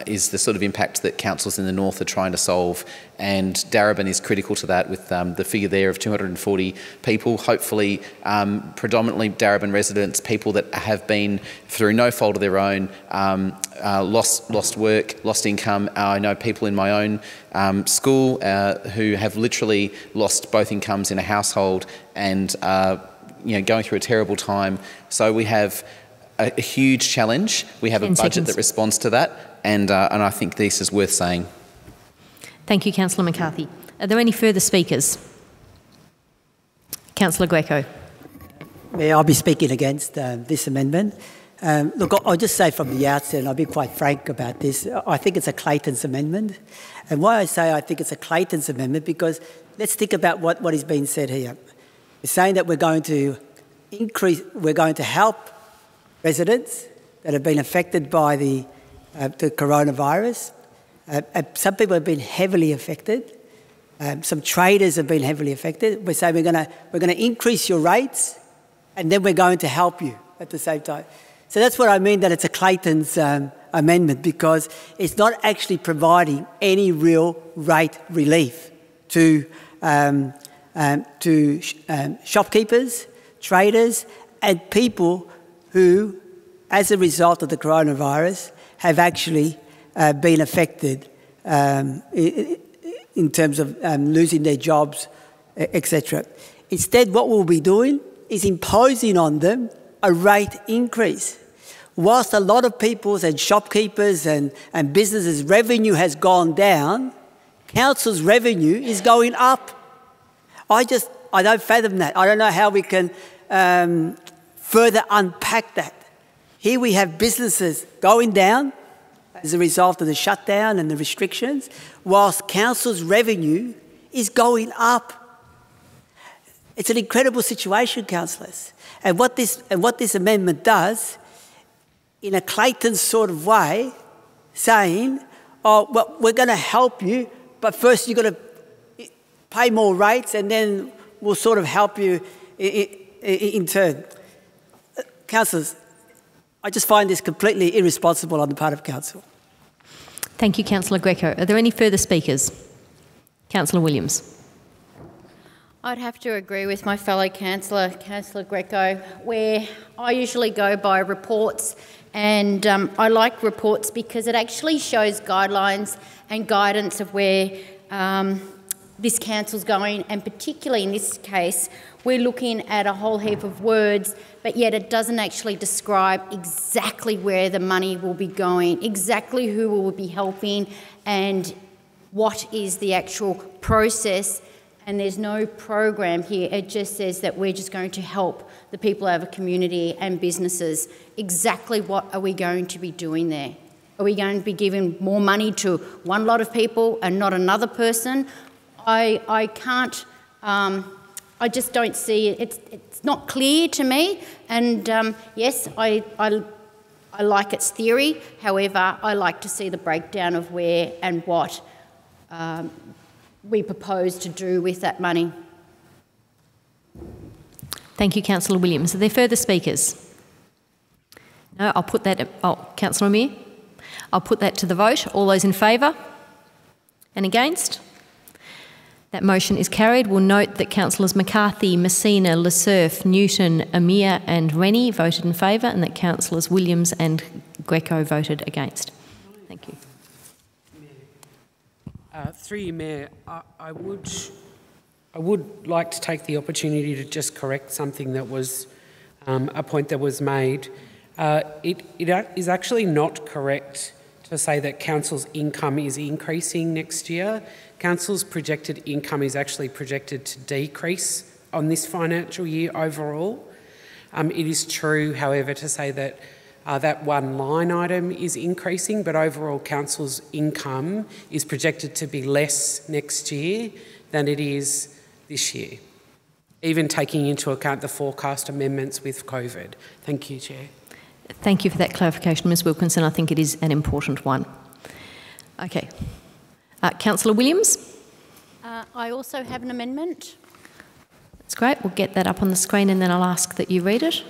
is the sort of impact that councils in the north are trying to solve. And Darebin is critical to that, with the figure there of 240 people, hopefully predominantly Darebin residents, people that have been, through no fault of their own, lost work, lost income. I know people in my own school who have literally lost both incomes in a household, and going through a terrible time. So we have a huge challenge. We have a budget that responds to that, and I think this is worth saying. Thank you, Councillor McCarthy. Are there any further speakers? Councillor Greco. Mayor, I'll be speaking against this amendment. Look, I'll just say from the outset, and I'll be quite frank about this, I think it's a Clayton's amendment. And why I say I think it's a Clayton's amendment, because let's think about what is being said here. It's saying that we're going to help residents that have been affected by the coronavirus. Some people have been heavily affected. Some traders have been heavily affected. We're saying we're going to increase your rates, and then we're going to help you at the same time. So that's what I mean, that it's a Clayton's amendment, because it's not actually providing any real rate relief to shopkeepers, traders, and people who, as a result of the coronavirus, have actually been affected in terms of losing their jobs, etc. Instead, what we'll be doing is imposing on them a rate increase. Whilst a lot of people's and shopkeepers and businesses' revenue has gone down, council's revenue is going up. I don't fathom that. I don't know how we can further unpack that. Here we have businesses going down as a result of the shutdown and the restrictions, whilst council's revenue is going up. It's an incredible situation, councillors. And what this amendment does, in a Clayton sort of way, saying, oh, well, we're going to help you, but first you've got to pay more rates and then we'll sort of help you in turn. Councillors, I just find this completely irresponsible on the part of council. Thank you, Councillor Greco. Are there any further speakers? Councillor Williams. I'd have to agree with my fellow councillor, Councillor Greco, where I usually go by reports, and I like reports because it actually shows guidelines and guidance of where this council's going, and particularly in this case, we're looking at a whole heap of words, but yet it doesn't actually describe exactly where the money will be going, exactly who will be helping, and what is the actual process. And there's no program here. It just says that we're just going to help the people of our community and businesses. Exactly what are we going to be doing there? Are we going to be giving more money to one lot of people and not another person? I can't, I just don't see it. It's not clear to me. And yes, I like its theory. However, I like to see the breakdown of where and what we propose to do with that money. Thank you, Councillor Williams. Are there further speakers? No, I'll put that... Oh, Councillor Amir? I'll put that to the vote. All those in favour? And against? That motion is carried. We'll note that Councillors McCarthy, Messina, Lesurf, Newton, Amir and Rennie voted in favour, and that Councillors Williams and Greco voted against. Thank you. Through you, Mayor, I would like to take the opportunity to just correct something that was a point that was made. It is actually not correct to say that council's income is increasing next year. Council's projected income is actually projected to decrease on this financial year overall. It is true, however, to say that that one line item is increasing, but overall council's income is projected to be less next year than it is this year, even taking into account the forecast amendments with COVID. Thank you, Chair. Thank you for that clarification, Ms Wilkinson. I think it is an important one. Okay. Councillor Williams? I also have an amendment. That's great. We'll get that up on the screen and then I'll ask that you read it.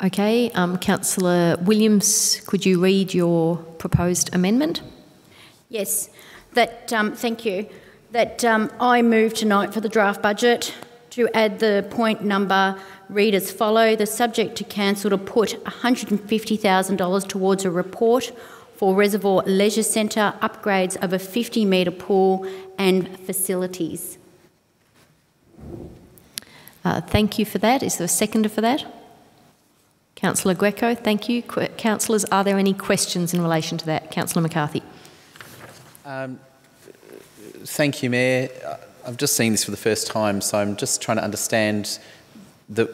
Okay, Councillor Williams, could you read your proposed amendment? Yes, that, thank you. that I move tonight for the draft budget to add the point number read as follow: the subject to council to put $150,000 towards a report for Reservoir Leisure Centre upgrades of a 50-metre pool and facilities. Thank you for that. Is there a seconder for that? Councillor Greco, thank you. Councillors, are there any questions in relation to that? Councillor McCarthy. Thank you, Mayor. I've just seen this for the first time, so I'm just trying to understand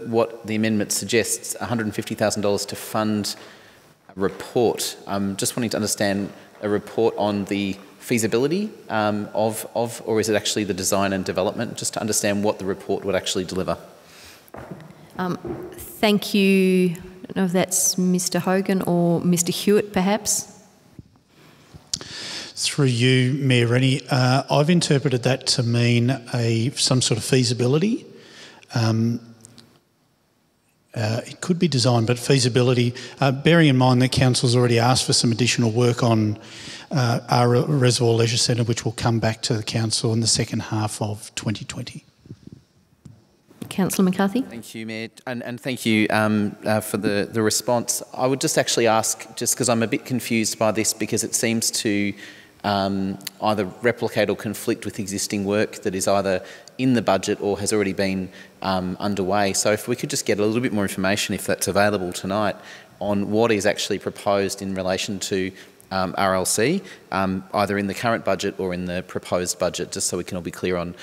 what the amendment suggests, $150,000 to fund a report. I'm just wanting to understand a report on the feasibility or is it actually the design and development, just to understand what the report would actually deliver. Thank you. I don't know if that's Mr Hogan or Mr Hewitt, perhaps. Through you, Mayor Rennie, I've interpreted that to mean some sort of feasibility. It could be design, but feasibility, bearing in mind that Council's already asked for some additional work on our Reservoir Leisure Centre, which will come back to the Council in the second half of 2020. Councillor McCarthy. Thank you, Mayor, and thank you for the response. I would just actually ask, just because I'm a bit confused by this, because it seems to either replicate or conflict with existing work that is either in the budget or has already been underway. So if we could just get a little bit more information, if that's available tonight, on what is actually proposed in relation to RLC, either in the current budget or in the proposed budget, just so we can all be clear on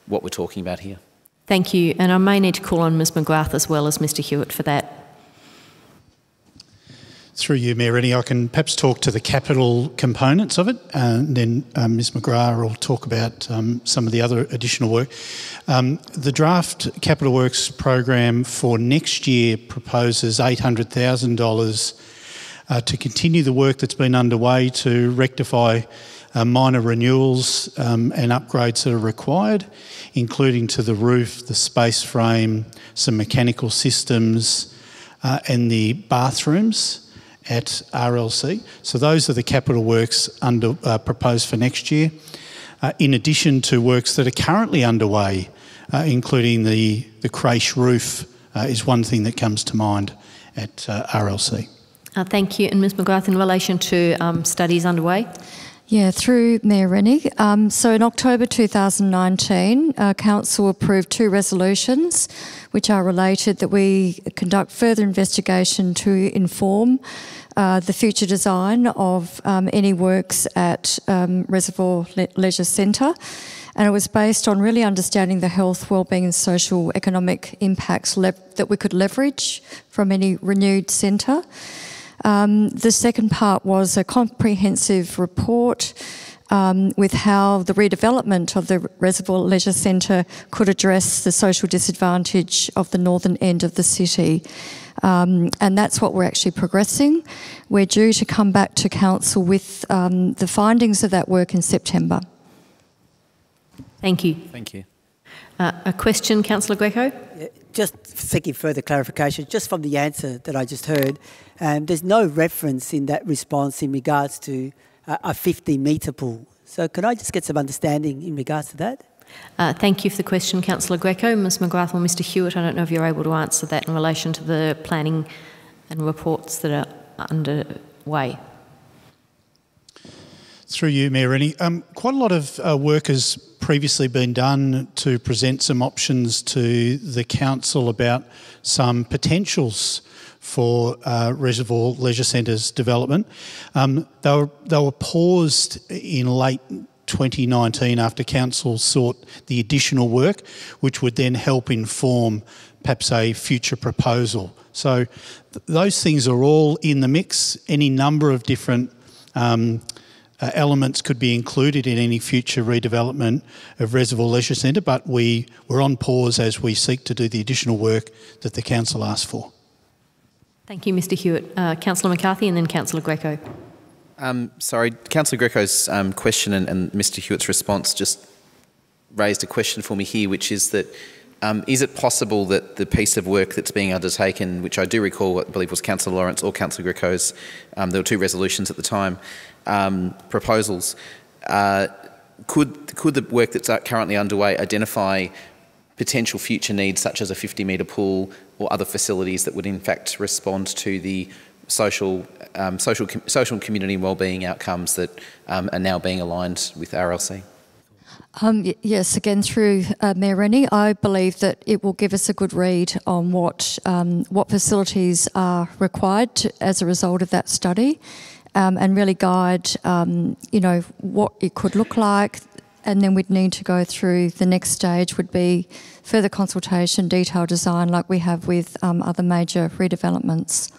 what we're talking about here. Thank you, and I may need to call on Ms McGrath as well as Mr Hewitt for that. Through you, Mayor Rennie, I can perhaps talk to the capital components of it, and then Ms McGrath will talk about some of the other additional work. The draft Capital Works program for next year proposes $800,000 to continue the work that's been underway to rectify minor renewals and upgrades that are required, including to the roof, the space frame, some mechanical systems and the bathrooms at RLC. So those are the capital works proposed for next year, in addition to works that are currently underway, including the creche roof is one thing that comes to mind at RLC. Thank you. And Ms McGrath, in relation to studies underway? Yeah, through Mayor Rennie. So in October 2019, Council approved 2 resolutions which are related, that we conduct further investigation to inform the future design of any works at Reservoir Leisure Centre. And it was based on really understanding the health, wellbeing and social economic impacts that we could leverage from any renewed centre. The second part was a comprehensive report with how the redevelopment of the Reservoir Leisure Centre could address the social disadvantage of the northern end of the city. And that's what we're actually progressing. We're due to come back to Council with the findings of that work in September. Thank you. Thank you. A question, Councillor Greco? Just seeking further clarification, just from the answer that I just heard, there's no reference in that response in regards to a 50-metre pool. So could I just get some understanding in regards to that? Thank you for the question, Councillor Greco. Ms McGrath or Mr Hewitt, I don't know if you're able to answer that in relation to the planning and reports that are underway. Through you, Mayor Rennie. Quite a lot of work has previously been done to present some options to the Council about some potentials for Reservoir Leisure Centre's development. They were paused in late 2019 after Council sought the additional work, which would then help inform perhaps a future proposal. So those things are all in the mix. Any number of different elements could be included in any future redevelopment of Reservoir Leisure Centre, but we're on pause as we seek to do the additional work that the Council asked for. Thank you, Mr Hewitt. Councillor McCarthy and then Councillor Greco. Sorry, Councillor Greco's question and Mr Hewitt's response just raised a question for me here, which is that is it possible that the piece of work that's being undertaken, which I do recall, I believe was Councillor Lawrence or Councillor Greco's, there were 2 resolutions at the time, proposals, could the work that's currently underway identify potential future needs such as a 50-metre pool or other facilities that would in fact respond to the social and community wellbeing outcomes that are now being aligned with RLC? Yes, again through Mayor Rennie, I believe that it will give us a good read on what facilities are required as a result of that study, and really guide, what it could look like. And then we'd need to go through the next stage would be further consultation, detailed design, like we have with other major redevelopments.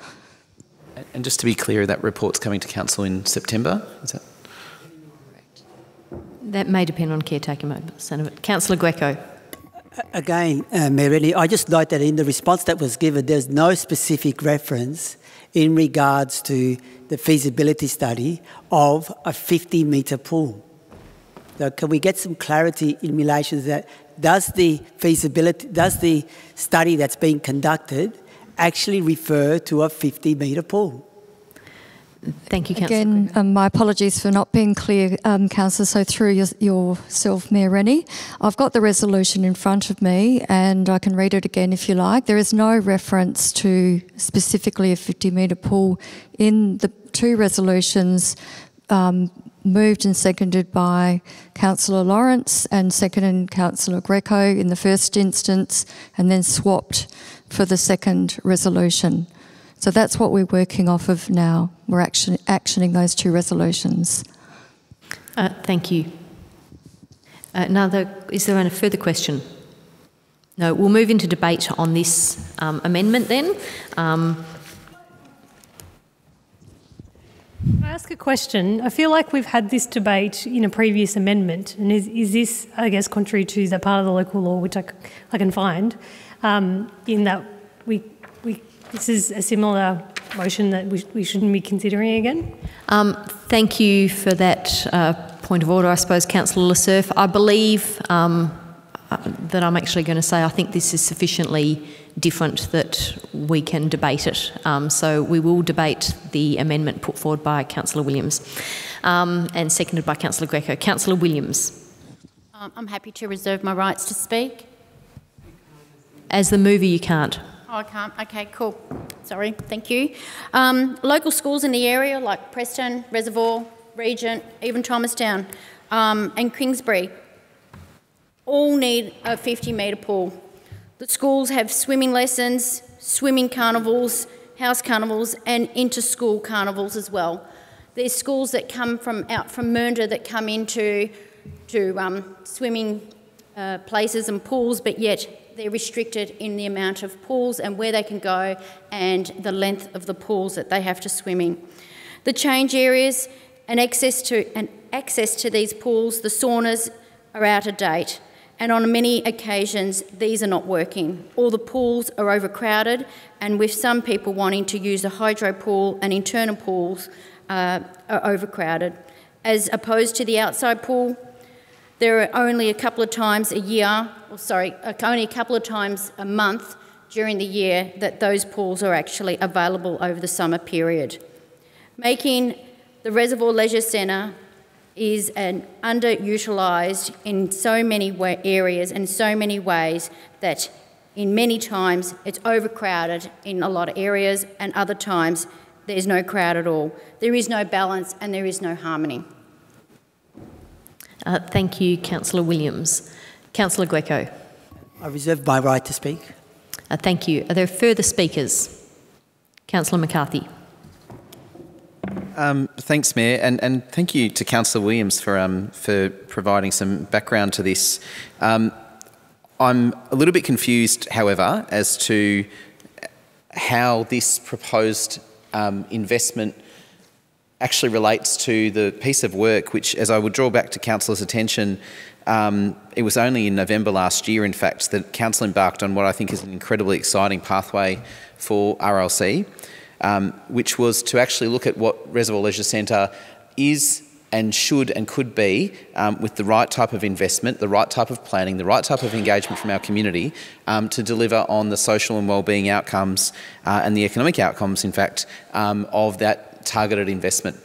And just to be clear, that report's coming to Council in September, is that? That may depend on caretaker members. Councillor Greco. Again, Mayor Rennie, I just note that in the response that was given, there's no specific reference in regards to the feasibility study of a 50-metre pool. So can we get some clarity in relation to that? Does the study that's being conducted actually refer to a 50-metre pool? Thank you, Councillor. Again, my apologies for not being clear, Councillor. So through yourself, Mayor Rennie, I've got the resolution in front of me and I can read it again if you like. There is no reference to specifically a 50-metre pool in the two resolutions moved and seconded by Councillor Lawrence and seconded Councillor Greco in the first instance and then swapped for the second resolution. So that's what we're working off of now. We're actioning those two resolutions. Thank you. Is there a further question? No, we'll move into debate on this amendment then. Can I ask a question? I feel like we've had this debate in a previous amendment, and is this, I guess, contrary to the part of the local law, which I can find, in that this is a similar motion that we shouldn't be considering again? Thank you for that point of order, I suppose, Councillor Lassurf. I believe that I'm actually going to say I think this is sufficiently different that we can debate it. So we will debate the amendment put forward by Councillor Williams and seconded by Councillor Greco. Councillor Williams. I'm happy to reserve my rights to speak. As the mover, you can't. Oh, I can't? Okay, cool. Sorry, thank you. Local schools in the area like Preston, Reservoir, Regent, even Thomastown and Kingsbury all need a 50-metre pool. The schools have swimming lessons, swimming carnivals, house carnivals and inter-school carnivals as well. There's schools that come out from Mernda that come into swimming places and pools, but yet they're restricted in the amount of pools and where they can go and the length of the pools that they have to swim in. The change areas and access to these pools, the saunas, are out of date. And on many occasions, these are not working. All the pools are overcrowded, and with some people wanting to use a hydro pool and internal pools are overcrowded. As opposed to the outside pool, there are only a couple of times only a couple of times a month during the year that those pools are actually available over the summer period. Making the Reservoir Leisure Centre is underutilised in so many areas and so many ways that in many times it's overcrowded in a lot of areas and other times there's no crowd at all. There is no balance and there is no harmony. Thank you, Councillor Williams. Councillor Greco. I reserve my right to speak. Thank you. Are there further speakers? Councillor McCarthy. Thanks, Mayor, and thank you to Councillor Williams for providing some background to this. I'm a little bit confused, however, as to how this proposed investment actually relates to the piece of work which, as I would draw back to Councillor's attention, it was only in November last year, in fact, that Council embarked on what I think is an incredibly exciting pathway for RLC, which was to actually look at what Reservoir Leisure Centre is and should and could be with the right type of investment, the right type of planning, the right type of engagement from our community to deliver on the social and wellbeing outcomes and the economic outcomes, in fact, of that targeted investment.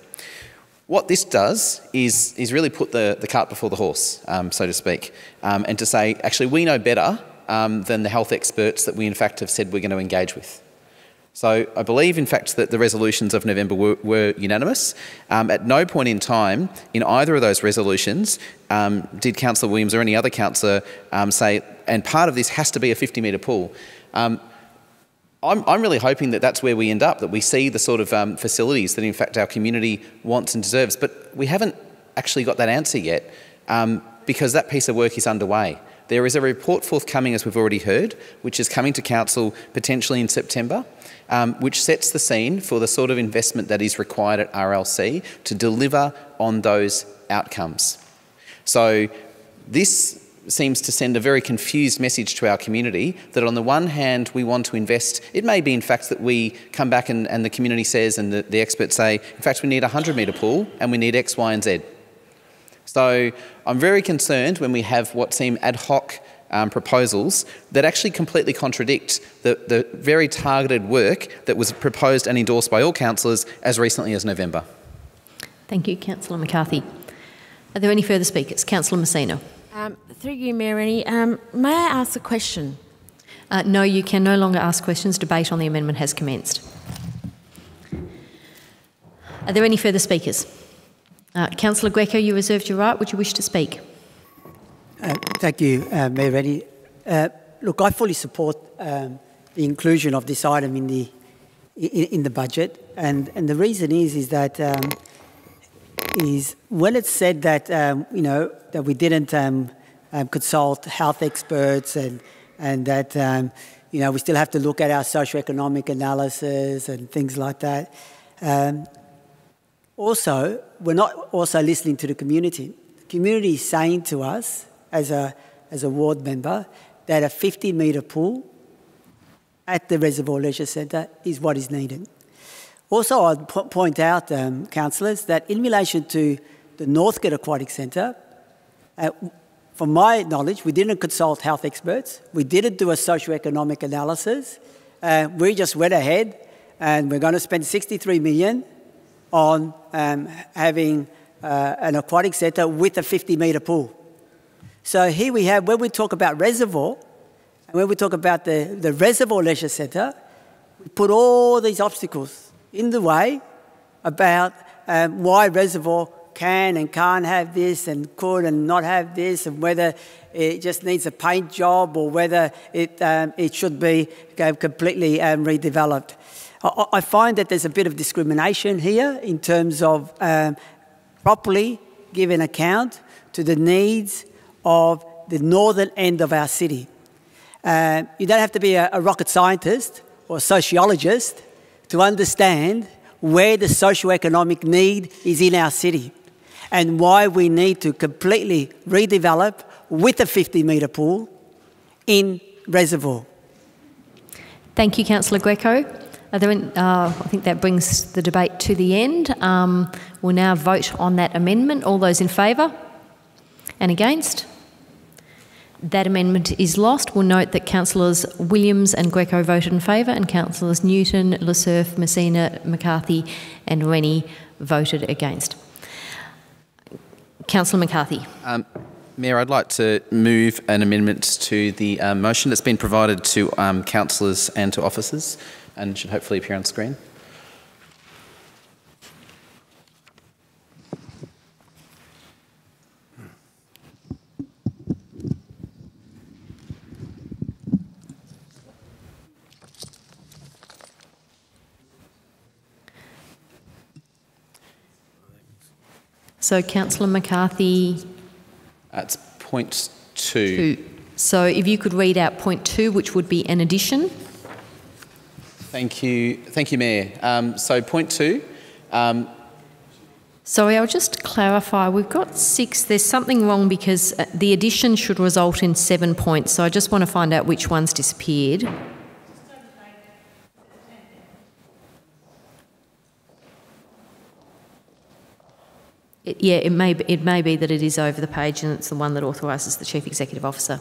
What this does is really put the cart before the horse, so to speak, and to say, actually, we know better than the health experts that we in fact have said we're going to engage with. So I believe, in fact, that the resolutions of November were unanimous. At no point in time in either of those resolutions did Councillor Williams or any other councillor say, and part of this has to be a 50-metre pool. I'm really hoping that that's where we end up, that we see the sort of facilities that in fact our community wants and deserves. But we haven't actually got that answer yet because that piece of work is underway. There is a report forthcoming, as we've already heard, which is coming to Council potentially in September, which sets the scene for the sort of investment that is required at RLC to deliver on those outcomes. So this seems to send a very confused message to our community that on the one hand we want to invest. It may be in fact that we come back and the community says and the experts say, in fact we need a 100-metre pool and we need X, Y and Z. So I'm very concerned when we have what seem ad hoc proposals that actually completely contradict the very targeted work that was proposed and endorsed by all councillors as recently as November. Thank you, Councillor McCarthy. Are there any further speakers? Councillor Messina. Through you, Mayor Rennie, may I ask a question? No, you can no longer ask questions. Debate on the amendment has commenced. Are there any further speakers? Councillor Greco, you reserved your right. Would you wish to speak? Thank you, Mayor Rennie. Look, I fully support the inclusion of this item in the budget, and the reason is that is when it's said that you know that we didn't consult health experts and that you know we still have to look at our socioeconomic analysis and things like that. Also, we're not also listening to the community. The community is saying to us as a ward member that a 50-metre pool at the Reservoir Leisure Centre is what is needed. Also, I'd point out, councillors, that in relation to the Northgate Aquatic Centre, from my knowledge, we didn't consult health experts. We didn't do a socioeconomic analysis. We just went ahead and we're going to spend $63 million on having an aquatic centre with a 50-metre pool. So here we have, when we talk about reservoir, and when we talk about the Reservoir Leisure Centre, we put all these obstacles in the way about why reservoir can and can't have this and could and not have this, and whether it just needs a paint job or whether it should be completely redeveloped. I find that there's a bit of discrimination here in terms of properly giving account to the needs of the northern end of our city. You don't have to be a rocket scientist or a sociologist to understand where the socioeconomic need is in our city and why we need to completely redevelop with a 50-metre pool in Reservoir. Thank you, Councillor Greco. Are there I think that brings the debate to the end. We'll now vote on that amendment. All those in favour and against? That amendment is lost. We'll note that Councillors Williams and Greco voted in favour and Councillors Newton, Lesurf, Messina, McCarthy and Rennie voted against. Councillor McCarthy. Mayor, I'd like to move an amendment to the motion that's been provided to councillors and to officers and should hopefully appear on screen. So, Councillor McCarthy. It's point 2. So, if you could read out point 2, which would be an addition. Thank you, Mayor. So, point 2. Sorry, I'll just clarify. We've got 6. There's something wrong because the addition should result in 7 points. So, I just want to find out which one's disappeared. It may be that it is over the page and it's the one that authorises the Chief Executive Officer.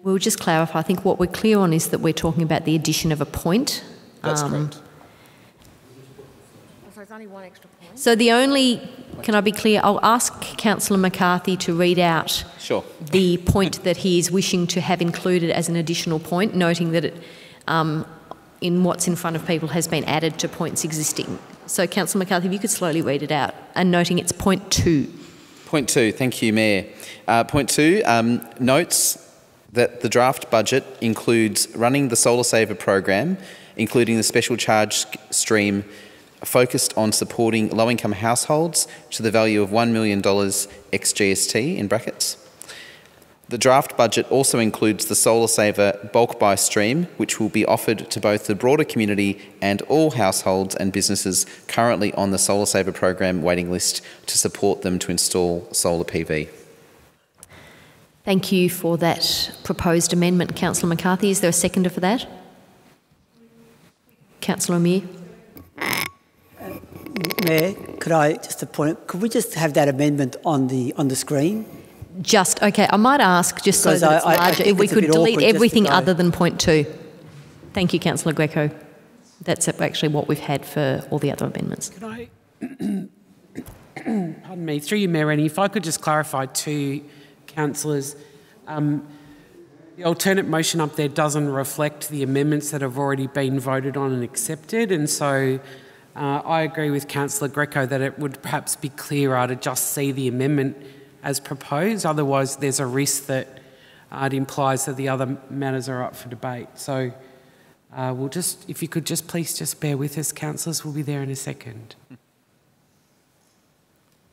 We'll just clarify. I think what we're clear on is that we're talking about the addition of a point. That's correct. So there's only one extra point? So the only, can I be clear, I'll ask Councillor McCarthy to read out the point that he is wishing to have included as an additional point, noting that it, in what's in front of people, has been added to points existing. So Councillor McCarthy, if you could slowly read it out, and noting it's point 2. Point 2, thank you, Mayor. Point 2 notes that the draft budget includes running the Solar Saver program, including the special charge stream focused on supporting low-income households to the value of $1 million ex-GST in brackets. The draft budget also includes the Solar Saver bulk buy stream, which will be offered to both the broader community and all households and businesses currently on the Solar Saver program waiting list to support them to install solar PV. Thank you for that proposed amendment, Councillor McCarthy. Is there a seconder for that? Councillor Amir. Mayor, could I just appoint? Could we just have that amendment on the screen? Just okay. I might ask just so that it's larger. If we could delete everything other than point 2. Thank you, Councillor Greco. That's actually what we've had for all the other amendments. Could I, pardon me, through you, Mayor Rennie, if I could just clarify to councillors, the alternate motion up there doesn't reflect the amendments that have already been voted on and accepted, and so I agree with Councillor Greco that it would perhaps be clearer to just see the amendment as proposed. Otherwise, there's a risk that it implies that the other matters are up for debate. So we'll just, if you could just please just bear with us, councillors, we'll be there in a second.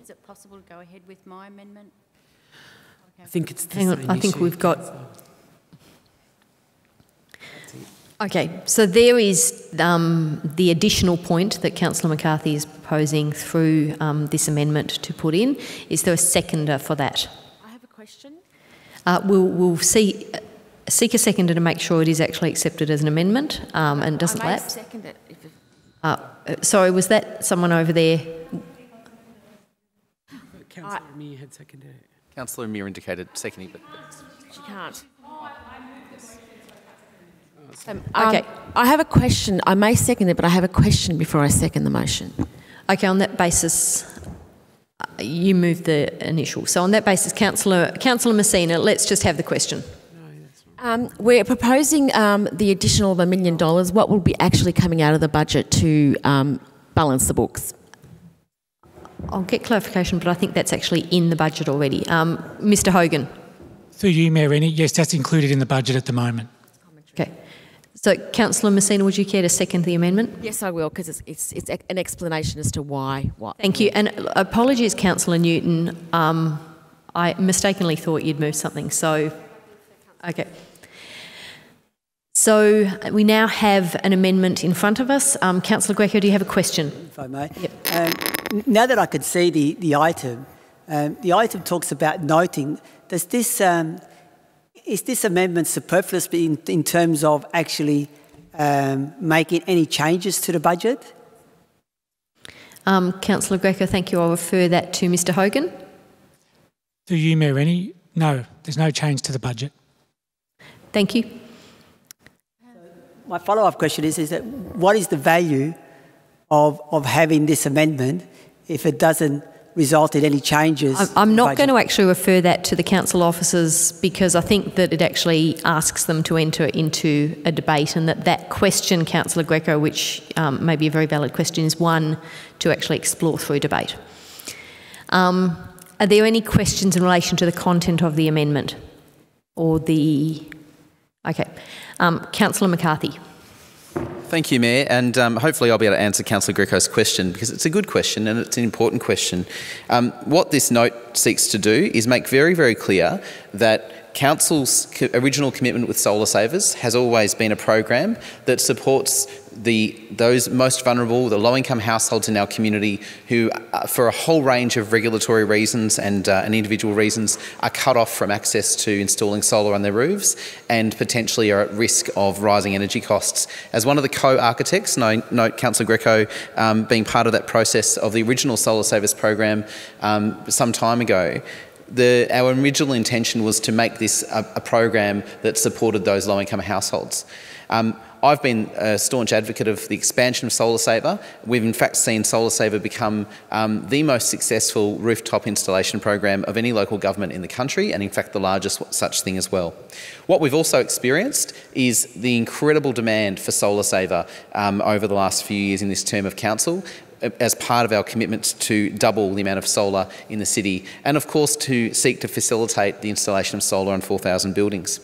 Is it possible to go ahead with my amendment? I think it's the Hang on, same I think issue, we've got... Councillor. Okay, so there is the additional point that Councillor McCarthy is proposing through this amendment to put in. Is there a seconder for that? I have a question. We'll seek a seconder to make sure it is actually accepted as an amendment and doesn't lapse. I may second it. Sorry, was that someone over there? Councillor Amir had seconded it. Councillor Amir indicated seconding, but She can't. Okay. I have a question. I may second it, but I have a question before I second the motion. Okay, on that basis, you moved the initial. So on that basis, Councillor Messina, let's just have the question. We're proposing the additional of $1 million. What will be actually coming out of the budget to balance the books? I'll get clarification, but I think that's actually in the budget already. Mr Hogan. Through you, Mayor Rennie, yes, that's included in the budget at the moment. Okay. So, Councillor Messina, would you care to second the amendment? Yes, I will, because it's an explanation as to why. Thank you. And apologies, Councillor Newton. I mistakenly thought you'd moved something. So, okay. So we now have an amendment in front of us. Councillor Greco, do you have a question? If I may. Yep. Now that I can see the item talks about noting. Does this is this amendment superfluous in terms of actually making any changes to the budget? Councillor Greco, thank you. I'll refer that to Mr Hogan. Through you, Mayor Rennie, no, there's no change to the budget. Thank you. My follow-up question is that what is the value of having this amendment if it doesn't result in any changes? I'm not going to actually refer that to the council officers because I think that it actually asks them to enter into a debate, and that question, Councillor Greco, which may be a very valid question, is one to actually explore through debate. Are there any questions in relation to the content of the amendment or the... Okay. Councillor McCarthy. Thank you, Mayor, and hopefully I'll be able to answer Councillor Greco's question because it's a good question and it's an important question. What this note seeks to do is make very, very clear that Council's original commitment with Solar Savers has always been a program that supports those most vulnerable, the low-income households in our community who, for a whole range of regulatory reasons and individual reasons, are cut off from access to installing solar on their roofs and potentially are at risk of rising energy costs. As one of the co-architects, note Councillor Greco being part of that process of the original Solar Savers program some time ago, our original intention was to make this a program that supported those low-income households. I've been a staunch advocate of the expansion of Solar Saver. We've in fact seen Solar Saver become the most successful rooftop installation program of any local government in the country, and in fact the largest such thing as well. What we've also experienced is the incredible demand for Solar Saver over the last few years in this term of council, as part of our commitment to double the amount of solar in the city, and of course to seek to facilitate the installation of solar on 4,000 buildings.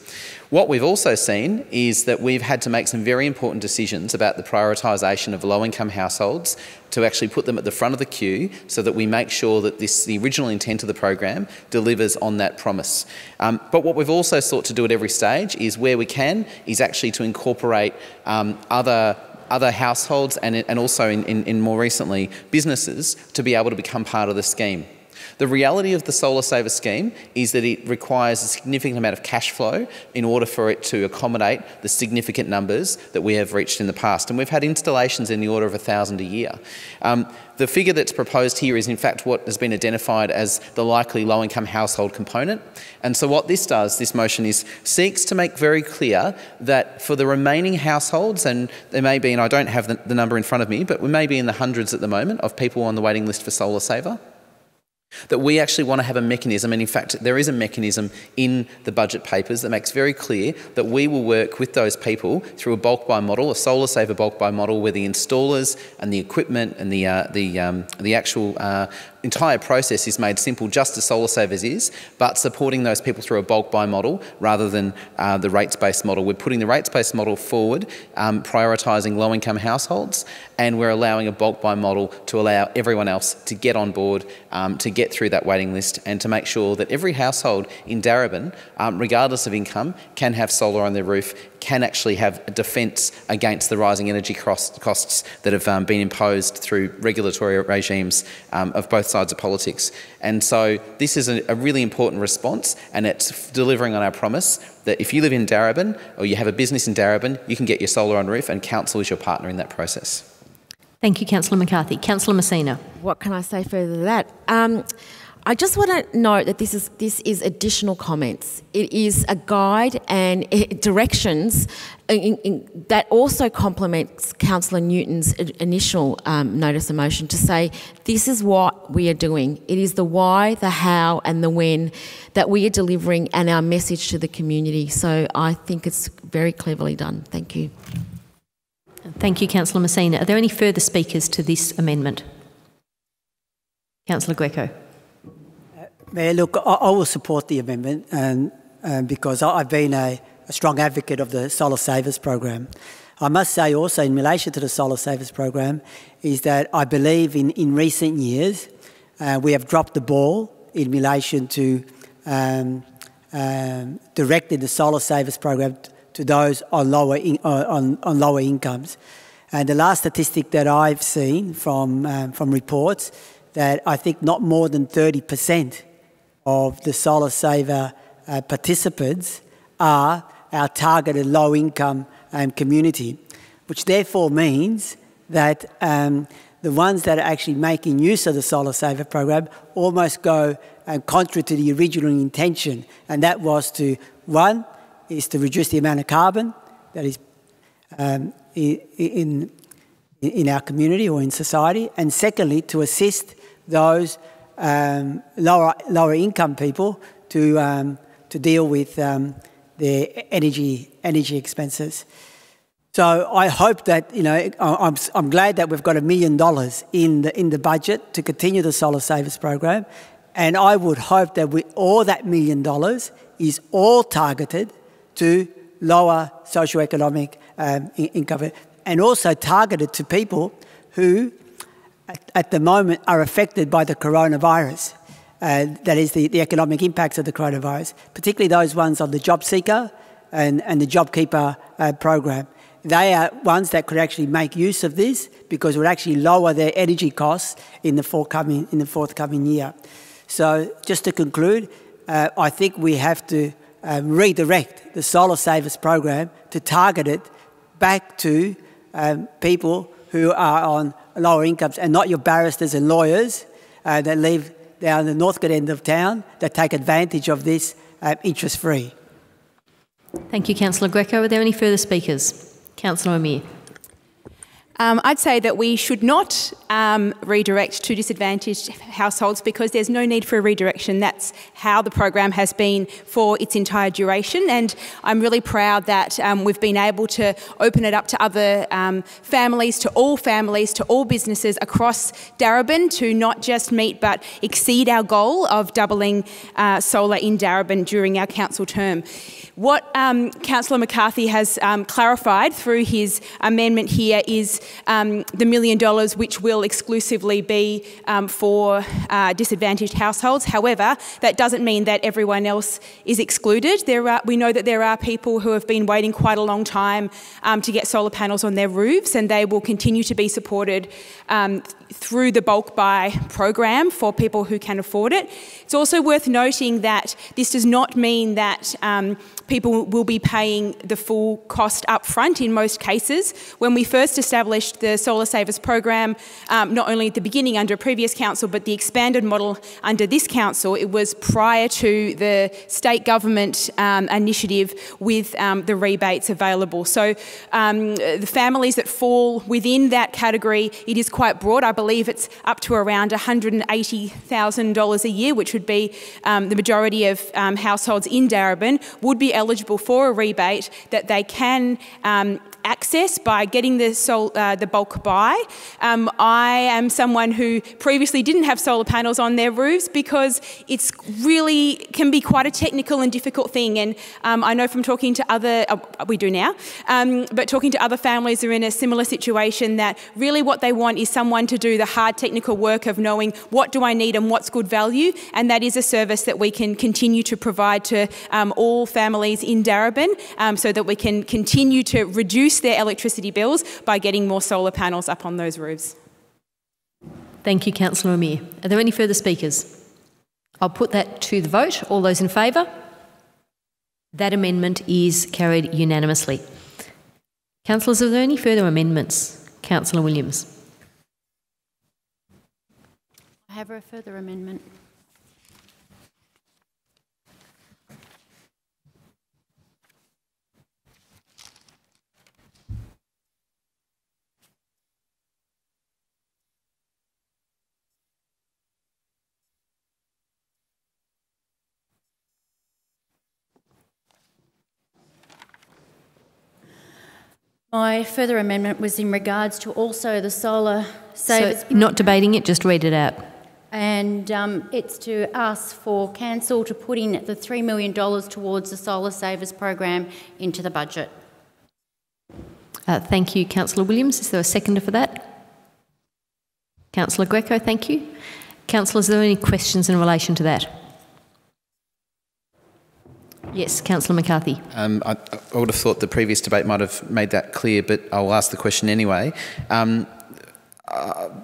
What we've also seen is that we've had to make some very important decisions about the prioritisation of low-income households to actually put them at the front of the queue so that we make sure that the original intent of the program delivers on that promise. But what we've also sought to do at every stage is, where we can, is actually to incorporate other households and also in more recently businesses to be able to become part of the scheme. The reality of the Solar Saver scheme is that it requires a significant amount of cash flow in order for it to accommodate the significant numbers that we have reached in the past. And we've had installations in the order of 1,000 a year. The figure that's proposed here is in fact what has been identified as the likely low-income household component. And so what this does, this motion, is seeks to make very clear that for the remaining households, and there may be, and I don't have the number in front of me, but we may be in the hundreds at the moment of people on the waiting list for Solar Saver, that we actually want to have a mechanism, and in fact there is a mechanism in the budget papers that makes very clear that we will work with those people through a bulk buy model, a Solar Saver bulk buy model, where the installers and the equipment and the actual entire process is made simple, just as Solar Savers is, but supporting those people through a bulk buy model rather than the rates-based model. We're putting the rates-based model forward, prioritising low-income households, and we're allowing a bulk buy model to allow everyone else to get on board, to get through that waiting list, and to make sure that every household in Darebin, regardless of income, can have solar on their roof, can actually have a defence against the rising energy costs that have been imposed through regulatory regimes of both sides of politics. And so this is a really important response, and it's delivering on our promise that if you live in Darebin or you have a business in Darebin, you can get your solar on roof, and council is your partner in that process. Thank you, Councillor McCarthy. Councillor Messina. What can I say further to that? I just want to note that this is additional comments. It is a guide and directions that also complements Councillor Newton's initial notice of motion to say this is what we are doing. It is the why, the how and the when that we are delivering, and our message to the community. So I think it's very cleverly done. Thank you. Thank you, Councillor Messina. Are there any further speakers to this amendment? Councillor Greco. Mayor, look, I will support the amendment because I've been a strong advocate of the Solar Savers program. I must say also, in relation to the Solar Savers program, is that I believe in recent years we have dropped the ball in relation to directing the Solar Savers program to those on lower incomes. And the last statistic that I've seen from reports, that I think not more than 30% of the Solar Saver participants are our targeted low-income community, which therefore means that the ones that are actually making use of the Solar Saver program almost go contrary to the original intention, and that was to, one, is to reduce the amount of carbon that is in our community or in society, and secondly, to assist those lower income people to deal with their energy expenses. So I hope that, I'm glad that we've got $1 million in the budget to continue the Solar Savers program, and I would hope that all that $1 million is all targeted to lower socioeconomic income, and also targeted to people who at the moment are affected by the coronavirus. That is the economic impacts of the coronavirus, particularly those ones on the Job Seeker and the JobKeeper program. They are ones that could actually make use of this because it would actually lower their energy costs in the forthcoming year. So just to conclude, I think we have to redirect the Solar Savers program to target it back to people who are on lower incomes, and not your barristers and lawyers that live down the Northcote end of town that take advantage of this interest-free. Thank you, Councillor Greco. Are there any further speakers? Councillor Amir. I'd say that we should not redirect to disadvantaged households because there's no need for a redirection. That's how the program has been for its entire duration, and I'm really proud that we've been able to open it up to other families, to all businesses across Darebin to not just meet but exceed our goal of doubling solar in Darebin during our council term. What Councillor McCarthy has clarified through his amendment here is the $1 million which will exclusively be for disadvantaged households. However, that doesn't mean that everyone else is excluded. We know that there are people who have been waiting quite a long time to get solar panels on their roofs, and they will continue to be supported through the bulk buy program for people who can afford it. It's also worth noting that this does not mean that people will be paying the full cost up front in most cases. When we first established the Solar Savers program, not only at the beginning under a previous council, but the expanded model under this council, it was prior to the state government initiative with the rebates available. So the families that fall within that category, it is quite broad. I believe it's up to around $180,000 a year, which would be the majority of households in Darebin would be eligible for a rebate that they can access by getting the bulk buy. I am someone who previously didn't have solar panels on their roofs because it's really can be quite a technical and difficult thing. And I know from talking to other, we do now, but talking to other families who are in a similar situation that really what they want is someone to do the hard technical work of knowing what do I need and what's good value. And that is a service that we can continue to provide to all families in Darebin so that we can continue to reduce their electricity bills by getting more solar panels up on those roofs. Thank you, Councillor Amir. Are there any further speakers? I'll put that to the vote. All those in favour? That amendment is carried unanimously. Councillors, are there any further amendments? Councillor Williams. I have a further amendment. My further amendment was in regards to also the Solar Savers. So, not debating it, just read it out. And it's to ask for council to put in the $3 million towards the Solar Savers program into the budget. Thank you, Councillor Williams. Is there a seconder for that? Councillor Greco, thank you. Councillors, are there any questions in relation to that? Yes, Councillor McCarthy. I would have thought the previous debate might have made that clear, but I'll ask the question anyway.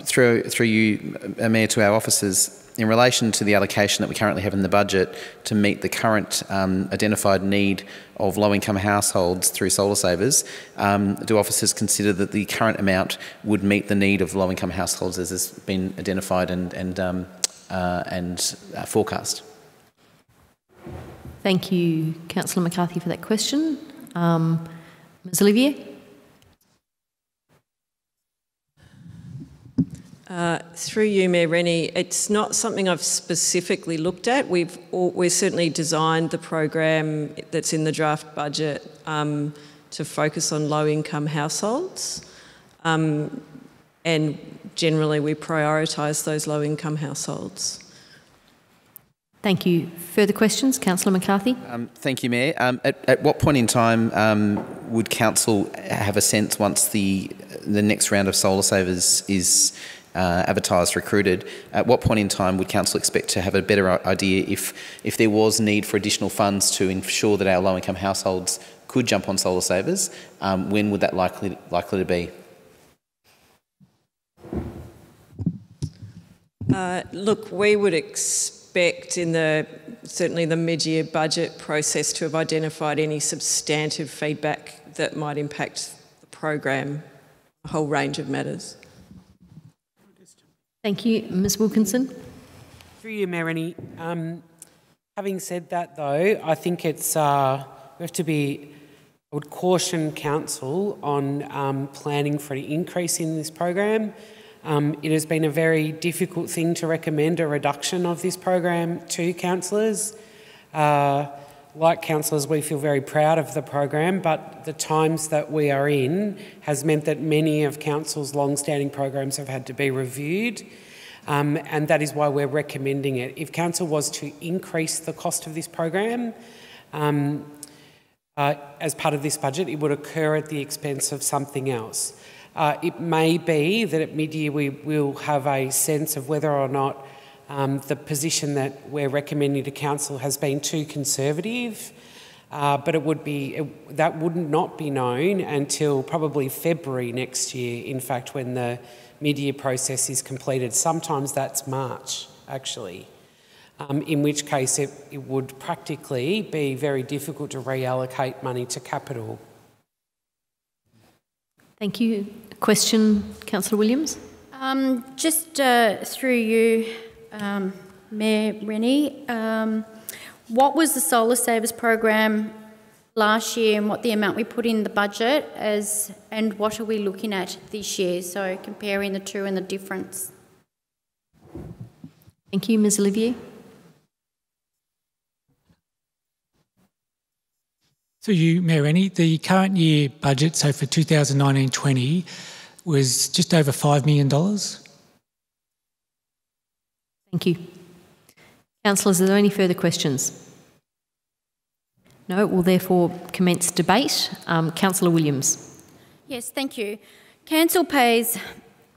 Through you, Mayor, to our officers, in relation to the allocation that we currently have in the budget to meet the current identified need of low-income households through Solar Savers, do officers consider that the current amount would meet the need of low-income households as has been identified and forecast? Thank you, Councillor McCarthy, for that question. Ms Olivier? Through you, Mayor Rennie, it's not something I've specifically looked at. We've certainly designed the program that's in the draft budget to focus on low-income households, and generally we prioritise those low-income households. Thank you. Further questions? Councillor McCarthy. Thank you, Mayor. At what point in time would Council have a sense once the next round of Solar Savers is advertised, recruited, at what point in time would Council expect to have a better idea if there was need for additional funds to ensure that our low-income households could jump on Solar Savers? When would that likely to be? Look, we would expect in certainly the mid-year budget process to have identified any substantive feedback that might impact the program, a whole range of matters. Thank you. Ms Wilkinson. Through you, Mayor Rennie. Having said that, though, I think it's we have to be. I would caution council on planning for an increase in this program. It has been a very difficult thing to recommend a reduction of this program to councillors. Like councillors, we feel very proud of the program, but the times that we are in has meant that many of council's long-standing programs have had to be reviewed, and that is why we're recommending it. If council was to increase the cost of this program as part of this budget, it would occur at the expense of something else. It may be that at mid-year we will have a sense of whether or not the position that we're recommending to council has been too conservative, but it would be that would not be known until probably February next year. In fact, when the mid-year process is completed, sometimes that's March actually. In which case it would practically be very difficult to reallocate money to capital. Thank you. Question, Councillor Williams? Just through you, Mayor Rennie, what was the Solar Savers program last year and what the amount we put in the budget and what are we looking at this year? So comparing the two and the difference. Thank you. Ms Olivier? So you, Mayor Rennie, the current year budget, so for 2019-20, was just over $5 million. Thank you. Councillors, are there any further questions? No, we'll therefore commence debate. Councillor Williams. Yes, thank you. Council pays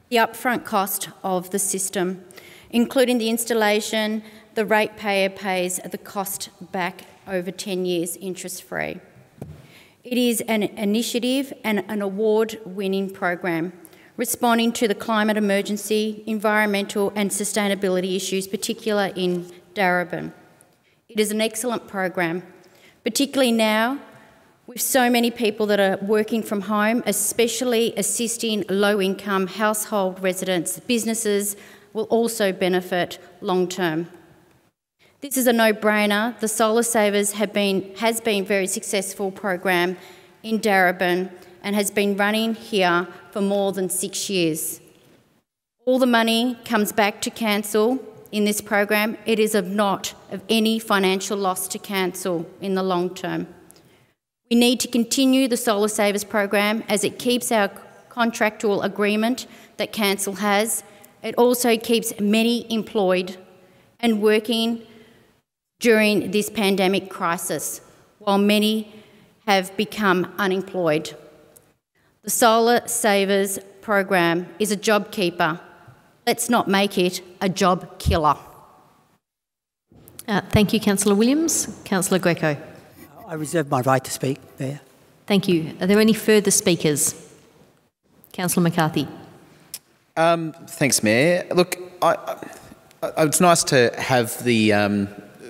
the upfront cost of the system, including the installation. The ratepayer pays the cost back over 10 years interest-free. It is an initiative and an award-winning program responding to the climate emergency, environmental and sustainability issues, particularly in Darebin. It is an excellent program, particularly now with so many people that are working from home, especially assisting low-income household residents. Businesses will also benefit long-term. This is a no-brainer. The Solar Savers has been a very successful program in Darebin and has been running here for more than 6 years. All the money comes back to council in this program. It is not of any financial loss to council in the long term. We need to continue the Solar Savers program as it keeps our contractual agreement that council has. It also keeps many employed and working during this pandemic crisis, while many have become unemployed. The Solar Savers program is a job keeper. Let's not make it a job killer. Thank you, Councillor Williams. Councillor Greco. I reserve my right to speak, Mayor. Thank you. Are there any further speakers? Councillor McCarthy. Thanks, Mayor. Look, it's nice to have the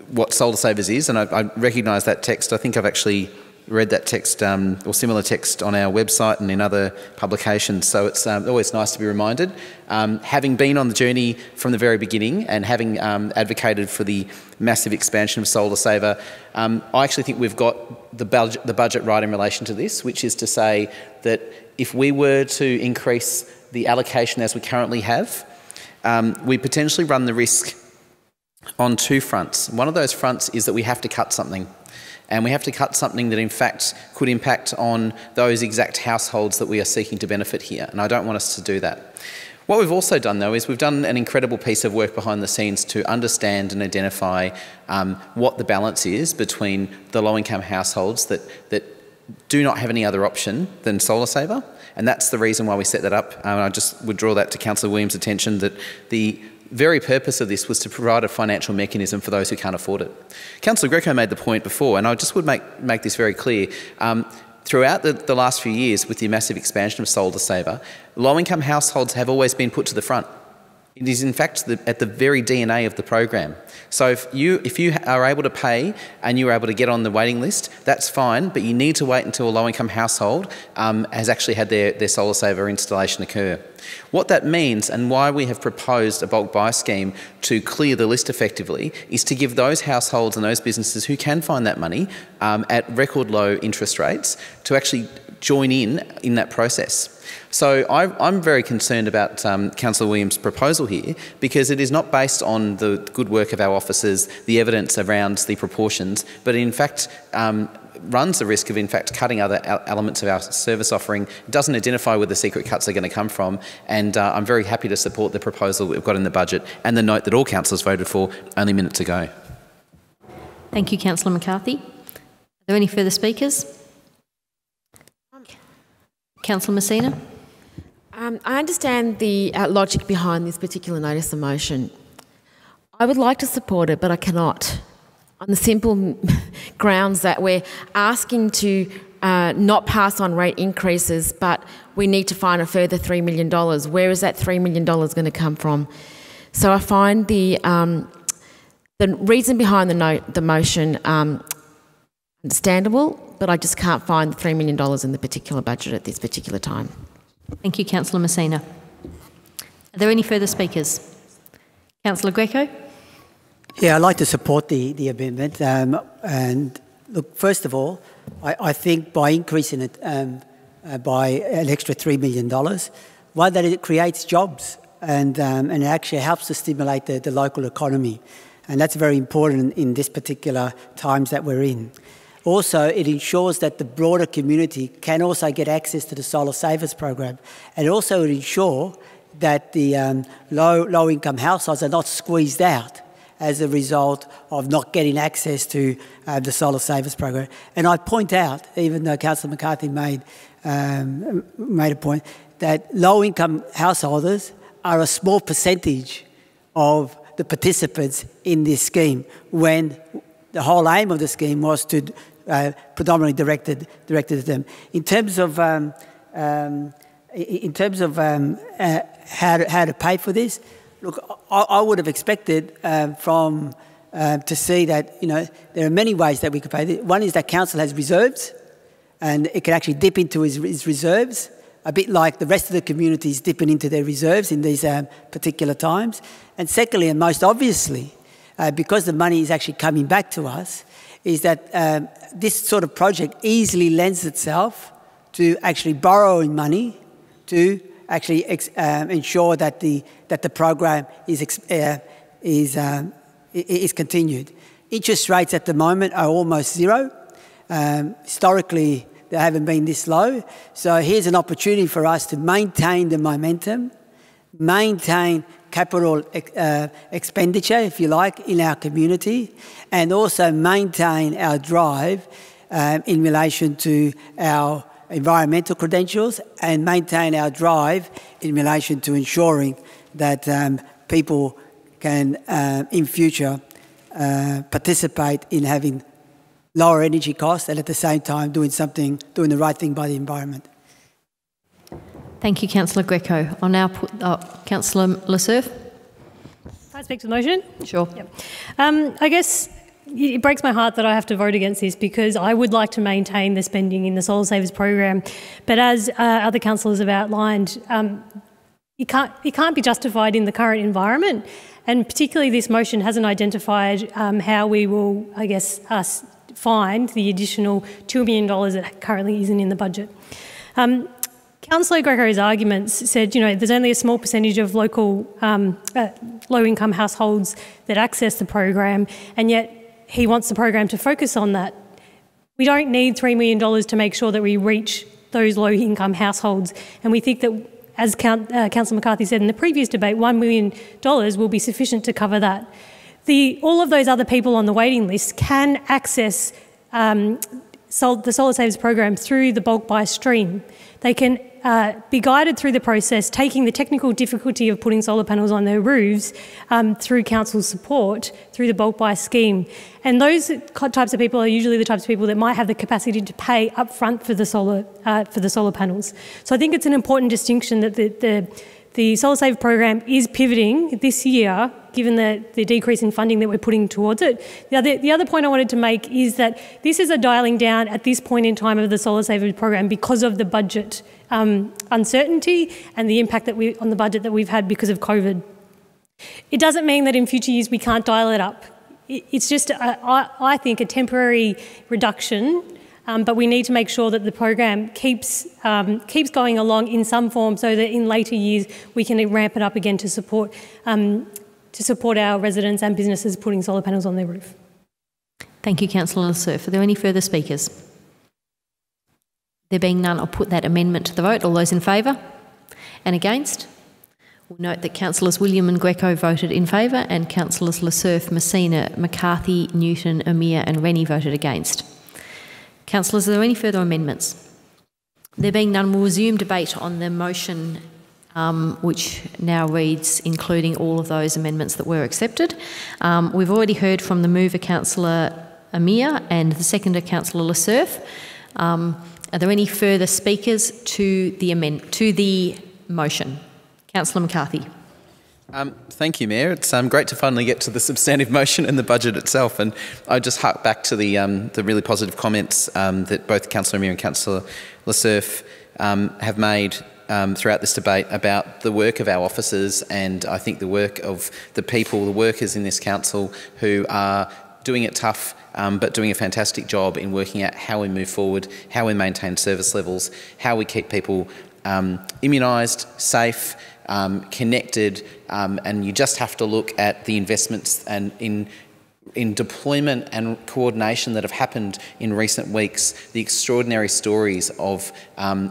what Solar Savers is, and I recognise that text. I think I've actually read that text or similar text on our website and in other publications, so it's always nice to be reminded. Having been on the journey from the very beginning and having advocated for the massive expansion of Solar Saver, I actually think we've got the budget right in relation to this, which is to say that if we were to increase the allocation as we currently have, we potentially run the risk on two fronts. One of those fronts is that we have to cut something. And we have to cut something that in fact could impact on those exact households that we are seeking to benefit here. And I don't want us to do that. What we've also done though is we've done an incredible piece of work behind the scenes to understand and identify what the balance is between the low-income households that do not have any other option than Solar Saver. And that's the reason why we set that up. I just would draw that to Councillor Williams' attention, that the very purpose of this was to provide a financial mechanism for those who can't afford it. Councillor Greco made the point before, and I just would make this very clear. Throughout the last few years, with the massive expansion of Solar Saver, low-income households have always been put to the front. It is in fact at the very DNA of the program. So if you are able to pay and you are able to get on the waiting list, that's fine, but you need to wait until a low-income household has actually had their solar saver installation occur. What that means, and why we have proposed a bulk buy scheme to clear the list effectively, is to give those households and those businesses who can find that money at record low interest rates to actually join in that process. So I'm very concerned about Councillor Williams' proposal here, because it is not based on the good work of our officers, the evidence around the proportions, but in fact runs the risk of in fact cutting other elements of our service offering. It doesn't identify where the secret cuts are going to come from, and I'm very happy to support the proposal that we've got in the budget and the note that all councillors voted for only minutes ago. Thank you, Councillor McCarthy. Are there any further speakers? Councillor Messina. I understand the logic behind this particular notice of motion. I would like to support it, but I cannot, on the simple grounds that we're asking to not pass on rate increases, but we need to find a further $3 million. Where is that $3 million going to come from? So I find the reason behind the motion understandable, but I just can't find the $3 million in the particular budget at this particular time. Thank you, Councillor Messina. Are there any further speakers? Councillor Greco. Yeah, I'd like to support the amendment. And look, first of all, I think by increasing it by an extra $3 million, one, that it creates jobs and it actually helps to stimulate the local economy. And that's very important in this particular times that we're in. Also, it ensures that the broader community can also get access to the Solar Savers program, and also it ensures that the low-income households are not squeezed out as a result of not getting access to the Solar Savers program. And I point out, even though Councillor McCarthy made a point, that low-income householders are a small percentage of the participants in this scheme, when the whole aim of the scheme was to predominantly directed at them. In terms of how to pay for this, look, I would have expected to see that there are many ways that we could pay this. One is that council has reserves, and it can actually dip into its reserves, a bit like the rest of the community is dipping into their reserves in these particular times. And secondly, and most obviously, because the money is actually coming back to us, is that this sort of project easily lends itself to actually borrowing money to actually ensure that the program is continued. Interest rates at the moment are almost zero. Historically, they haven't been this low. So here's an opportunity for us to maintain the momentum, maintain capital expenditure, if you like, in our community, and also maintain our drive in relation to our environmental credentials, and maintain our drive in relation to ensuring that people can, in future, participate in having lower energy costs and at the same time doing the right thing by the environment. Thank you, Councillor Greco. I'll now put Councillor Lesurf. Can I speak to the motion? Sure. Yep. I guess it breaks my heart that I have to vote against this, because I would like to maintain the spending in the Solar Savers program. But as other councillors have outlined, it can't be justified in the current environment, and particularly this motion hasn't identified how we will, I guess, find the additional $2 million that currently isn't in the budget. Councillor Greco's arguments said, there's only a small percentage of local low-income households that access the program, and yet he wants the program to focus on that. We don't need $3 million to make sure that we reach those low-income households, and we think that, as Councillor McCarthy said in the previous debate, $1 million will be sufficient to cover that. All of those other people on the waiting list can access the Solar Savers program through the bulk buy stream. They can be guided through the process, taking the technical difficulty of putting solar panels on their roofs through council's support, through the bulk buy scheme. And those types of people are usually the types of people that might have the capacity to pay up front for the solar panels. So I think it's an important distinction that the Solar Save program is pivoting this year, given the decrease in funding that we're putting towards it. The other point I wanted to make is that this is a dialling down at this point in time of the Solar Save program because of the budget uncertainty and the impact on the budget that we've had because of COVID. It doesn't mean that in future years we can't dial it up. It's just, I think, a temporary reduction, but we need to make sure that the program keeps going along in some form so that in later years we can ramp it up again to support our residents and businesses putting solar panels on their roof. Thank you, Councillor Lassurf. Are there any further speakers? There being none, I'll put that amendment to the vote. All those in favour and against? We'll note that Councillors William and Greco voted in favour and Councillors Lassurf, Messina, McCarthy, Newton, Amir and Rennie voted against. Councillors, are there any further amendments? There being none, we'll resume debate on the motion which now reads including all of those amendments that were accepted. We've already heard from the mover, Councillor Amir, and the seconder, Councillor Lassurf. Are there any further speakers to the motion? Councillor McCarthy. Thank you, Mayor. It's great to finally get to the substantive motion and the budget itself. And I just hark back to the really positive comments that both Councillor Amir and Councillor Lassurf have made throughout this debate about the work of our officers, and I think the work of the people, the workers in this council who are doing it tough but doing a fantastic job in working out how we move forward, how we maintain service levels, how we keep people immunised, safe, connected, and you just have to look at the investments and in deployment and coordination that have happened in recent weeks, the extraordinary stories of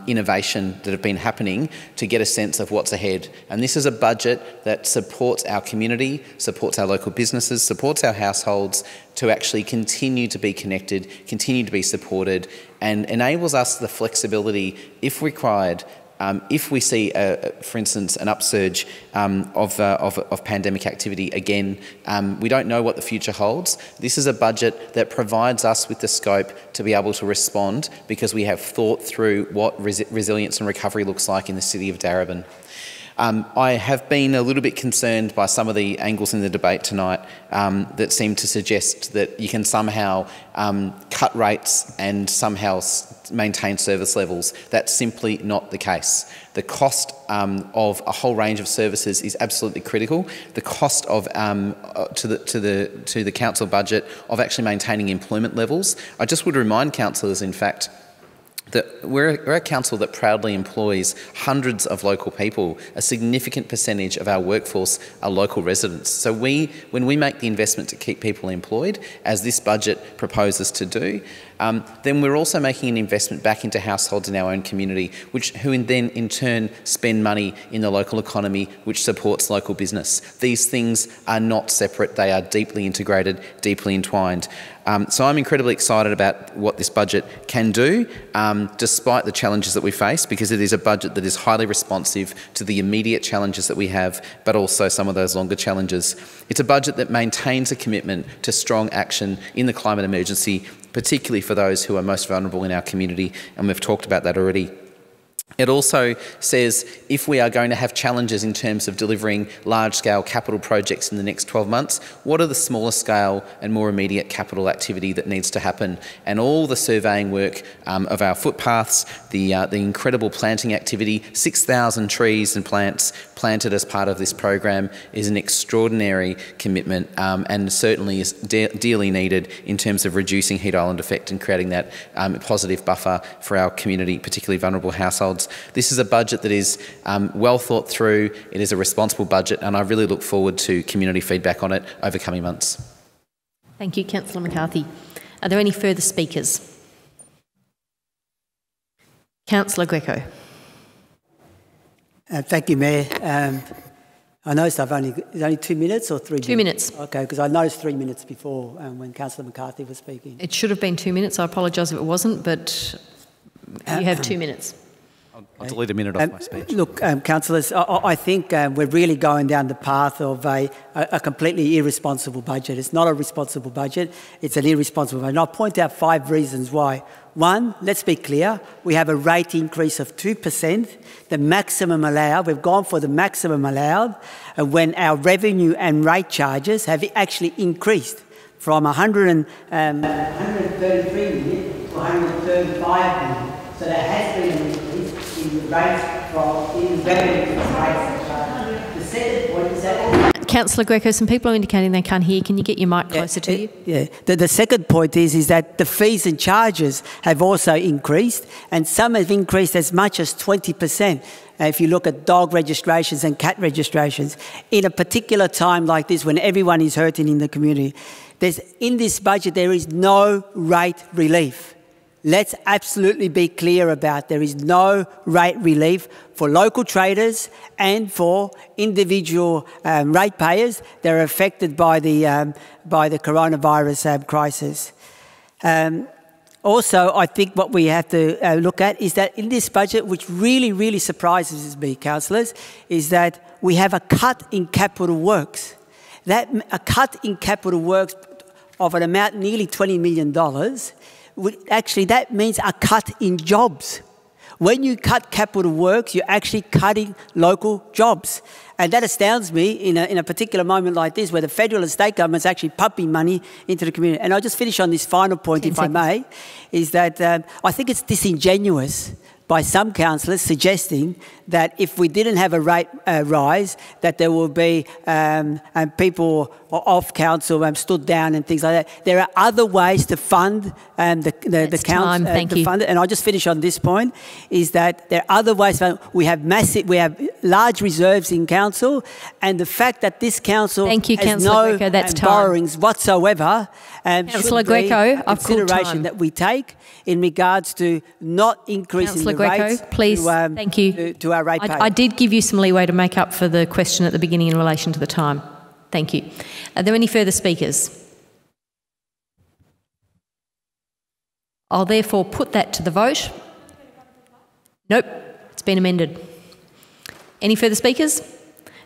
innovation that have been happening to get a sense of what's ahead. And this is a budget that supports our community, supports our local businesses, supports our households to actually continue to be connected, continue to be supported, and enables us the flexibility, if required, if we see, for instance, an upsurge of pandemic activity again. We don't know what the future holds. This is a budget that provides us with the scope to be able to respond because we have thought through what resilience and recovery looks like in the city of Darebin. I have been a little bit concerned by some of the angles in the debate tonight that seem to suggest that you can somehow cut rates and somehow maintain service levels. That's simply not the case. The cost of a whole range of services is absolutely critical. The cost of to the council budget of actually maintaining employment levels. I just would remind councillors, in fact, that we're a council that proudly employs hundreds of local people. A significant percentage of our workforce are local residents. So when we make the investment to keep people employed, as this budget proposes to do, then we're also making an investment back into households in our own community, who then in turn spend money in the local economy, which supports local business. These things are not separate, they are deeply integrated, deeply entwined. So I'm incredibly excited about what this budget can do, despite the challenges that we face, because it is a budget that is highly responsive to the immediate challenges that we have, but also some of those longer challenges. It's a budget that maintains a commitment to strong action in the climate emergency, particularly for those who are most vulnerable in our community, and we've talked about that already. It also says if we are going to have challenges in terms of delivering large-scale capital projects in the next 12 months, what are the smaller scale and more immediate capital activity that needs to happen? And all the surveying work of our footpaths, the incredible planting activity, 6,000 trees and plants planted as part of this program is an extraordinary commitment and certainly is dearly needed in terms of reducing heat island effect and creating that positive buffer for our community, particularly vulnerable households. This is a budget that is well thought through, it is a responsible budget, and I really look forward to community feedback on it over coming months. Thank you, Councillor McCarthy. Are there any further speakers? Councillor Greco. Thank you, Mayor. I noticed is it only 2 minutes or 3 minutes? 2 minutes. Okay, because I noticed 3 minutes before when Councillor McCarthy was speaking. It should have been 2 minutes. I apologise if it wasn't, but you have 2 minutes. I'll delete a minute off my speech. Look, councillors, I think we're really going down the path of a completely irresponsible budget. It's not a responsible budget, it's an irresponsible budget. And I'll point out 5 reasons why. One, let's be clear, we have a rate increase of 2%, the maximum allowed. We've gone for the maximum allowed when our revenue and rate charges have actually increased from 133 million to 135 million. So there has been an increase in the rates in revenue and rates. The second point is that... Councillor Greco, some people are indicating they can't hear. Can you get your mic closer to you? Yeah. The second point is that the fees and charges have also increased, and some have increased as much as 20%. If you look at dog registrations and cat registrations, in a particular time like this when everyone is hurting in the community, in this budget there is no rate relief. Let's absolutely be clear about there is no rate relief for local traders and for individual ratepayers that are affected by the coronavirus crisis. Also, I think what we have to look at is that in this budget, which really, really surprises me, councillors, is that we have a cut in capital works. A cut in capital works of an amount nearly $20 million. Actually, that means a cut in jobs. When you cut capital works, you're actually cutting local jobs. And that astounds me in a particular moment like this, where the federal and state government's actually pumping money into the community. And I'll just finish on this final point, if I may, is that I think it's disingenuous by some councillors suggesting that if we didn't have a rate rise, that there will be people off council stood down and things like that. There are other ways to fund the council. Thank you. Fund it. And I'll just finish on this point: is that there are other ways. We have large reserves in council, and the fact that this council has no borrowings whatsoever Councillor should be Greco, a consideration that we take in regards to not increasing the rates please, thank you. To our ratepayers. I did give you some leeway to make up for the question at the beginning in relation to the time. Thank you. Are there any further speakers? I'll therefore put that to the vote. Nope, it's been amended. Any further speakers?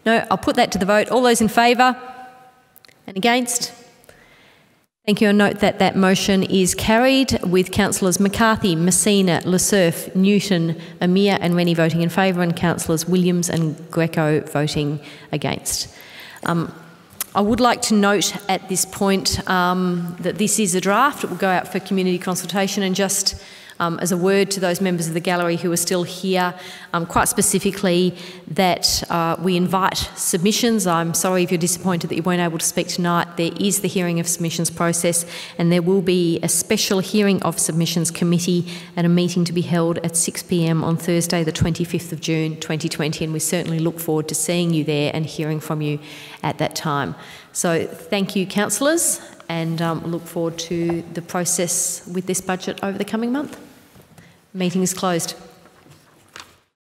No, I'll put that to the vote. All those in favour and against? Thank you. I note that that motion is carried with councillors McCarthy, Messina, Lesurf, Newton, Amir and Rennie voting in favour and councillors Williams and Greco voting against. I would like to note at this point that this is a draft. It will go out for community consultation, and just as a word to those members of the gallery who are still here, quite specifically that we invite submissions. I'm sorry if you're disappointed that you weren't able to speak tonight. There is the hearing of submissions process, and there will be a special hearing of submissions committee and a meeting to be held at 6 p.m. on Thursday the 25th of June 2020, and we certainly look forward to seeing you there and hearing from you at that time. So thank you, councillors, and look forward to the process with this budget over the coming month. Meeting is closed.